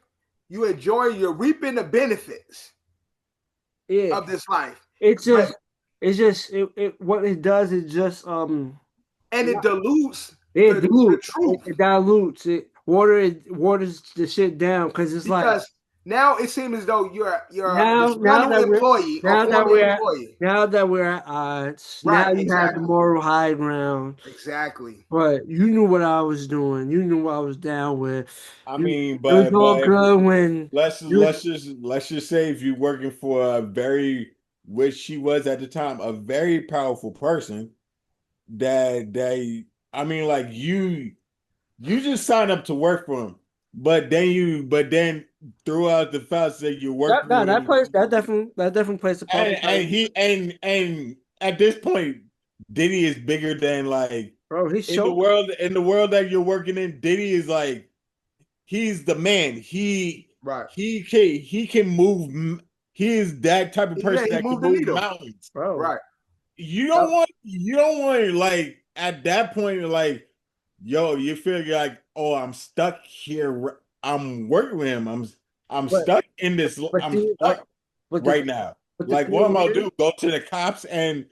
you enjoy, you're reaping the benefits of this life. What it does is just and it dilutes the truth. It dilutes it. Waters the shit down because like now it seems as though you're now that employee. Now that we're at odds, now you have the moral high ground. Exactly. But you knew what I was doing. You knew what I was down with. I mean, but it was all good when let's just say if you're working for a very, which she was at the time, a very powerful person, I mean, like you just sign up to work for him, but then throughout the fact that you work that definitely plays a part. And at this point, Diddy is bigger than like in the world that you're working in. Diddy is like he's the man. He can move. He is that type of person that can move mountains. Bro. Right. You don't want like at that point like. Yo, you feel like, oh, I'm stuck here. I'm working with him. I'm stuck in this. I'm stuck right now. Like, what am I gonna do? Go to the cops? And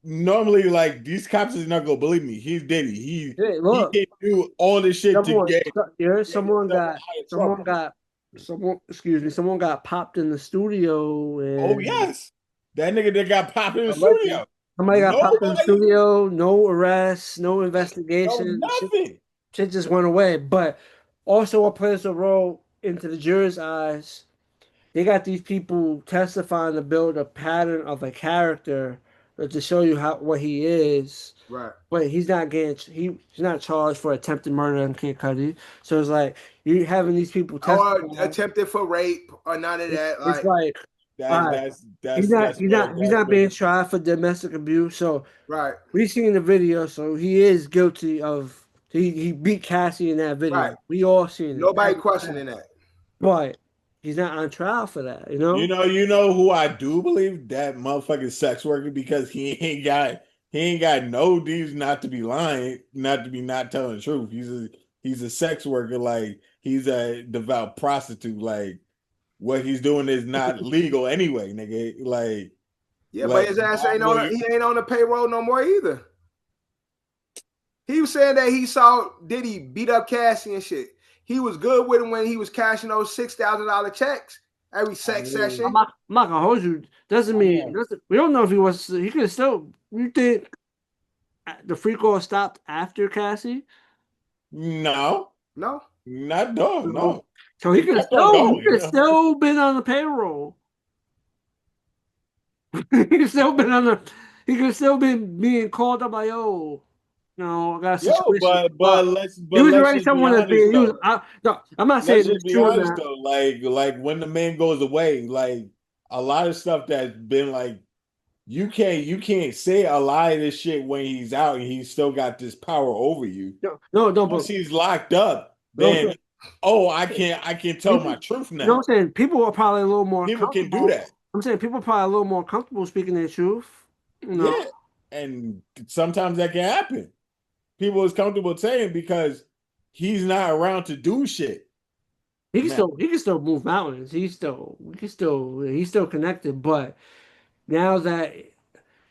normally, like, these cops is not gonna believe me. He's Diddy. He can do all this shit to get. Someone got popped in the studio. Oh yes, that nigga that got popped in the studio. Somebody got popped in the studio, no arrests, no investigation. No, nothing. Shit just went away. But also what plays a role into the jury's eyes, they got these people testifying to build a pattern of a character to show you what he is. Right. But he's not charged for attempted murder on Kid Cudi. So it's like you having these people testify. Or attempted for rape or none of that. It's like he's not being tried for domestic abuse. So we've seen the video, so he is guilty of he beat Cassie in that video. Right. We all seen it. Nobody questioning that. But he's not on trial for that, You know who I do believe? That motherfucking sex worker, because he ain't got he ain't got no deeds not to be lying, not to be not telling the truth. He's a sex worker, like he's a devout prostitute. Like what he's doing is not legal anyway, nigga. Yeah, but his ass ain't he ain't on the payroll no more either. He was saying that he saw Diddy beat up Cassie and shit. He was good with him when he was cashing those $6,000 checks every sex session. I'm not gonna hold you. Doesn't mean we don't know if he was. He could still. You think the free call stopped after Cassie? No. Not done. No. So he could still been on the payroll. He could still been on the. He could still been being called up like, yo, no, I got a situation. But let's already just be honest, no, I'm not saying let's just be honest though. Like when the man goes away, like a lot of stuff that's been like you can't say a lot of this shit when he's out and he's still got this power over you. No, once he's locked up, then I can't tell my truth now. You know what I'm saying? People are probably a little more people can do that. I'm saying people are probably a little more comfortable speaking their truth. You know? Yeah. And sometimes that can happen. People is comfortable saying because he's not around to do shit. He can still move mountains. He's still connected, but now that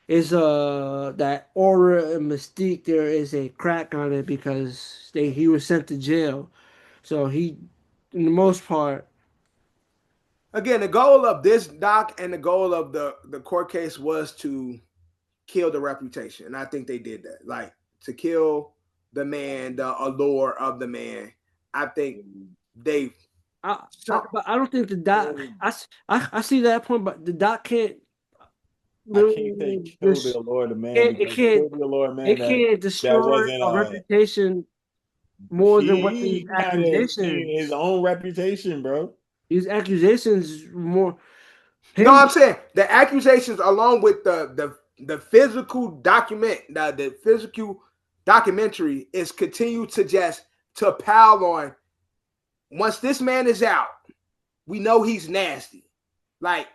is that aura and mystique, there is a crack on it because he was sent to jail. So he, in the most part. Again, the goal of this doc and the goal of the court case was to kill the reputation. And I think they did that. Like to kill the man, the allure of the man. I think they but I don't think the doc I see that point, but the doc can't really, I can't think kill the allure of the man. It can't destroy a reputation more than what these accusations. His own reputation, bro. These accusations more. No, I'm saying the accusations, along with the physical document, the physical documentary, is continue to pile on. Once this man is out, we know he's nasty. Like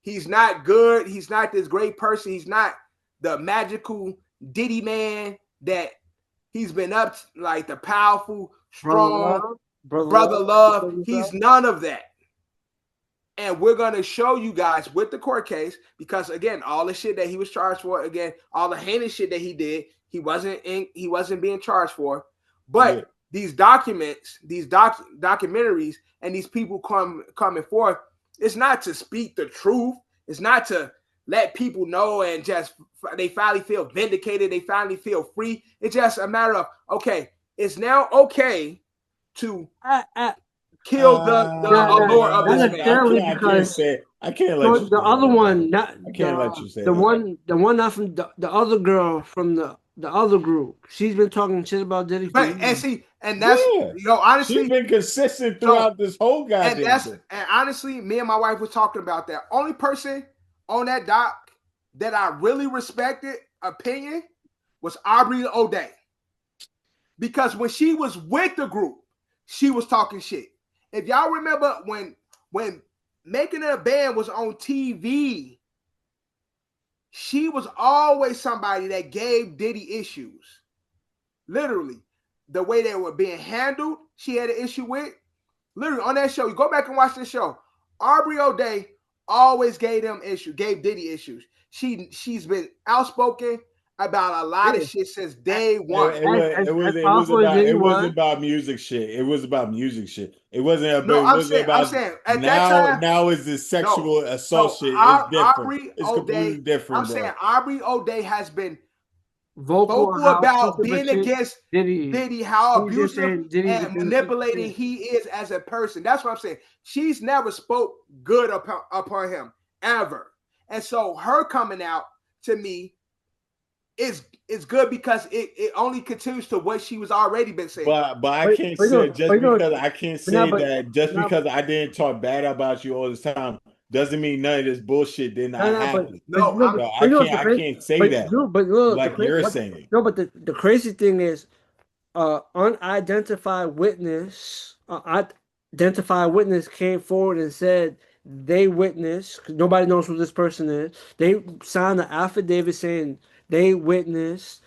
he's not good. He's not this great person. He's not the magical Diddy man that he's been up to, like the powerful, strong brother love. He's none of that. And we're going to show you guys with the court case, because again, all the shit that he was charged for, again, all the heinous shit that he did, he wasn't being charged for. But these documents, these documentaries, and these people coming forth, it's not to speak the truth. It's not to let people know and just they finally feel vindicated. They finally feel free. It's just a matter of, okay, it's now okay to kill the allure of this man. I can't let you the other one, I can't let you say the one not from the other girl from the other group. She's been talking shit about Diddy. And that's honestly, she's been consistent throughout this whole goddamn thing. And honestly, me and my wife were talking about that. Only person on that doc that I really respected opinion was Aubrey O'Day, because when she was with the group, she was talking shit. If y'all remember when Making It a Band was on TV, she was always somebody that gave Diddy issues. Literally, the way they were being handled, she had an issue with. Literally on that show, you go back and watch this show. Aubrey O'Day always gave Diddy issues. She's been outspoken about a lot of shit since day one. It was about music shit. It was about music shit. It wasn't about. Now is this sexual assault shit? It's different. It's completely different. I'm saying Aubrey O'Day has been vocal about being against Diddy, how abusive and manipulating he is as a person. That's what I'm saying. She's never spoke good upon him ever, and so her coming out to me is good because it only continues to what she was already been saying. But I can't say because I can't say that just because I didn't talk bad about you all this time doesn't mean none of this bullshit did not happen. I can't say that. Like you're saying. No, but the crazy thing is, unidentified witness, identified witness came forward and said they witnessed, because nobody knows who this person is. They signed an affidavit saying they witnessed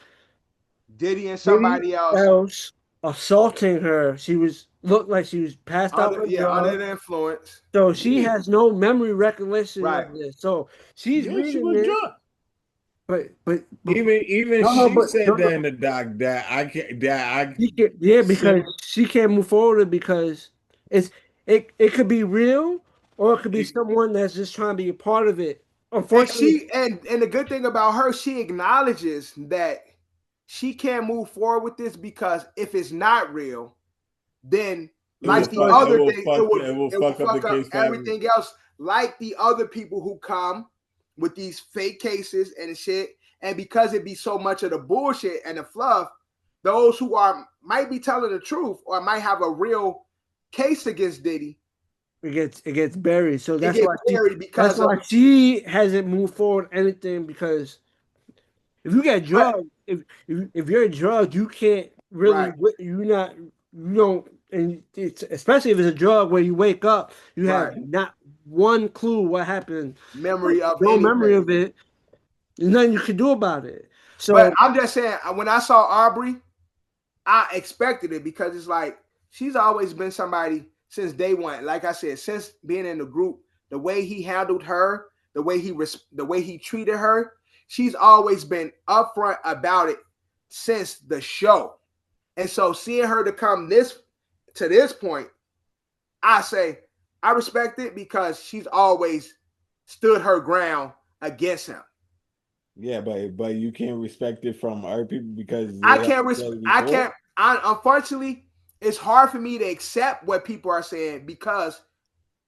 Diddy and Diddy somebody else else assaulting her. She looked like she was passed out under for under drugs. the influence. So she Yeah. has no memory recollection Right. of this. So she's Yeah, she reading was this, drunk. but Even no, she but said no, that no. in the doc that I can't that I Yeah, because sent she can't move forward because it's it could be real or it could be someone that's just trying to be a part of it. And Unfortunately, she and the good thing about her, she acknowledges that she can't move forward with this because if it's not real, then like the other thing, it will it will fuck up the fuck up case for everyone. everything else. Like the other people who come with these fake cases and shit, and because it be so much of the bullshit and the fluff, those who are might be telling the truth or might have a real case against Diddy, it gets buried. So it gets buried that's because of why she hasn't moved forward anything because if you get but drugged, if you're drugged, you can't really right, you don't and it's especially if it's a drug where you wake up, you have right. not one clue what happened, Memory of no memory anything. of it. There's nothing you can do about it. But So I'm just saying, when I saw Aubrey, I expected it because it's like she's always been somebody since day one. Like I said, since being in the group, the way he handled her, the way he treated her, she's always been upfront about it since the show. And so seeing her to come to this point, I say I respect it because she's always stood her ground against him. Yeah, but you can't respect it from other people because they have said it before. Unfortunately, it's hard for me to accept what people are saying because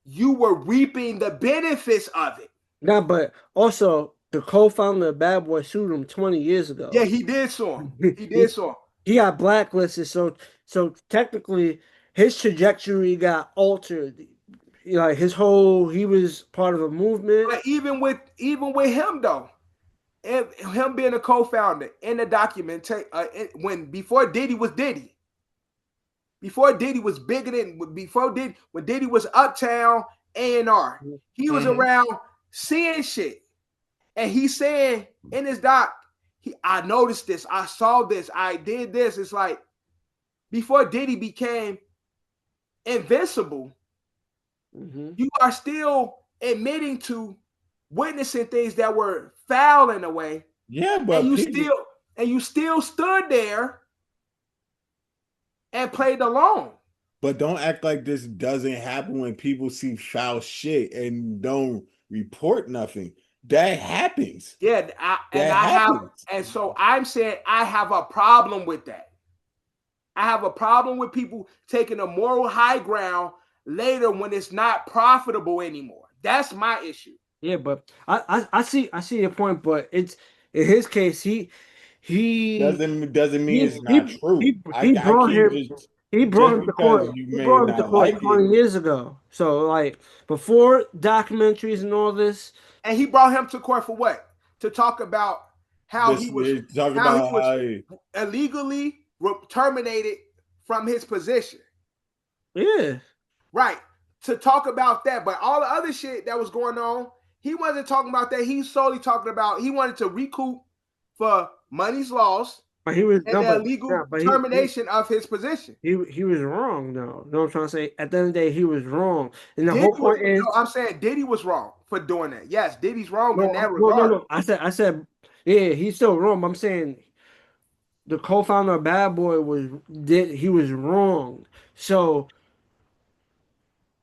you were reaping the benefits of it. yeah, but also the co-founder of Bad Boy sued him 20 years ago. Yeah, he did so. He he, did so. he got blacklisted, so technically his trajectory got altered. Like he was part of a movement. But even with him though, and him being a co-founder in the document, when before Diddy was Diddy, before Diddy was bigger than before Diddy, when Diddy was Uptown A&R, he was around seeing shit. And he's saying in his doc, I noticed this, I saw this, I did this. It's like before Diddy became invincible, you are still admitting to witnessing things that were foul in a way. Yeah, And but people you still stood there and played along. but don't act like this doesn't happen when people see foul shit and don't report nothing. That happens. Yeah, That happens. and so I'm saying I have a problem with that. I have a problem with people taking a moral high ground later when it's not profitable anymore. That's my issue. Yeah, but I see your point, but it's in his case he Doesn't mean it's not true. he I brought can't him just because you he may brought him to not court like it. 20 years ago. So like before documentaries and all this. And he brought him to court for what? To talk about how This he was talk about how illegally terminated from his position. Yeah. Right. To talk about that. But all the other shit that was going on, he wasn't talking about that. He's solely talking about he wanted to recoup for money's lost But he was and the illegal termination of his position. he was wrong though. You know what I'm trying to say? At the end of the day, he was wrong. And the Diddy whole point is I'm saying Diddy was wrong for doing that. Yes, Diddy's wrong in that regard. no. I said yeah, he's still wrong. But I'm saying the co-founder of Bad Boy he was wrong. So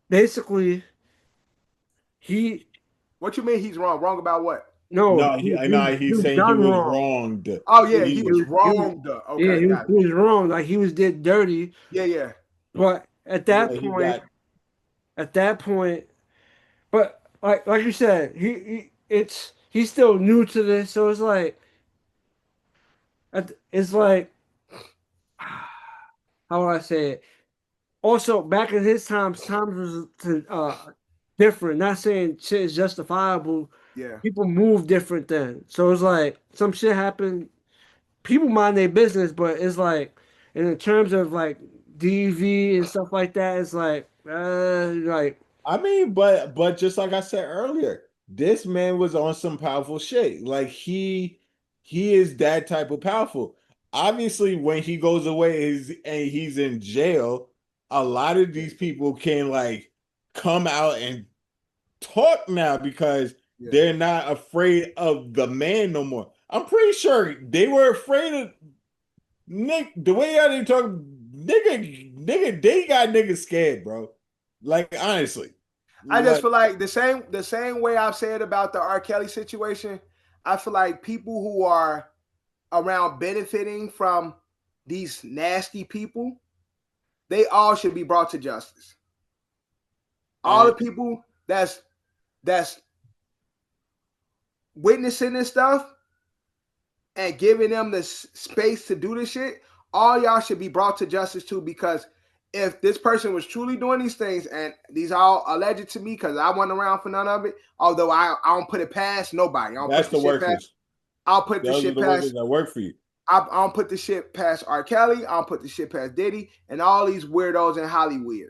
basically he What you mean he's wrong? Wrong about what? no, he he's was saying he done was wrong. wrong. Oh yeah, he was wrong. Okay, He was wrong. Like he was did dirty. Yeah. But at that point, but like you said, he's still new to this, so it's like how would I say it? Also, back in his times was different. Not saying shit is justifiable. Yeah. People move different then, so it's like some shit happened. People mind their business, but it's like, and in terms of like DV and stuff like that, it's like. I mean, but just like I said earlier, this man was on some powerful shit. Like he he is that type of powerful. Obviously, when he goes away and he's in jail, a lot of these people can like come out and talk now because they're not afraid of the man no more. I'm pretty sure they were afraid of Nick. The way how they talk, nigga, they got niggas scared, bro. Like honestly, I just feel like the same way I've said about the R. Kelly situation. I feel like people who are around benefiting from these nasty people, they all should be brought to justice. All the people that's witnessing this stuff and giving them the space to do this shit, all y'all should be brought to justice too. Because if this person was truly doing these things, and these are all alleged to me because I wasn't around for none of it, although I don't put it past nobody. That's the workers. I'll put the shit past that work for you. I don't put the shit past R. Kelly. I don't put the shit past Diddy and all these weirdos in Hollywood.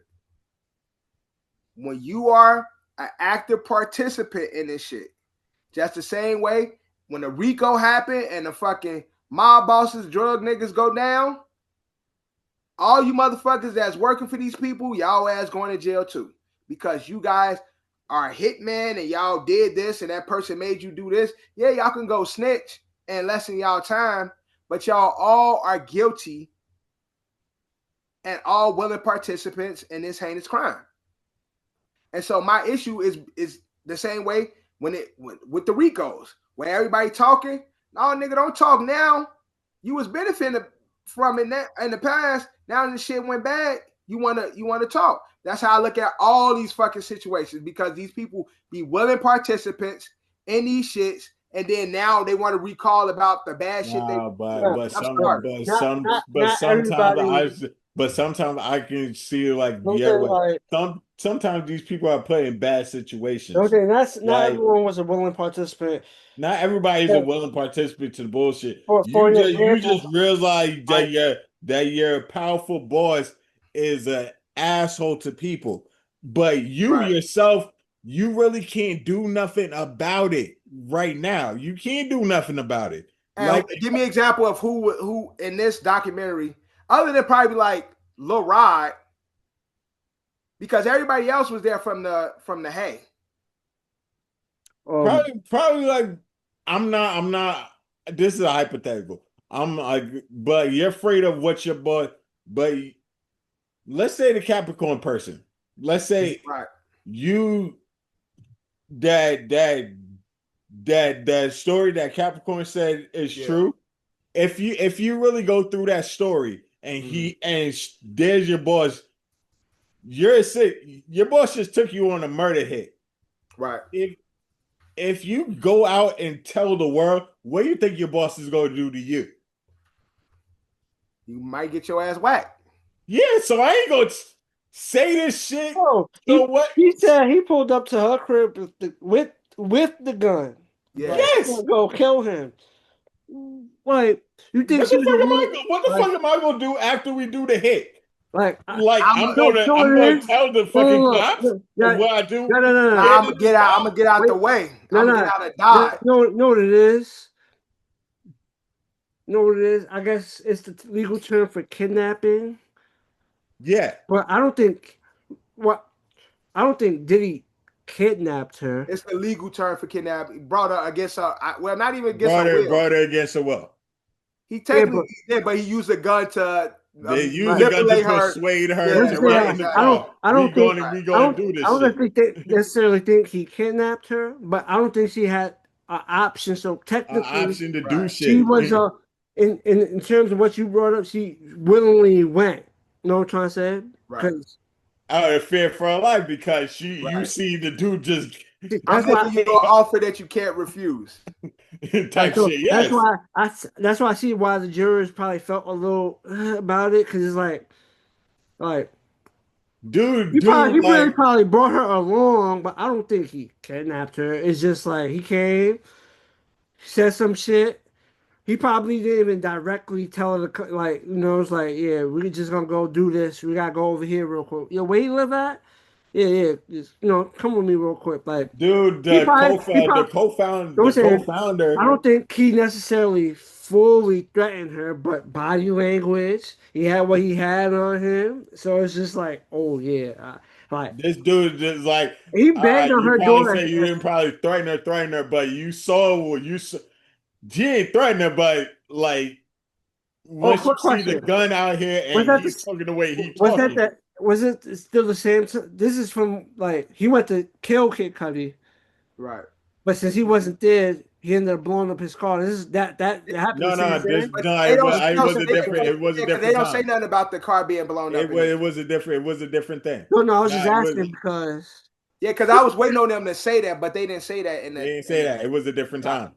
When you are an active participant in this shit, just the same way when the RICO happened and the fucking mob bosses, drug niggas go down, all you motherfuckers that's working for these people, y'all ass going to jail too. Because you guys are a hitman and y'all did this and that person made you do this. Yeah, y'all can go snitch and lessen y'all time, but y'all all are guilty and all willing participants in this heinous crime. And so my issue is the same way with the RICOs, when everybody talking. No, nigga, don't talk now. You was benefiting from it in the past. Now the shit went bad. You wanna talk. That's how I look at all these fucking situations, because these people be willing participants in these shits, and then now they want to recall about the bad shit. But sometimes I can see like sometimes these people are put in bad situations. Okay, not everyone was a willing participant. Not everybody's a willing participant to the bullshit. You just realize that your powerful boss is an asshole to people, but you yourself, you really can't do nothing about it right now. You can't do nothing about it. And give me an example of who in this documentary, other than probably like Lil Rod, because everybody else was there from the hay. Probably like I'm not. This is a hypothetical. I'm like, but you're afraid of what your boy. But let's say the Capricorn person. Let's say you that story that Capricorn said is true. If you really go through that story and there's your boss, you're sick. Your boss just took you on a murder hit. Right. If you go out and tell the world, what do you think your boss is going to do to you? You might get your ass whacked. Yeah, so I ain't going to say this shit. Oh, what? He said he pulled up to her crib with the gun. Yeah. Yes. Go kill him. Like, you think what the fuck am I going to do after we do the hit? I'm gonna tell the fucking cops what I do. No. I'm gonna get out the way. I'm gonna get out of Dodge. No, what it is. Know what it is? I guess it's the legal term for kidnapping. Yeah, but I don't think Diddy kidnapped her. It's the legal term for kidnapping. Brought her against her. Well, not even against her will. Brought her against her will. He technically did, but he used a gun to. They use a gun to persuade her to ride in the car. I don't necessarily think he kidnapped her, but I don't think she had an option. So technically, an option to do shit. She was in terms of what you brought up, she willingly went. You know what I'm trying to say? Right. Out of fear for her life, because you see the dude just. I'm giving you an offer that you can't refuse. Type shit. Yes. That's why I see why the jurors probably felt a little about it, because it's like, dude, he really probably brought her along, but I don't think he kidnapped her. It's just like he came, said some shit. He probably didn't even directly tell her it's like, yeah, we're just gonna go do this. We gotta go over here real quick. Yo, where you live at? Yeah. Just, come with me real quick. Like, Dude, he the probably, he co-founder, probably. I'm saying, I don't think he necessarily fully threatened her, but body language, he had what he had on him. So it's just like, oh yeah, like this dude just like, he banged on you her probably door. say you didn't probably threaten her, but you saw what you saw. She ain't threaten her, but like Oh, once you quick see the question: gun out here Was and that he's the? talking the way he Was that talking. the? Was it still the same? This is from like he went to kill Kid Cudi, Right. but since he wasn't there, he ended up blowing up his car. This is that happened the No, same no, this day. But no, they don't. it was a different, it was a Yeah, because they different don't say time. nothing about the car being blown up in it. It was a different, it was a different thing. No, I was No, just it was. asking because. Yeah, because I was waiting on them to say that, but they didn't say that in They the didn't say that. It was a different doc. time.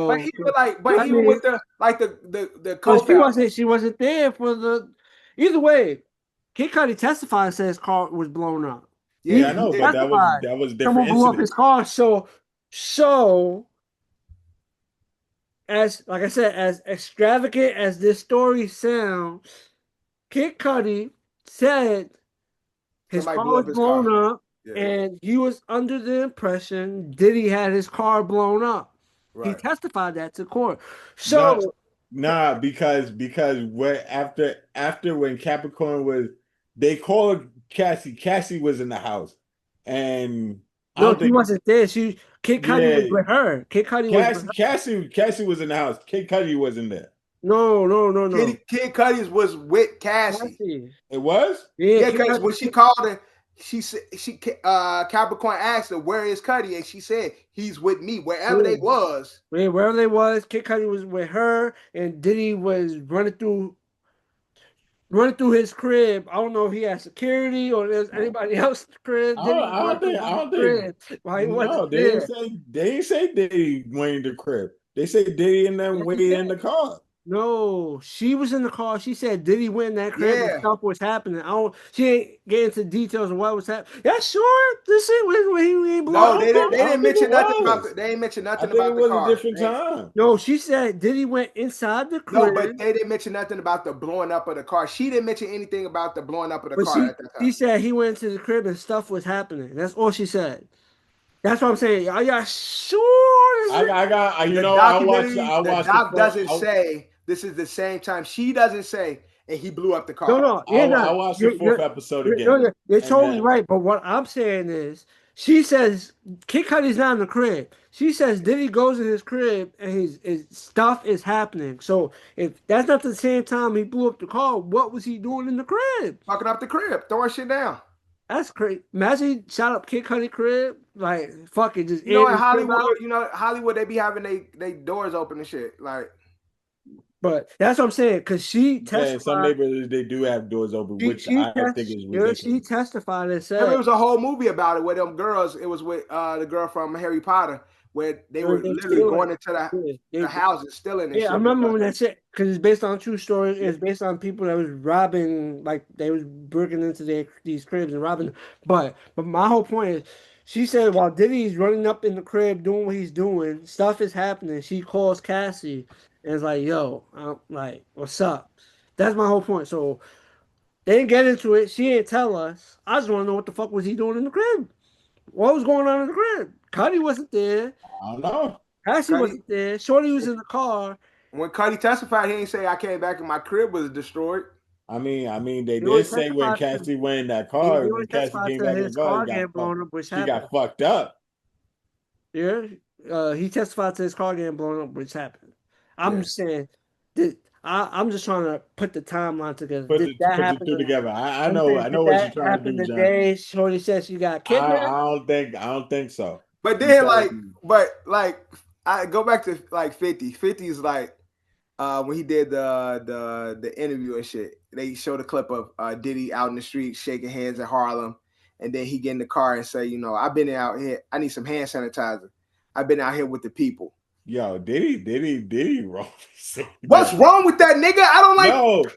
But So even like, but that even means, with the but co-founder, she wasn't there for the. Either way, Kid Cudi testified and said his car was blown up. yeah, Yeah, I he know, He but did. testified. that was a Someone different blew up incident. his car. So as like I said, as extravagant as this story sounds, Kid Cudi said his Somebody car blew was up his car. blown up, Yeah, and he was under the impression Diddy had his car blown up. He right. testified that to court. Nah, So because what after when Capricorn was, they called Cassie. Cassie was in the house, and I no, don't she think. wasn't there. Kid Cudi was Yeah, with her. Kid Cudi was with her. Cassie was in the house. Kid Cudi wasn't there. No. Kid Cudi's was with Cassie. Cassie. It was. Yeah, Yeah, Kid because Cudi. when she called her, she said Capricorn asked her where is Cudi, and she said he's with me wherever they Yeah. was. Yeah, wherever they was, Kid Cudi was with her, and Diddy was running through his crib. I don't know if he had security or there's anybody else's crib. Diddy was running through I his don't think. crib while he No, wasn't there. they didn't say Diddy went in the crib. They say Diddy and them Yes, he waited in said. the car. No, she was in the car. She said Diddy went in that crib and Yeah. stuff was happening. I don't. She ain't get into details of what was happening. Yeah, sure. This is when he ain't blow No, up the they car. I don't didn't think it mention nothing about was. they ain't mention I nothing think it about the was a car. different time. No, she said Diddy went inside the No, but crib, they didn't mention nothing about the blowing up of the car. She didn't mention anything about the blowing up of the but car she at that she time. said he went into the crib and stuff was happening. That's all she said. That's what I'm saying. Are y'all sure? You The know, documentary, I the watched the doc full, doesn't say this is the same time. She doesn't say, and he blew up the No, car. no, you're I not. watched the fourth episode No, again, you're and totally then right. But what I'm saying is, she says Kid Cudi's not in the crib. She says Diddy goes in his crib and his stuff is happening. So if that's not the same time he blew up the car, what was he doing in the crib? Fucking up the crib, throwing shit down. That's crazy. Imagine he shot up Kid Cudi crib, like fucking just You know, in in his crib Hollywood, out. Hollywood, they be having they doors open and shit. Like, But that's what I'm saying because she yeah, in some testified. neighborhoods they do have doors open, She which she I think test, is you know, she ridiculous. testified and remember, said. it was a whole movie about it with them girls. It was with the girl from Harry Potter, where they were They literally steal going it. into Yeah, the houses, stealing and yeah, I shit. remember Because when that shit because it's based on true stories. It's based on people that was robbing, like they was breaking into these cribs and robbing. But my whole point is, she said while Diddy's running up in the crib doing what he's doing, stuff is happening. She calls Cassie and is like, "Yo, I'm like, what's up?" That's my whole point. So they didn't get into it. She didn't tell us. I just want to know what the fuck was he doing in the crib? What was going on in the crib? Cuddy wasn't there. I don't know. Cassie Cuddy, wasn't there. Shorty was in the car. when Cuddy testified, he ain't say I came back and my crib was destroyed. They He only did say when testified to Cassie went in that he car, only when Cassie testified came to back in the his car, car getting blown up, which she happened. got fucked up. Yeah, he testified to his car getting blown up, which happened. I'm Yeah. just saying, I'm just trying to put the timeline together. Did that Put the happen two or not? together. I'm saying, I did know what you're that trying to happen do, the John. day Shorty said she got kidnapped? I don't think so. But then Because like I go back to like 50. 50 is like when he did the interview and shit. They showed a clip of Diddy out in the street shaking hands in Harlem, and then he get in the car and say, I've been out here. I need some hand sanitizer. I've been out here with the people. yo, Diddy wrong. What's wrong with that nigga? I don't like.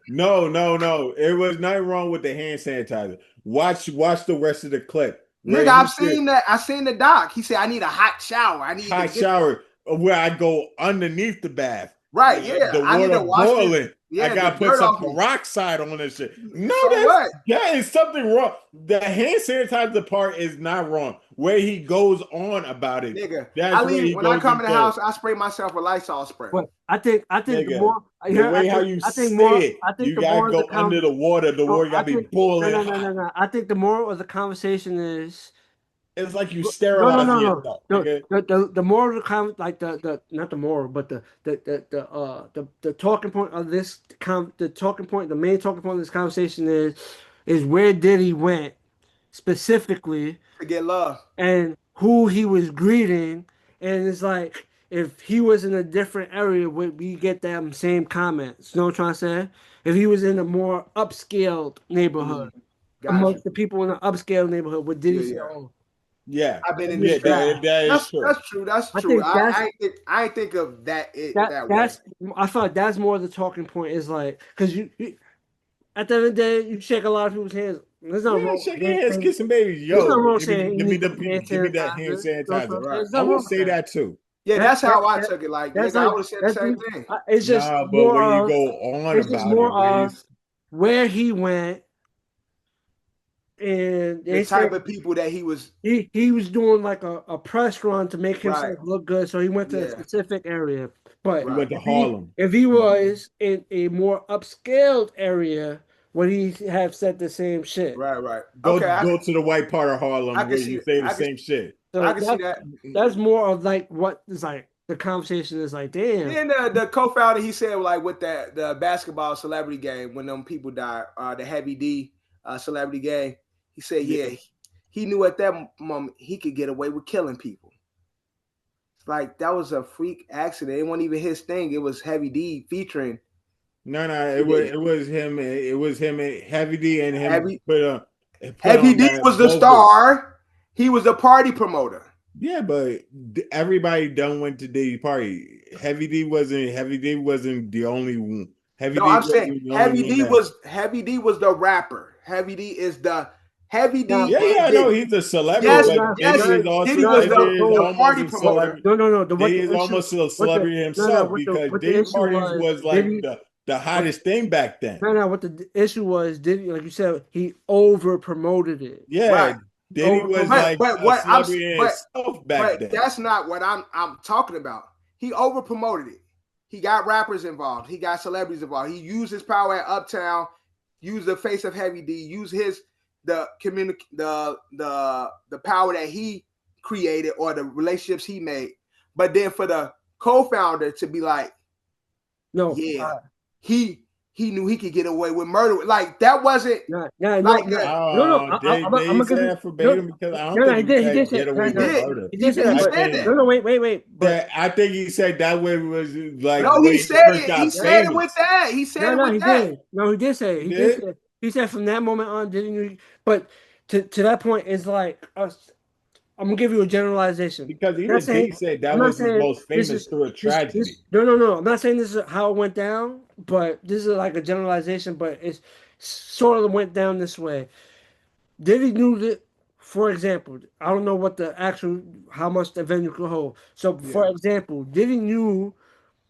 No. It was nothing wrong with the hand sanitizer. Watch the rest of the clip where Nigga, he I've said seen that. I seen the doc. He said, I need a hot shower. I need to hot get shower where I go underneath the bath. right. Yeah. The I need to water wash this. boiling. Yeah, I gotta the put dirt some off me. peroxide on this shit. No, So what? that is something wrong. The hand sanitizer part is not wrong. Where he goes on about it, Nigga, that's where he when I goes come in the into. house, I spray myself with Lysol spray. But I think the Nigga, more I the hear, way how you I think say it, the gotta more the go under the water. The water I gotta be think boiling hot. no. I think the moral of the conversation is It's like you no. sterilizing yourself, nigga. The moral of like the not the moral, but the talking point of this the main talking point of this conversation is where Diddy went specifically To get love. and who he was greeting, and it's like if he was in a different area, would we get them same comments? You know what I'm trying to say? If he was in a more upscale neighborhood, Got you. amongst the people in the upscale neighborhood, what did he say? Yeah. Oh, Yeah, I've been in yeah, the street. that is true. That's true. That's I true. think that's I ain't think of that that way. that's I feel like that's more the talking point is like because you at the end of the day you shake a lot of people's hands. There's nothing Yeah, wrong shake your with hands, saying kissing babies. there's nothing Yo, wrong give me, saying you give me need the, some hand give me that hand sanitizer. You know what I'm sanitizer. saying? Right. There's I nothing would wrong with say that. that too. Yeah, that's how I took it. Like, That's nigga, I like would have said the same thing. it's just Nah, but more when you of go on it's just about more it, when you of where he went, and The they type said of people that he was. he was doing like a press run to make Right. himself look good, so he went to a Yeah. specific area. But you Right. went to Harlem, if he was in a more upscaled area, would he have said the same shit? Right. Right. go Okay. go to the white part of I Harlem can where see you that. say the same shit. I So can see that. that's more of like what is like the conversation is like. Damn. Then the co-founder, he said, like, with the basketball celebrity game, when them people died, the Heavy D celebrity game, he said, yeah, he knew at that moment he could get away with killing people. Like, that was a freak accident. It wasn't even his thing. It was Heavy D featuring. No, it was him. It was him, Heavy D, and him Heavy put on D that was the vocal. star. He was the party promoter. Yeah, but everybody done went to Diddy party. Heavy D wasn't the only one. Heavy No, D I'm saying wasn't the only one that. Heavy D was the rapper. Heavy D Yeah, and I know Diddy. he's a celebrity, Yes, but Diddy is Diddy also was Diddy is the almost party a promoter. celebrity. No. What Diddy the is issue? almost a celebrity himself because What the Diddy issue parties was like Diddy. the hottest thing back then. No. What the issue was? Diddy, like you said, he over promoted it. Yeah, Right. Diddy was like But a what I'm celebrity in himself back then. that's not what I'm talking about. He over promoted it. He got rappers involved. He got celebrities involved. He used his power at Uptown, used the face of Heavy D, used the power that he created or the relationships he made. But then for the co-founder to be like, he knew he could get away with murder. Like, that wasn't No. I'm They gonna give said you verbatim because I don't think he said get away with murder. He did say that. No, wait. But I think he said that way was like no, when he he said first it. got He said it famous. with that. He said it with he that. did. No, he did say it. He said from that moment on, didn't you? But to that point, it's like I'm gonna give you a generalization Because even he said that was his most famous through a tragedy. No. I'm not saying this is how it went down, but this is like a generalization. But it's sort of went down this way. Diddy knew that. For example, I don't know what how much the venue could hold. So, for example, Diddy knew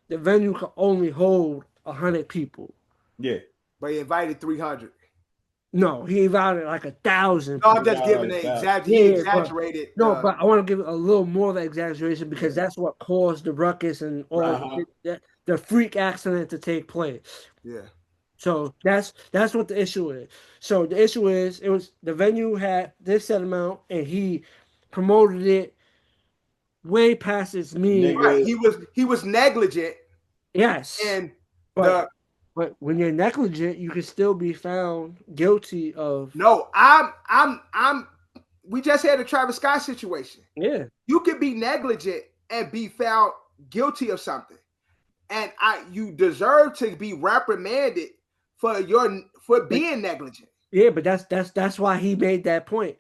the venue could only hold 100 people. Yeah. But he invited 300. No, he invited like 1,000. No, I'm just giving an exaggerated. But I want to give a little more of an exaggeration because that's what caused the ruckus and all the freak accident to take place. Yeah. So that's what the issue is. So the issue is it was the venue had this set amount and he promoted it way past its means. Right. He was negligent. Yes. But when you're negligent, you can still be found guilty of. No, we just had a Travis Scott situation. Yeah. You could be negligent and be found guilty of something. And you deserve to be reprimanded for being negligent. Yeah, but that's why he made that point.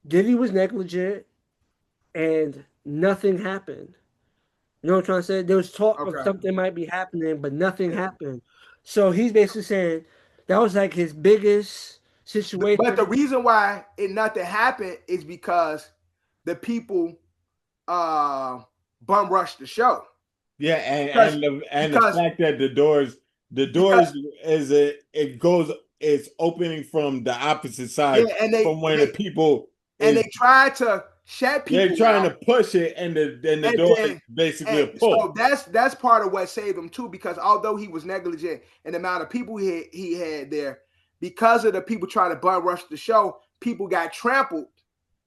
Diddy was negligent and nothing happened. You know what I'm trying to say? There was talk of something might be happening, but nothing happened. So he's basically saying that was like his biggest situation. But the reason why nothing happened is because the people bum rushed the show. Yeah, and the fact that the doors The doors it's opening from the opposite side and from where the people they tried to shut people. They're trying out. to push it, and the door is basically a pull. So that's part of what saved him too, because although he was negligent in the amount of people he had there, because of the people trying to bum rush the show, people got trampled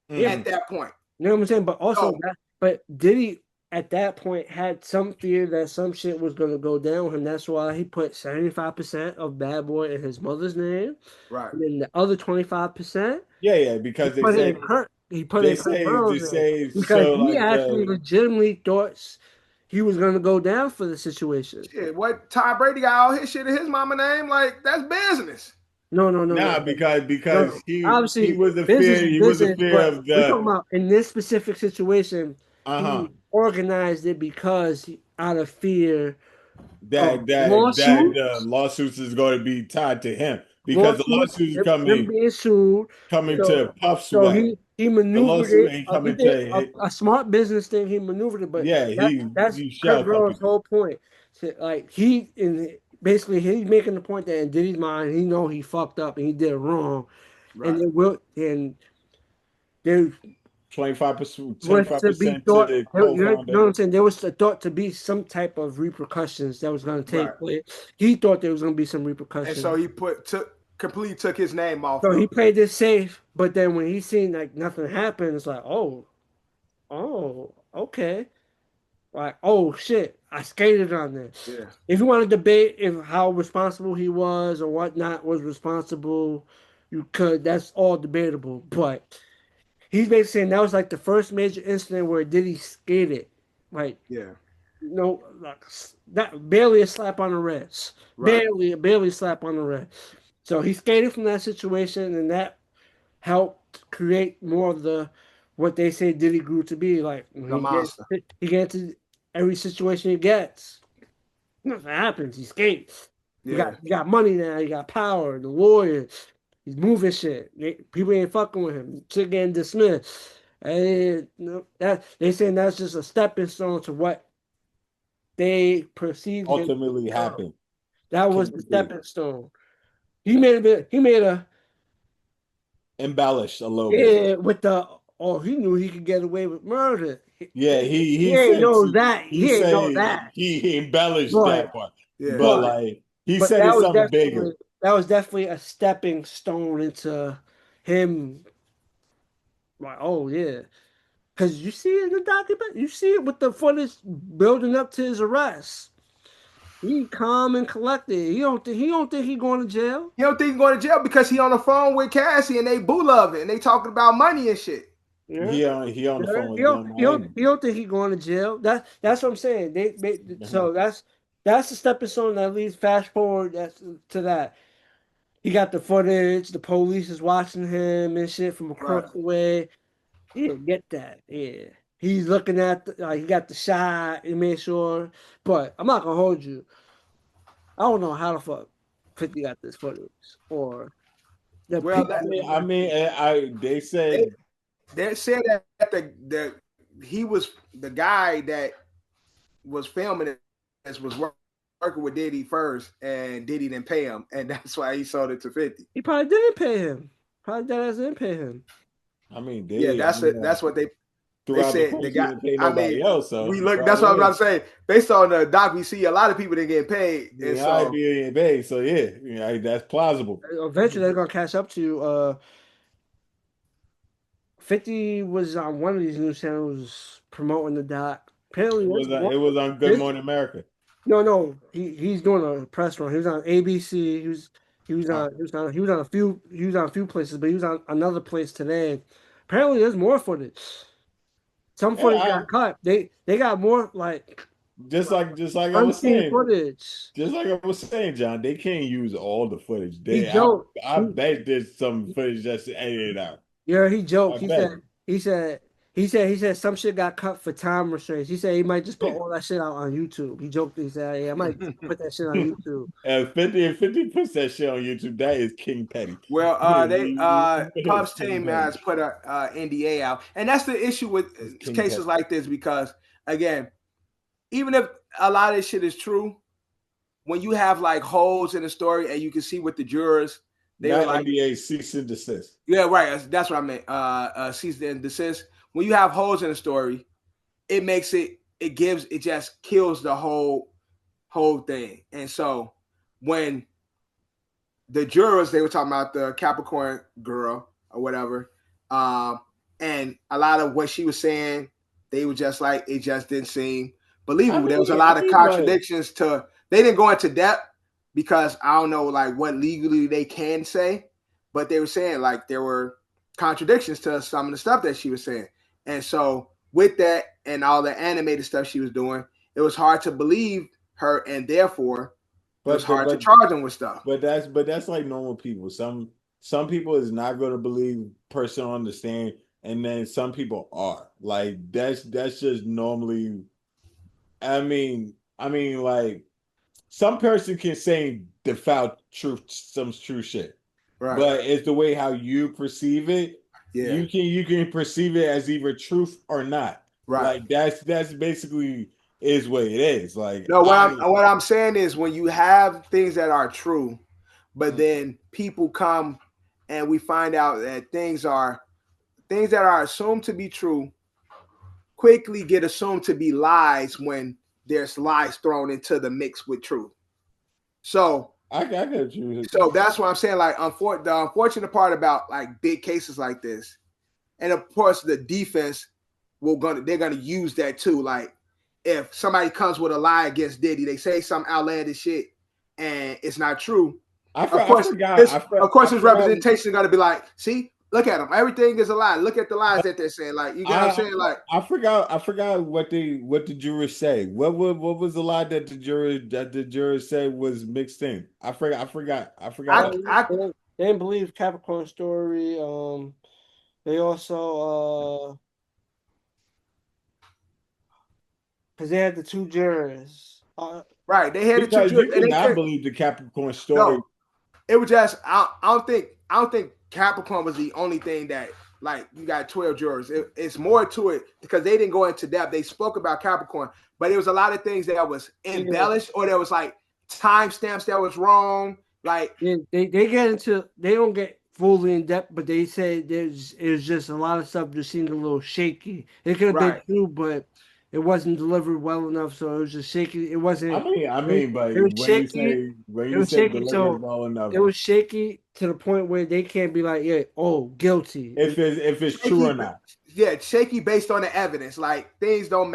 at that point. You know what I'm saying? But also, but Diddy at that point had some fear that some shit was gonna go down with him. That's why he put 75% of Bad Boy in his mother's name, right? And then the other 25%, because he put it in Kurt Burrow's name because so he like actually legitimately thought he was gonna go down for the situation. Shit, what Tom Brady got all his shit in his mama name? Like that's business. No, because obviously he was a business fear. is He was a business, fear but of we're talking the. about in this specific situation, he organized it because out of fear that the lawsuits is going to be tied to him because the lawsuits him being sued. coming So, to Puff's so way. he maneuvered lawsuit it. ain't He coming did to a smart business thing. He maneuvered it, but yeah. that's He Kurt shell Burrow's company. whole point. So, like basically he's making the point that in Diddy's mind, he know he fucked up and he did it wrong, Right. and there 25%, was to be 25% to thought. the You know co-founder. what I'm saying? There was a thought to be some type of repercussions that was going to take place. He thought there was going to be some repercussions, and so he completely took his name off. So he played this safe, but then when he seen like nothing happened, it's like, oh, okay, like oh shit, I skated on this. Yeah. If you want to debate if how responsible he was or whatnot was responsible, you could. That's all debatable. But he's basically saying that was like the first major incident where Diddy skated, like like not barely a slap on the wrist, barely a slap on the wrist. So he skated from that situation, and that helped create more of the what they say Diddy grew to be. Like The monster. He gets into every situation he gets. Nothing happens. He skates. Yeah. He got money now. He got power. The lawyers. He's moving shit. People ain't fucking with him. Shit getting dismissed. And that they saying that's just a stepping stone to what they perceived ultimately happened. That was the stepping stone. He made a embellished a little bit. Yeah, with the he knew he could get away with murder. Yeah, he ain't know that. He ain't know that. He embellished that part. Yeah. But like he said it's something bigger. That was definitely a stepping stone into him. Like, oh yeah. Cause you see it in the document, you see it with the footage building up to his arrest. He calm and collected. He don't think he going to jail. He don't think he's going to jail because he on the phone with Cassie and they boo love it and they talking about money and shit. Yeah. He on the phone with them. He don't think he going to jail. That's what I'm saying. So that's the stepping stone that leads fast forward to that. He got the footage. The police is watching him and shit from across the way. Yeah, get that. Yeah. He's looking at he got the shot. He made sure. But I'm not gonna hold you. I don't know how the fuck 50 got this footage or they said that he was the guy that was filming it was working with Diddy first, and Diddy didn't pay him, and that's why he sold it to 50. He probably didn't pay him. Didn't pay him. I mean, that's what they said. The guy, pay nobody else. So we look. That's what I was about to say. Based on the doc, we see a lot of people didn't get paid. Getting paid. So yeah, that's plausible. Eventually, they're gonna catch up to you. 50 was on one of these news channels promoting the doc. Apparently, it was on Good Morning America. No, he's doing a press run. He was on ABC. He was on a few places, but he was on another place today. Apparently, there's more footage. Some footage got cut. They got more just like I was saying footage. Just like I was saying, John, they can't use all the footage. I bet there's some footage that's edited out. Yeah, he joked. He said some shit got cut for time restraints. He said he might just put all that shit out on YouTube. He joked. He said, "Yeah, I might put that shit on YouTube." And 50 puts that shit on YouTube. That is King Petty. Well, Puff's team has put a NDA out, and that's the issue with cases like this because, again, even if a lot of this shit is true, when you have like holes in the story, and you can see what the jurors they were like, NBA cease and desist. Yeah, right. That's what I meant. Cease and desist. When you have holes in the story, it makes it just kills the whole thing. And so when the jurors, they were talking about the Capricorn girl or whatever, and a lot of what she was saying, they were just like, it just didn't seem believable. There was a lot of contradictions to. They didn't go into depth because I don't know like what legally they can say, but they were saying like there were contradictions to some of the stuff that she was saying. And so with that and all the animated stuff she was doing, it was hard to believe her, and therefore it was hard to charge them with stuff. But that's like normal people. Some people is not going to believe personal understanding, and then some people are. Like that's just normally. I mean, like some person can say the foul truth, some true shit, right? But it's the way how you perceive it. Yeah, you can perceive it as either truth or not. Right. Like that's basically is what it is. Like no, what I'm saying is when you have things that are true, but then people come and we find out that things that are assumed to be true quickly get assumed to be lies when there's lies thrown into the mix with truth. So I get you. So that's what I'm saying. Like, the unfortunate part about like big cases like this, and of course the defense they're gonna use that too. Like, if somebody comes with a lie against Diddy, they say some outlandish shit and it's not true. Of course, his representation is gonna be like, see, look at them. Everything is a lie. Look at the lies that they're saying. Like, you get what I'm saying? Like, I forgot what the jurors say. What was the lie that the jurors said was mixed in? I forgot. They didn't believe Capricorn's story. They also because they had the two jurors. Right, they had the two jurors. You could not believe the Capricorn story. No, it was just I don't think Capricorn was the only thing that, like, you got 12 jurors. It's more to it because they didn't go into depth. They spoke about Capricorn, but there was a lot of things that was embellished, or there was like timestamps that was wrong. Like, they don't get fully in depth, but they say it was just a lot of stuff that seemed a little shaky. It could have been true, but it wasn't delivered well enough, so it was just shaky. It wasn't. I mean, but when shaky, you say delivered well enough, it was shaky to the point where they can't be like, yeah, guilty. If it's shaky, true or not. Yeah, shaky based on the evidence. Like, things don't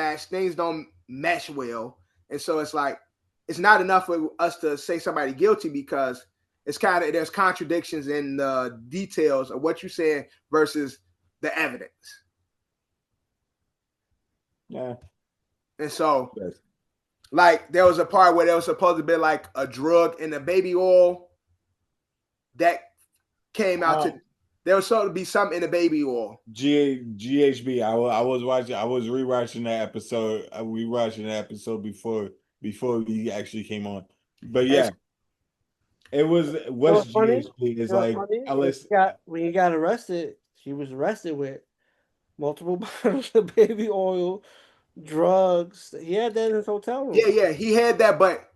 mesh well, and so it's like it's not enough for us to say somebody guilty because it's kind of there's contradictions in the details of what you're saying versus the evidence. Yeah. And so, like, there was a part where there was supposed to be like a drug in the baby oil that came out there was supposed to be something in the baby oil. GHB. I was rewatching that episode. We watched that episode before he actually came on. But yeah, it was GHB. It's like when he got arrested, he was arrested with multiple bottles of baby oil, drugs. He had that in his hotel room. Yeah, he had that. But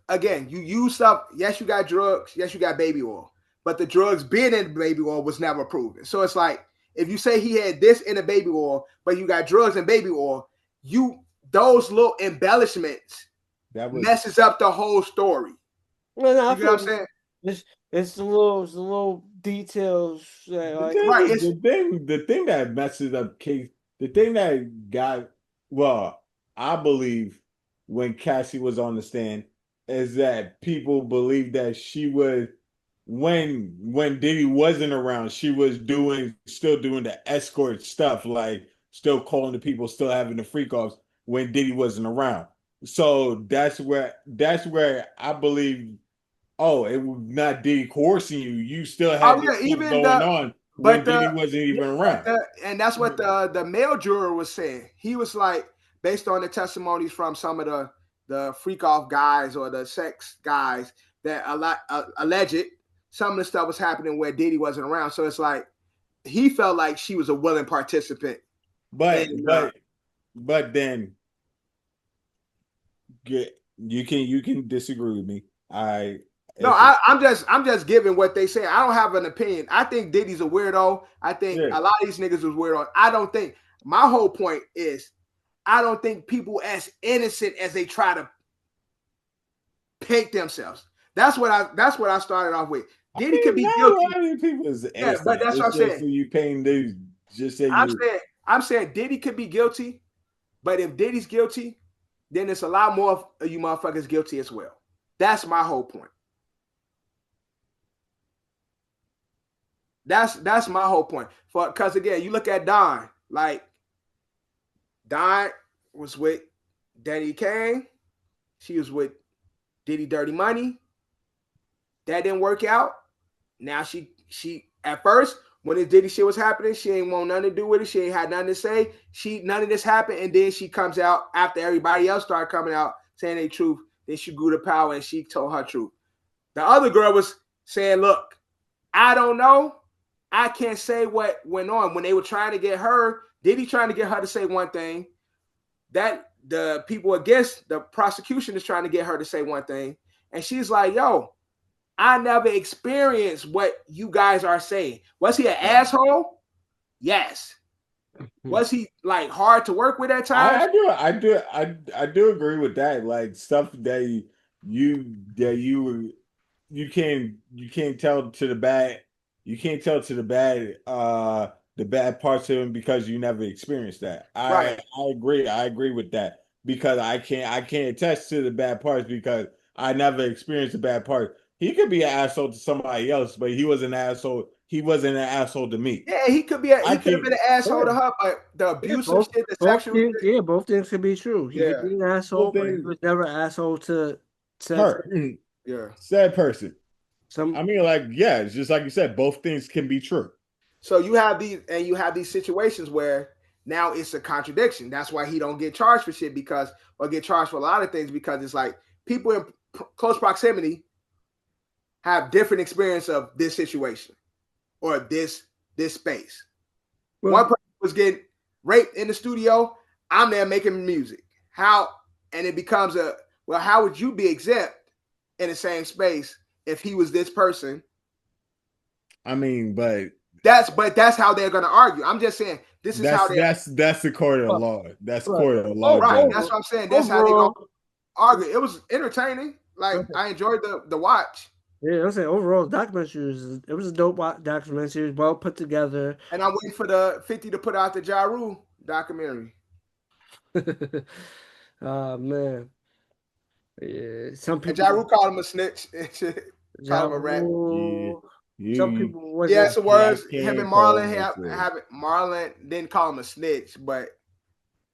again, you use stuff. Yes, you got drugs. Yes, you got baby oil. But the drugs being in the baby oil was never proven. So it's like, if you say he had this in the baby oil, but you got drugs and baby oil, those little embellishments messes up the whole story. Well, no, you know what I'm saying? It's the little details. The thing that messes up case. The thing that got I believe when Cassie was on the stand is that people believe that she was when Diddy wasn't around, she was still doing the escort stuff, like still calling the people, still having the freak offs when Diddy wasn't around. So that's where I believe. Oh, it was not Diddy coercing you. You still had going on when Diddy wasn't even around. And that's what the male juror was saying. He was like, based on the testimonies from some of the freak off guys or the sex guys that alleged some of the stuff was happening where Diddy wasn't around. So it's like he felt like she was a willing participant. But then You can disagree with me. I'm just giving what they say. I don't have an opinion. I think Diddy's a weirdo. I think a lot of these niggas is weirdo. I don't think. My whole point is, I don't think people as innocent as they try to paint themselves. That's what I started off with. Diddy could be guilty. A lot of people is innocent. Yeah, but that's what I'm saying. So you paying these just say I'm saying Diddy could be guilty, but if Diddy's guilty, then it's a lot more of you motherfuckers guilty as well. That's my whole point. That's my whole point. Because again, you look at Don, like Don was with Daddy Kane. She was with Diddy Dirty Money. That didn't work out. Now she at first when the Diddy shit was happening, she ain't want nothing to do with it. She ain't had nothing to say. None of this happened, and then she comes out after everybody else started coming out saying their truth. Then she grew to power and she told her truth. The other girl was saying, "Look, I don't know. I can't say what went on." When they were trying to get her, Diddy trying to get her to say one thing, that the people against the prosecution is trying to get her to say one thing, and she's like, "Yo, I never experienced what you guys are saying." Was he an asshole? Yes. Was he like hard to work with at times? I do agree with that. Like stuff that you can't tell to the bad. You can't tell to the bad parts of him because you never experienced that. I agree. I agree with that because I can't attest to the bad parts because I never experienced the bad part. He could be an asshole to somebody else, but he was an asshole. He wasn't an asshole to me. Yeah, he could be. He could have been an asshole to her, but the abusive shit, the sexual shit. Yeah, both things could be true. He could be an asshole, but he was never an asshole to her. Yeah, sad person. I mean, like, yeah, it's just like you said, both things can be true. So you have these situations where now it's a contradiction. That's why he don't get charged for shit or get charged for a lot of things because it's like people in close proximity have different experience of this situation or this space. Well, one person was getting raped in the studio. I'm there making music. And it becomes how would you be exempt in the same space if he was this person? I mean, but that's how they're going to argue. I'm just saying this is how that's the court of law. That's court of law. Right. That's what I'm saying. That's how they're going to argue. It was entertaining. Like I enjoyed the watch. Yeah, I'm saying overall documentary it was a dope documentary, well put together. And I'm waiting for the 50 to put out the Ja Rule documentary. Oh man. Yeah, some people. And Ja Rule called him a snitch. Called him a rat. Some people. Yeah, some words. Him and Marlon didn't call him a snitch, but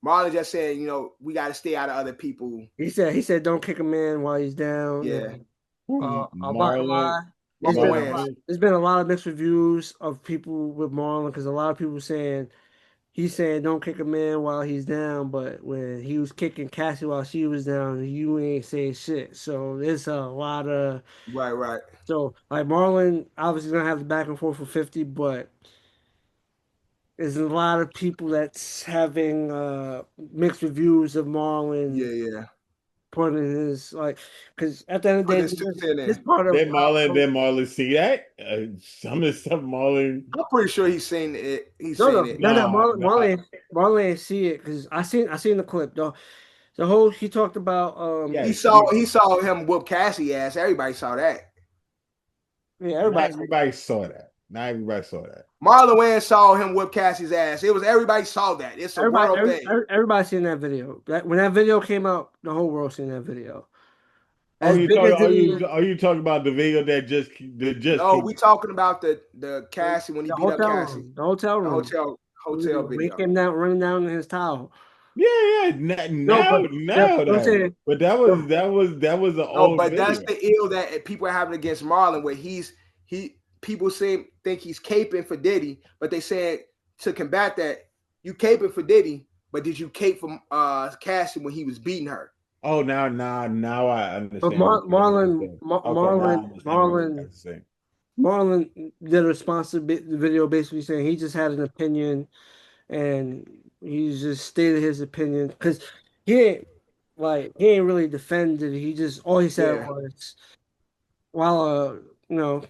Marlon just said, we got to stay out of other people. He said, don't kick a man while he's down. Yeah. Marlon. There's been a lot of mixed reviews of people with Marlon because a lot of people saying he's saying don't kick a man while he's down, but when he was kicking Cassie while she was down, you ain't saying shit. So there's a lot of right. So like Marlon obviously gonna have the back and forth with 50, but there's a lot of people that's having mixed reviews of Marlon. Yeah. Putting his because at the end of the day, this part of Marlon see that some of the stuff Marlon. I'm pretty sure he's saying it. Marlon ain't see it because I seen the clip though. The whole he talked about he saw him whoop Cassie ass. Everybody saw that. Yeah, everybody saw that. Not everybody saw that. Marlon Wayans saw him whip Cassie's ass. It was everybody saw that. It's a world thing. Everybody seen that video. When that video came out, the whole world seen that video. Are you talking about the video that just? No, we talking about the Cassie when he beat up Cassie. The hotel room. Hotel video. He came down running down in his towel. Yeah. But that was the old. But that's the ill that people are having against Marlon, where people think he's caping for Diddy, but they said to combat that, you caping for Diddy, but did you cape for Cassie when he was beating her? Oh, now I understand. But Marlon did a response to the video basically saying he just had an opinion and he just stated his opinion because like he ain't really defended it. He just all he said Yeah. was, while you know,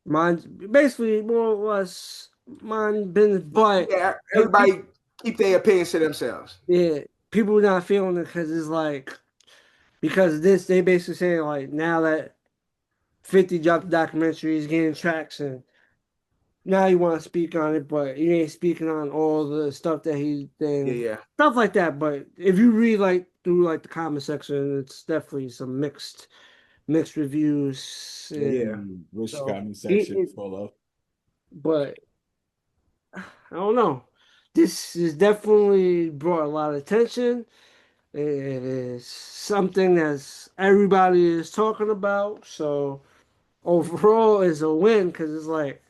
mind basically more or less mind business, but Yeah, it, everybody keep their opinions to themselves. yeah, people not feeling it because it's like because this they basically saying like now that 50 dropped the documentary, he's getting traction. Now you want to speak on it, but you ain't speaking on all the stuff that he did, Yeah. stuff like that. But if you read like through like the comment section, it's definitely some mixed reviews. Yeah. Which So comment section full of? but I don't know. This has definitely brought a lot of attention. It is something that's everybody is talking about. So overall, it's a win because it's like,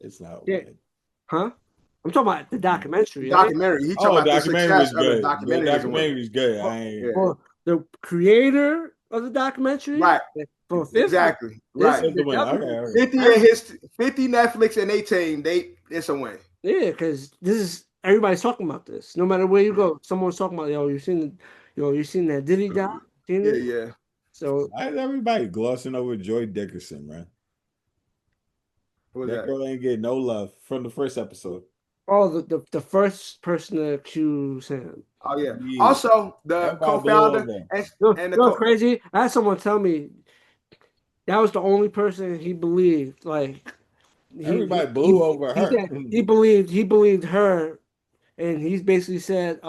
It's not yeah, one. huh? I'm talking about the The documentary, right? documentary. He talking Oh, about the documentary success was of the good. The documentary is a win. documentary was good. I For, ain't. Yeah. for the creator of the documentary, Right. for 50, Exactly. this Right. is It's the the win. Okay, W. all right. 50 and his 50 Netflix and 18, it's a win. Yeah, because this is everybody's talking about this. No matter where you go, someone's talking about you seen that Diddy Doc? Seen Yeah, it? yeah. So Why is everybody glossing over Joy Dickerson, man? What was That that? girl ain't get no love from the first episode. oh the first person to accuse him. Oh yeah. Yeah. Also, the Everybody blew co-founder over. and the No, co crazy. I had someone tell me that was the only person he believed. Like Everybody blew over he her. said he believed her, and he's basically said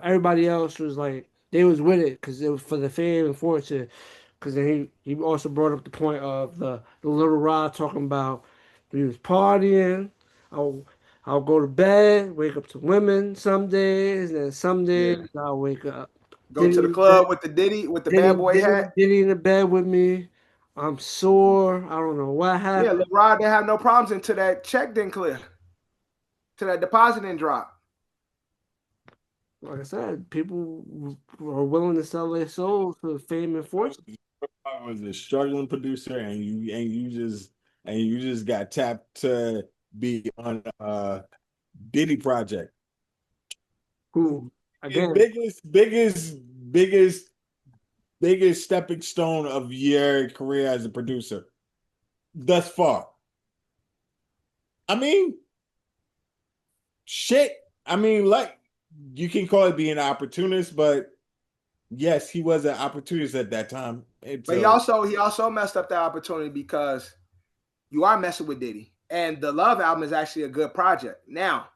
everybody else was like they was with it because it was for the fame and fortune. Because then he also brought up the point of the little Rod talking about he was partying. I'll I'll go to bed, wake up to women some days, and then some yeah. days I'll wake up. Go to the club with the Diddy with the bad boy hat. Diddy in the bed with me. I'm sore. I don't know what Yeah, happened. LeBron didn't have no problems until that check didn't clear, till that deposit didn't drop. Like I said, people are willing to sell their souls for fame and fortune. I was a struggling producer, and you just got tapped to be on Diddy project. Who again? Biggest stepping stone of your career as a producer thus far. I mean, shit. I mean, like you can call it being an opportunist, but yes, he was an opportunist at that time. But he also messed up that opportunity because you are messing with Diddy. And the Love album is actually a good project. Now,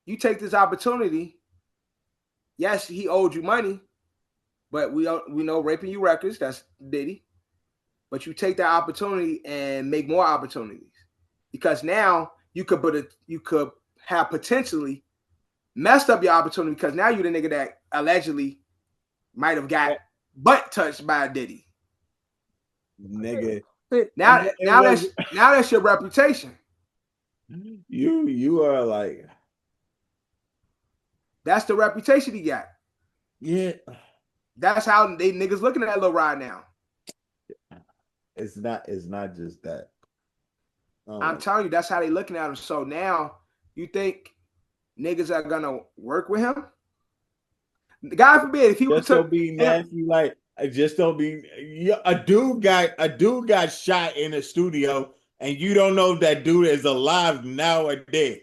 you take this opportunity. Yes, he owed you money, but we know Raping You Records, that's Diddy. But you take that opportunity and make more opportunities. Because now you could have potentially messed up your opportunity because now you're the nigga that allegedly might have got butt touched by Diddy. Nigga. Now It was, that's your reputation. you are like, That's the reputation he got. yeah. That's how they niggas looking at Lil Rod now. It's not just that. I'm telling you, that's how they looking at him. So now you think niggas are gonna work with him? God forbid if he Just took don't be nasty. Like just don't be. A dude got shot in a studio, and you don't know if that dude is alive now or dead.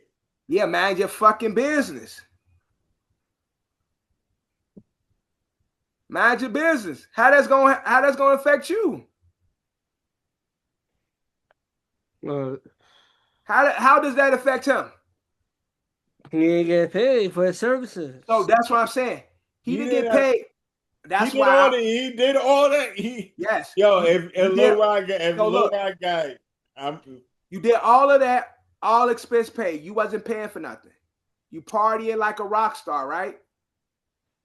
Yeah, mind your fucking business. Mind your business. How that's gonna affect you? How does that affect him? He ain't get paid for his services. So that's what I'm saying. He didn't get did paid. That's He did why. he did all that. Yes. If Lil Rod look, guy, you did all of that, all expense paid. You wasn't paying for nothing. You partying like a rock star, right?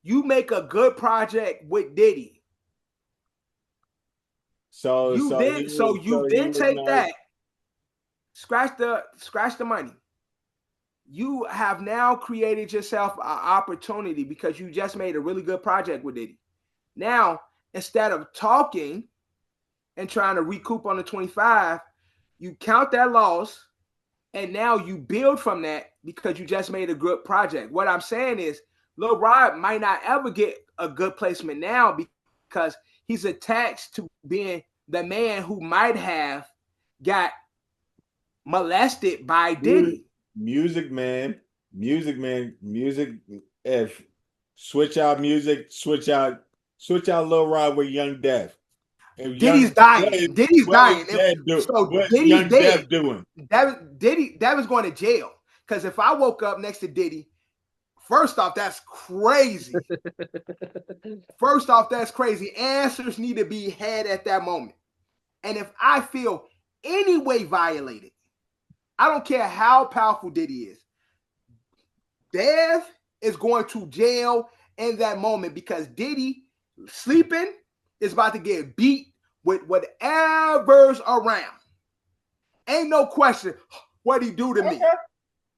You make a good project with Diddy. You then take that, scratch the money. You have now created yourself an opportunity because you just made a really good project with Diddy. Now, instead of talking and trying to recoup on the 25, you count that loss and now you build from that because you just made a good project. What I'm saying is Lil Rod might not ever get a good placement now because he's attached to being the man who might have got molested by Diddy. Music. If switch out music, switch out Lil Rod with Young Def. If Diddy's Young dying. Diddy's dying. So So what's Diddy's Young dead. Def doing? That was going to jail. Because if I woke up next to Diddy, first off, that's crazy. First off, that's crazy. Answers need to be had at that moment. And if I feel any way violated, I don't care how powerful Diddy is, Dev is going to jail in that moment because Diddy sleeping is about to get beat with whatever's around. Ain't no question what he do to me.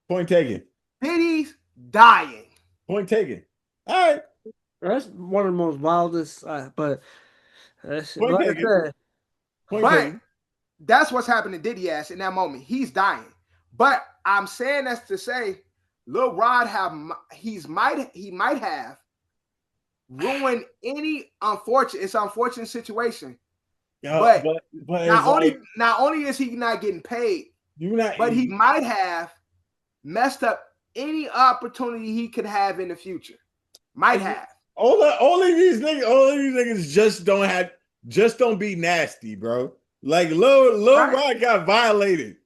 Point taken. Diddy's dying. Point taken. All right. That's one of the most wildest, but that's Point like taken. I said. But that's what's happening to Diddy ass in that moment. He's dying. But I'm saying that's to say, Lil Rod he might have ruined any unfortunate situation. But not only is he not getting paid, but he might have messed up any opportunity he could have in the future. Might have. All of these niggas just don't be nasty, bro. Like Lil Rod got violated.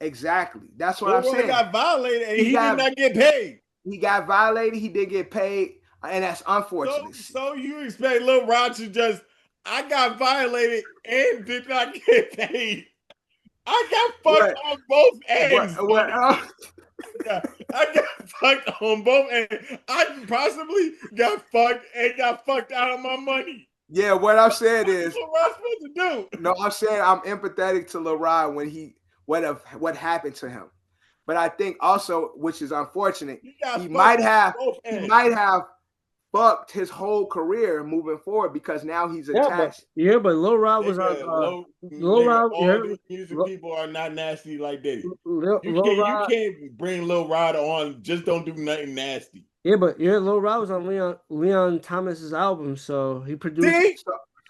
Exactly. That's what I'm saying. He got violated and he did not get paid. He got violated. He did get paid, and that's unfortunate. So you expect Lil Rod to just, I got violated and did not get paid. I got fucked on both ends. I got fucked on both ends. I possibly got fucked and got fucked out of my money. Yeah, what I'm saying is, what I'm supposed to do? No, I'm saying I'm empathetic to Lil Rod when what happened to him. But I think also, which is unfortunate, he might have fucked his whole career moving forward because now he's attached. But Lil Rod was on. Lil Rod. All these music people are not nasty like Diddy. You can't bring Lil Rod on. Just don't do nothing nasty. Yeah, but Lil Rod was on Leon Thomas's album, so he produced. See?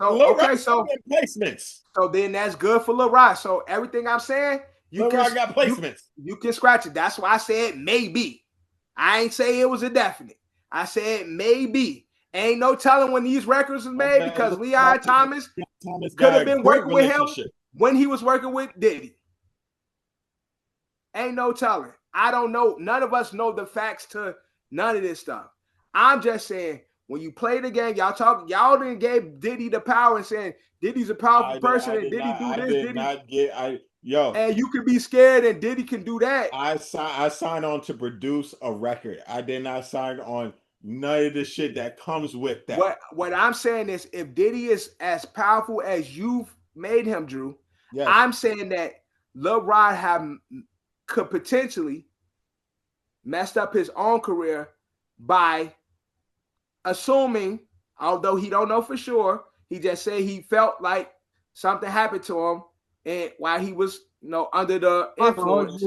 So placements. So then that's good for Lil Rod. So everything I'm saying, Lil Rod got placements. You can scratch it. That's why I said maybe. I ain't say it was a definite. I said maybe. Ain't no telling when these records was made because Leon Thomas could have been working with him when he was working with Diddy. Ain't no telling. I don't know. None of us know the facts to none of this stuff. I'm just saying, when you play the game, y'all didn't give Diddy the power and saying Diddy's a powerful person and Diddy do this. And you can be scared and Diddy can do that. I signed on to produce a record. I did not sign on none of the shit that comes with that. What I'm saying is, if Diddy is as powerful as you've made him, Drew, I'm saying that Lil Rod could potentially messed up his own career by assuming, although he don't know for sure, he just said he felt like something happened to him and while he was under the influence.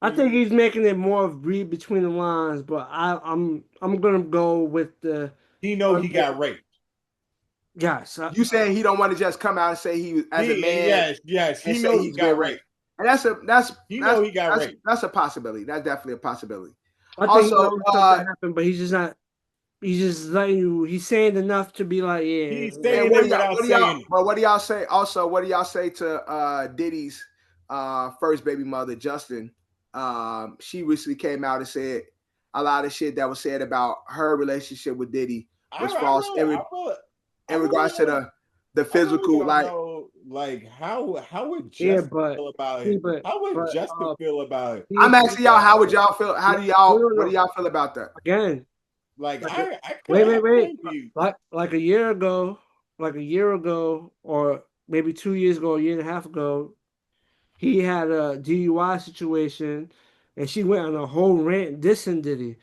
I think he's making it more of read between the lines, but I'm gonna go with the he got raped. Yes. You saying he don't want to just come out and say he was as a man? Yes. He knows he got raped. And he got raped. That's a possibility. That's definitely a possibility. I think something happened, but he's just not. He's just letting you. He's saying enough to be like, yeah. He's saying it without saying it. But what do y'all say? Also, what do y'all say to Diddy's first baby mother, Justin? She recently came out and said a lot of shit that was said about her relationship with Diddy was false in regards to the physical, like how would Justin feel about it? How would Justin feel about it? I'm asking y'all, how would y'all feel? What do y'all feel about that? Again, wait. Like a year ago, or maybe 2 years ago, a year and a half ago, he had a DUI situation, and she went on a whole rant dissing Diddy.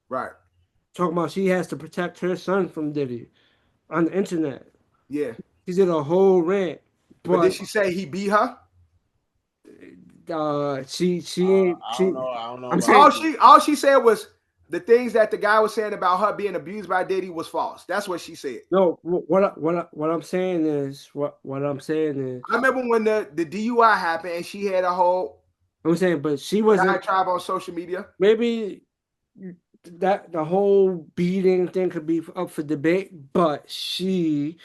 Right. Talking about she has to protect her son from Diddy on the internet. Yeah. She did a whole rant. But did she say he beat her? she ain't. I She. don't know. I don't know I'm about saying all she said was the things that the guy was saying about her being abused by Diddy was false. That's what she said. no. What I'm saying is what I'm saying is I remember when the DUI happened and she had a whole I'm saying, but she wasn't. diatribe on social media. Maybe that the whole beating thing could be up for debate, but the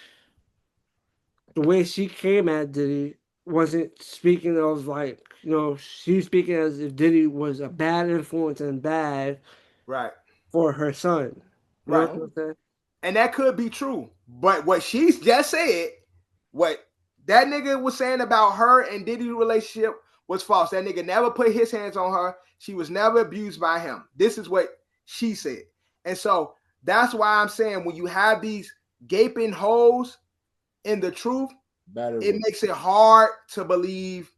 way she came at Diddy wasn't speaking of like, she was speaking as if Diddy was a bad influence and bad Right. for her son. You know Right. what I'm saying? And that could be true. But what she's just said, what that nigga was saying about her and Diddy's relationship was false. That nigga never put his hands on her. She was never abused by him. This is what she said. And so that's why I'm saying when you have these gaping holes in the truth, it makes it hard to believe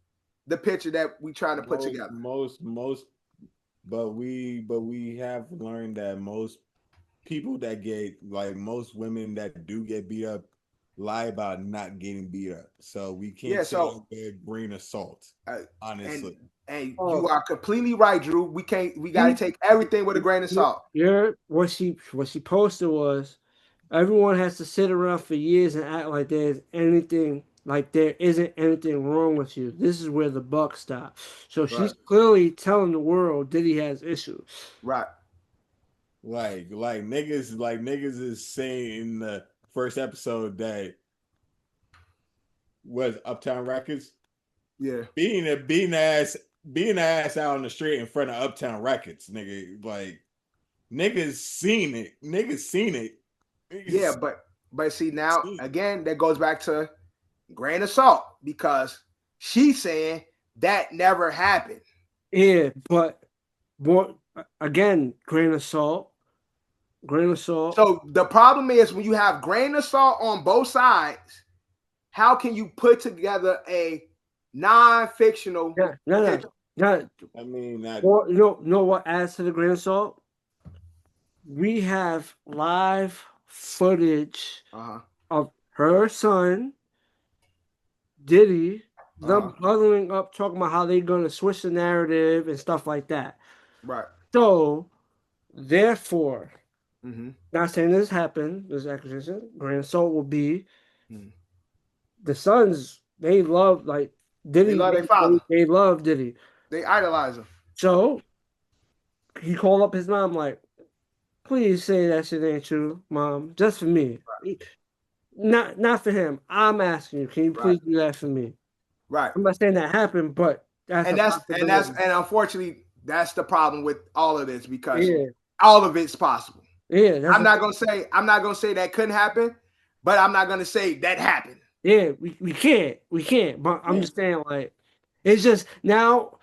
the picture that we trying to put together. But we have learned that most people that get, like, most women that do get beat up lie about not getting beat up. So we can't say a grain of salt, honestly. And you are completely right, Drew. We got to take everything with a grain of salt. What she posted was, everyone has to sit around for years and act like there isn't anything wrong with you. This is where the buck stops. So she's clearly telling the world Diddy has issues. Right. Like niggas is saying in the first episode that was Uptown Records. Yeah. Being an ass out on the street in front of Uptown Records, nigga. Like, niggas seen it. Yeah, but see, now again, that goes back to grain of salt, because she's saying that never happened. Yeah, but again, grain of salt. So the problem is, when you have grain of salt on both sides, how can you put together a non-fictional picture? I mean, you know what adds to the grain of salt? We have live footage of her son, Diddy, them huddling up, talking about how they're gonna switch the narrative and stuff like that. Right. So, therefore, not saying this happened, this accusation, grain of salt will be the sons. They love Diddy. They love their father. They love Diddy. They idolize him. So he called up his mom like, please say that shit ain't true, mom, just for me. Right. Not for him. I'm asking you, can you please do that for me? Right. I'm not saying that happened, but that's unfortunately that's the problem with all of this, because all of it's possible. Yeah, I'm not gonna say that couldn't happen, but I'm not gonna say that happened. Yeah, we can't. But I'm just saying, like, it's just now.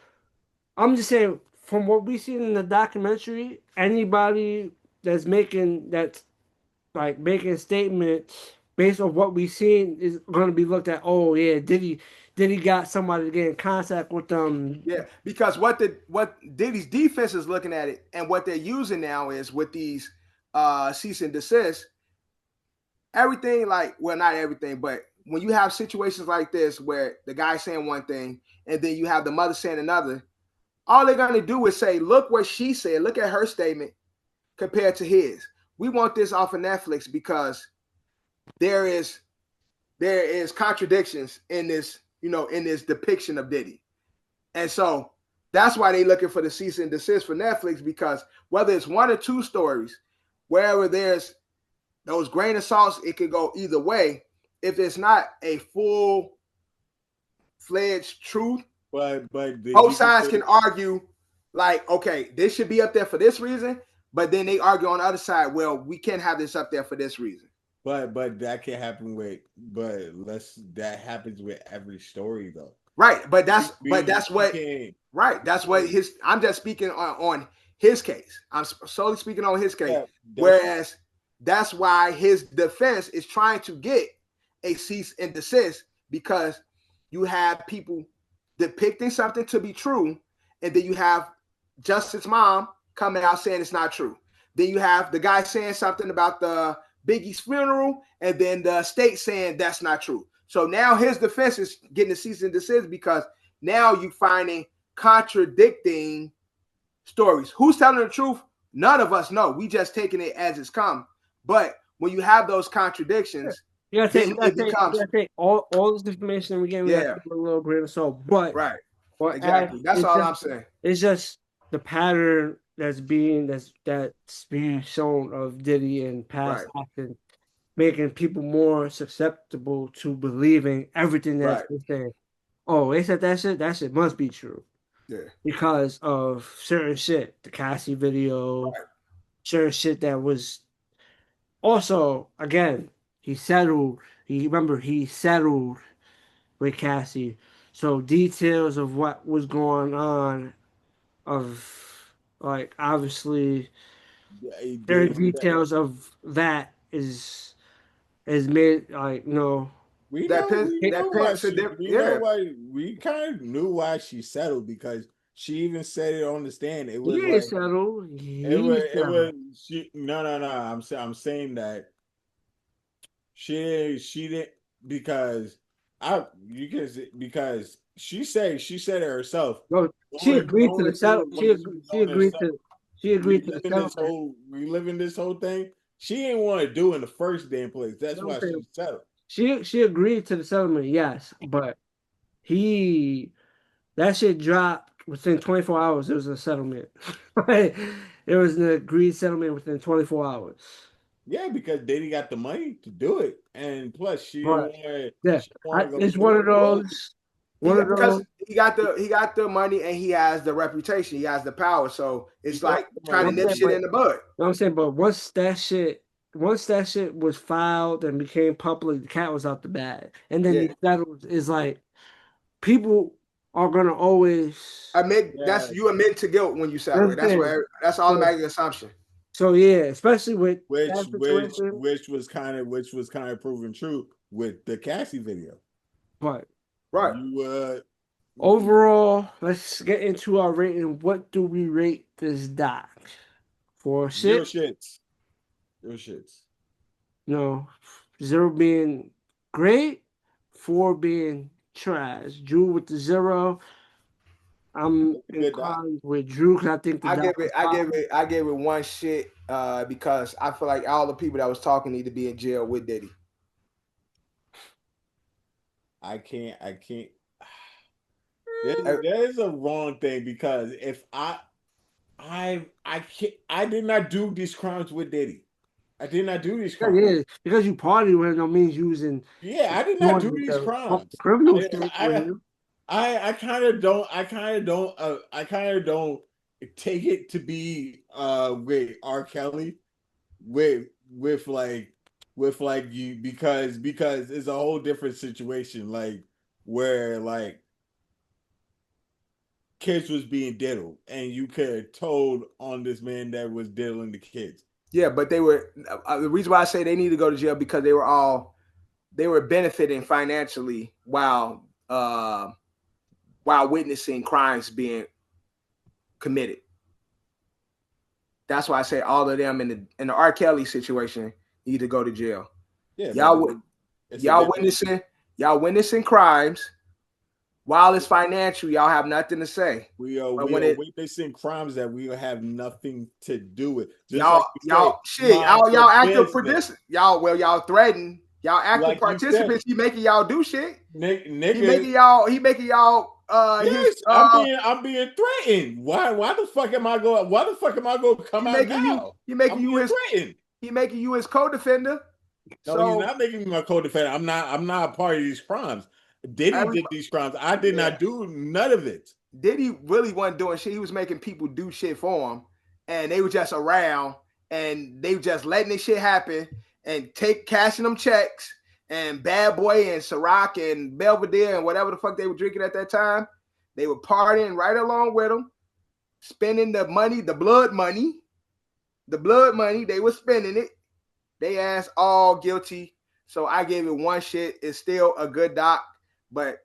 I'm just saying, from what we seen in the documentary, anybody that's making a statement based on what we've seen is going to be looked at. Oh yeah, Diddy got somebody to get in contact with them. Yeah, because what Diddy's defense is looking at it, and what they're using now is with these cease and desist. Everything, not everything, but when you have situations like this where the guy's saying one thing and then you have the mother saying another, all they're going to do is say, look what she said, look at her statement compared to his. We want this off of Netflix because there is contradictions in this, in this depiction of Diddy. And so that's why they're looking for the cease and desist for Netflix, because whether it's one or two stories, wherever there's those grain of salts, it could go either way. If it's not a full-fledged truth, but both sides can argue, like, okay, this should be up there for this reason, but then they argue on the other side, well, we can't have this up there for this reason. But that can happen that happens with every story though. Right, but that's what I'm just speaking on his case. I'm solely speaking on his case. Yeah, whereas that's why his defense is trying to get a cease and desist, because you have people depicting something to be true, and then you have Justin's mom coming out saying it's not true. Then you have the guy saying something about the Biggie's funeral, and then the state saying that's not true. So now his defense is getting a cease and desist because now you finding contradicting stories. Who's telling the truth? None of us know. We just taking it as it's come. But when you have those contradictions, you gotta then it becomes take all this information we get. We gotta take a little grain of salt. But right. Well, Exactly. That's all I'm saying. It's just the pattern that's being shown of Diddy and past acting, making people more susceptible to believing everything that's been said. Oh, they said that shit. That shit must be true. Yeah. Because of certain shit, the Cassie video, certain shit that was. Also, again, he settled. He settled with Cassie. So details of what was going on, of like obviously there are details of that is made like we know we kind of knew why she settled, because she even said it on the stand. It was like settled. It was she no. I'm saying that she didn't, because because she said it herself. No, she agreed to the settle. She agreed to the settlement. Reliving this whole thing. She didn't want to do in the first damn place. That's why she settled. She agreed to the settlement, yes, but that shit dropped within 24 hours. It was a settlement. It was an agreed settlement within 24 hours. Yeah, because Diddy got the money to do it, and plus she it's one of those. Because he got the money and he has the reputation, he has the power, so it's like trying to nip shit in the bud. You know what I'm saying? But once that shit was filed and became public, the cat was out the bag, and then he settled. Is like people are gonna always admit you admit to guilt when you settle. That's automatic assumption. So yeah, especially with which was kind of proven true with the Cassie video. But right. Overall, let's get into our rating. What do we rate this doc? 4 shits? 0 shits. 0 shits. No. 0 being great, 4 being trash. Drew with the 0. I'm inclined with Drew because I think I give it 1 shit because I feel like all the people that was talking need to be in jail with Diddy. I can't. There's a wrong thing, because if I did not do these crimes with Diddy. I did not do these crimes. Yeah, because you party with no means using. Yeah, I did not do these crimes. Criminal I kind of don't take it to be with R. Kelly with you, because it's a whole different situation, like where like kids was being diddled and you could have told on this man that was diddling the kids. Yeah, but they were the reason why I say they need to go to jail, because they were benefiting financially while witnessing crimes being committed. That's why I say all of them in the R. Kelly situation need to go to jail. Yeah, y'all witnessing crimes. While it's financial, y'all have nothing to say. We are witnessing crimes that we have nothing to do with. Just y'all active participants. Y'all threaten. Y'all active participants. He making y'all do shit. He making y'all. I'm being threatened. Why the fuck am I going to come out now? He making you his co-defender. No, he's not making me my co-defender. I'm not a part of these crimes. Diddy did these crimes. I did not do none of it. Diddy really wasn't doing shit. He was making people do shit for him, and they were just around, and they were just letting this shit happen and cashing them checks. And Bad Boy and Ciroc and Belvedere and whatever the fuck they were drinking at that time, they were partying right along with them, spending the money, the blood money. They were spending it. They ass all guilty. So I gave it 1 shit. It's still a good doc. But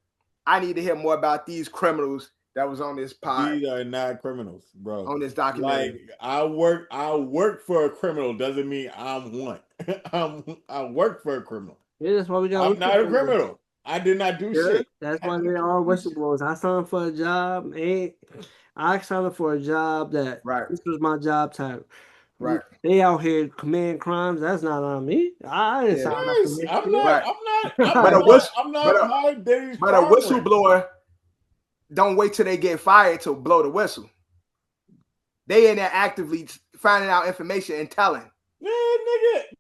I need to hear more about these criminals that was on this pod. These are not criminals, bro. On this documentary. Like I work for a criminal doesn't mean I'm one. I work for a criminal. Yeah, that's why we got. I'm not a criminal. I did not do shit. That's why they are whistleblowers. I signed for a job. I signed for a job that this was my job type. Right. They out here committing crimes. That's not on me. I didn't sign up for Yes, this I'm shit. not. Right. I'm not part of Diddy's but a whistleblower don't wait till they get fired to blow the whistle. They in there actively finding out information and telling. Yeah,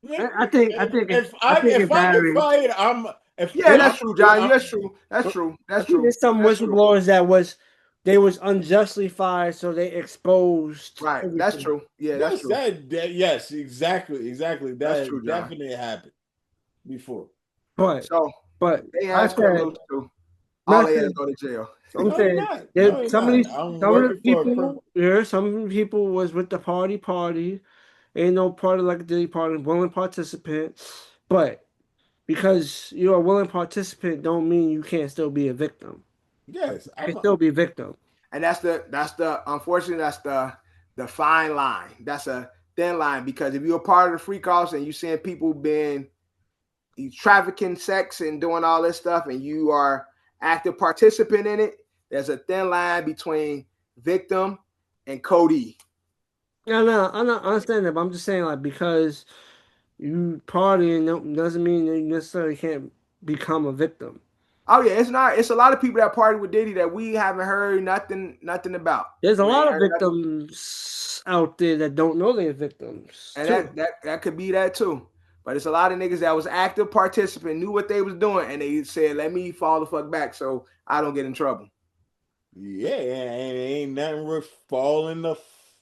nigga. I think if I get fired, that's true, John. That's true. That's true. That's true. There's some whistleblowers that they was unjustly fired, so they exposed. Right. Everything. That's true. Yeah, that's true. Yes, exactly. That's true, John. Definitely happened before. But they have criminals too. All they had to go to jail. I'm saying some people was with the party. Ain't no party like a Diddy party, willing participant. But because you're a willing participant, don't mean you can't still be a victim. Yes, I can still be a victim. And that's the unfortunately that's the fine line. That's a thin line, because if you're a part of the freak offs and you seeing people being trafficking sex and doing all this stuff, and you are active participant in it, there's a thin line between victim and Cody. I'm not understanding that, but I'm just saying, like, because you partying doesn't mean that you necessarily can't become a victim. Oh yeah, it's not. It's a lot of people that party with Diddy that we haven't heard nothing about. There's a lot of victims out there that don't know they're victims, and that could be that too. But it's a lot of niggas that was active participant, knew what they was doing, and they said, "Let me fall the fuck back so I don't get in trouble." Yeah, and ain't nothing worth falling the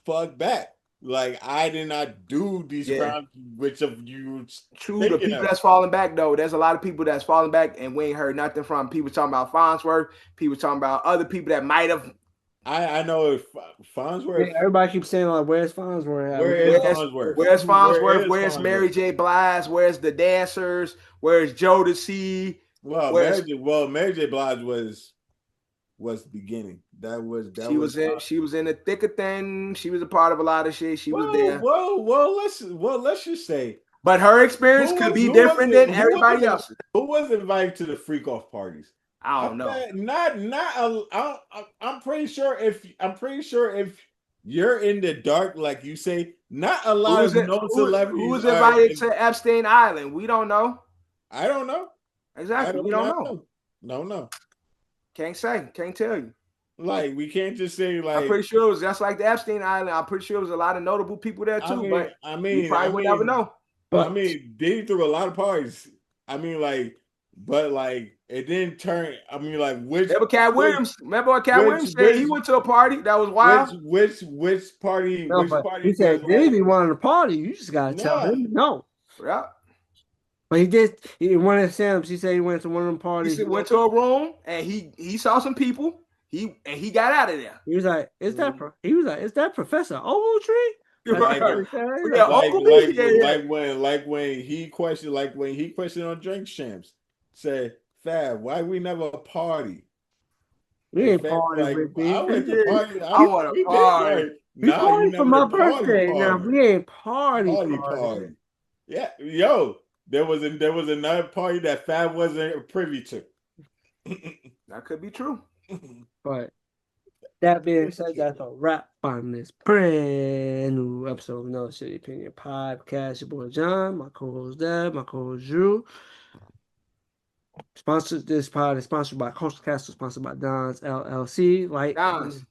fuck back. Like, I did not do these crimes, which of you. True, the people that's falling back though, there's a lot of people that's falling back, and we ain't heard nothing from people talking about Farnsworth, people talking about other people that might have. I know if Farnsworth. Yeah, everybody keeps saying, like, where's Farnsworth? Where's Farnsworth? Where's Mary J. Blige? Where's the dancers? Where's Jodeci? Well, Mary J. Blige was the beginning. She was in the thick of things. She was a part of a lot of shit. She was there. Let's just say. But her experience could be different than everybody else's. Who was invited to the freak off parties? I don't know. I'm pretty sure if you're in the dark, like you say, not a lot of known celebrities. Who was invited to Epstein Island? We don't know. I don't know. Exactly. We don't know. No. Can't say. Can't tell you. Like, we can't just say, like, I'm pretty sure it was just like the Epstein Island. I'm pretty sure there was a lot of notable people there too. We probably would never know. But Diddy threw a lot of parties. But it didn't turn. Remember Cat Williams? Remember what Cat Williams said? He went to a party that was wild. Which party? No, which party? He said Diddy wanted to party. You just gotta tell him no. Yeah. But he did. He wanted to stand up. He said he went to one of them parties. He went to a room and he saw some people. He got out of there. He was like, "Is that?" He was like, "Is that Professor Ogletree?" Like when he questioned on Drink Champs, said, "Fab, why we never party? We ain't party with me. I want to party. We party for my birthday. Now we ain't party. Yeah, yo, there was another party that Fab wasn't privy to. That could be true. But that being said, that's a wrap on this brand new episode of No City Opinion Podcast. Your boy John, my co-host Deb, my co-host Drew. This pod is sponsored by Coastal Castle, sponsored by Don's LLC. Like,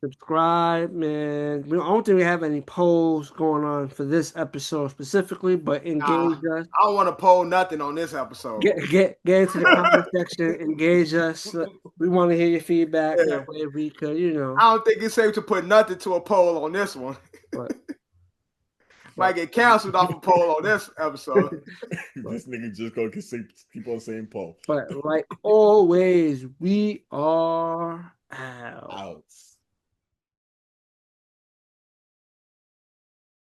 subscribe, man. I don't think we have any polls going on for this episode specifically, but engage us. I don't want to poll nothing on this episode. Get into the comment section, engage us. We want to hear your feedback. That way we could, I don't think it's safe to put nothing to a poll on this one. Might get canceled off a poll on this episode. This nigga just gonna keep on saying poll. But like always, we are out.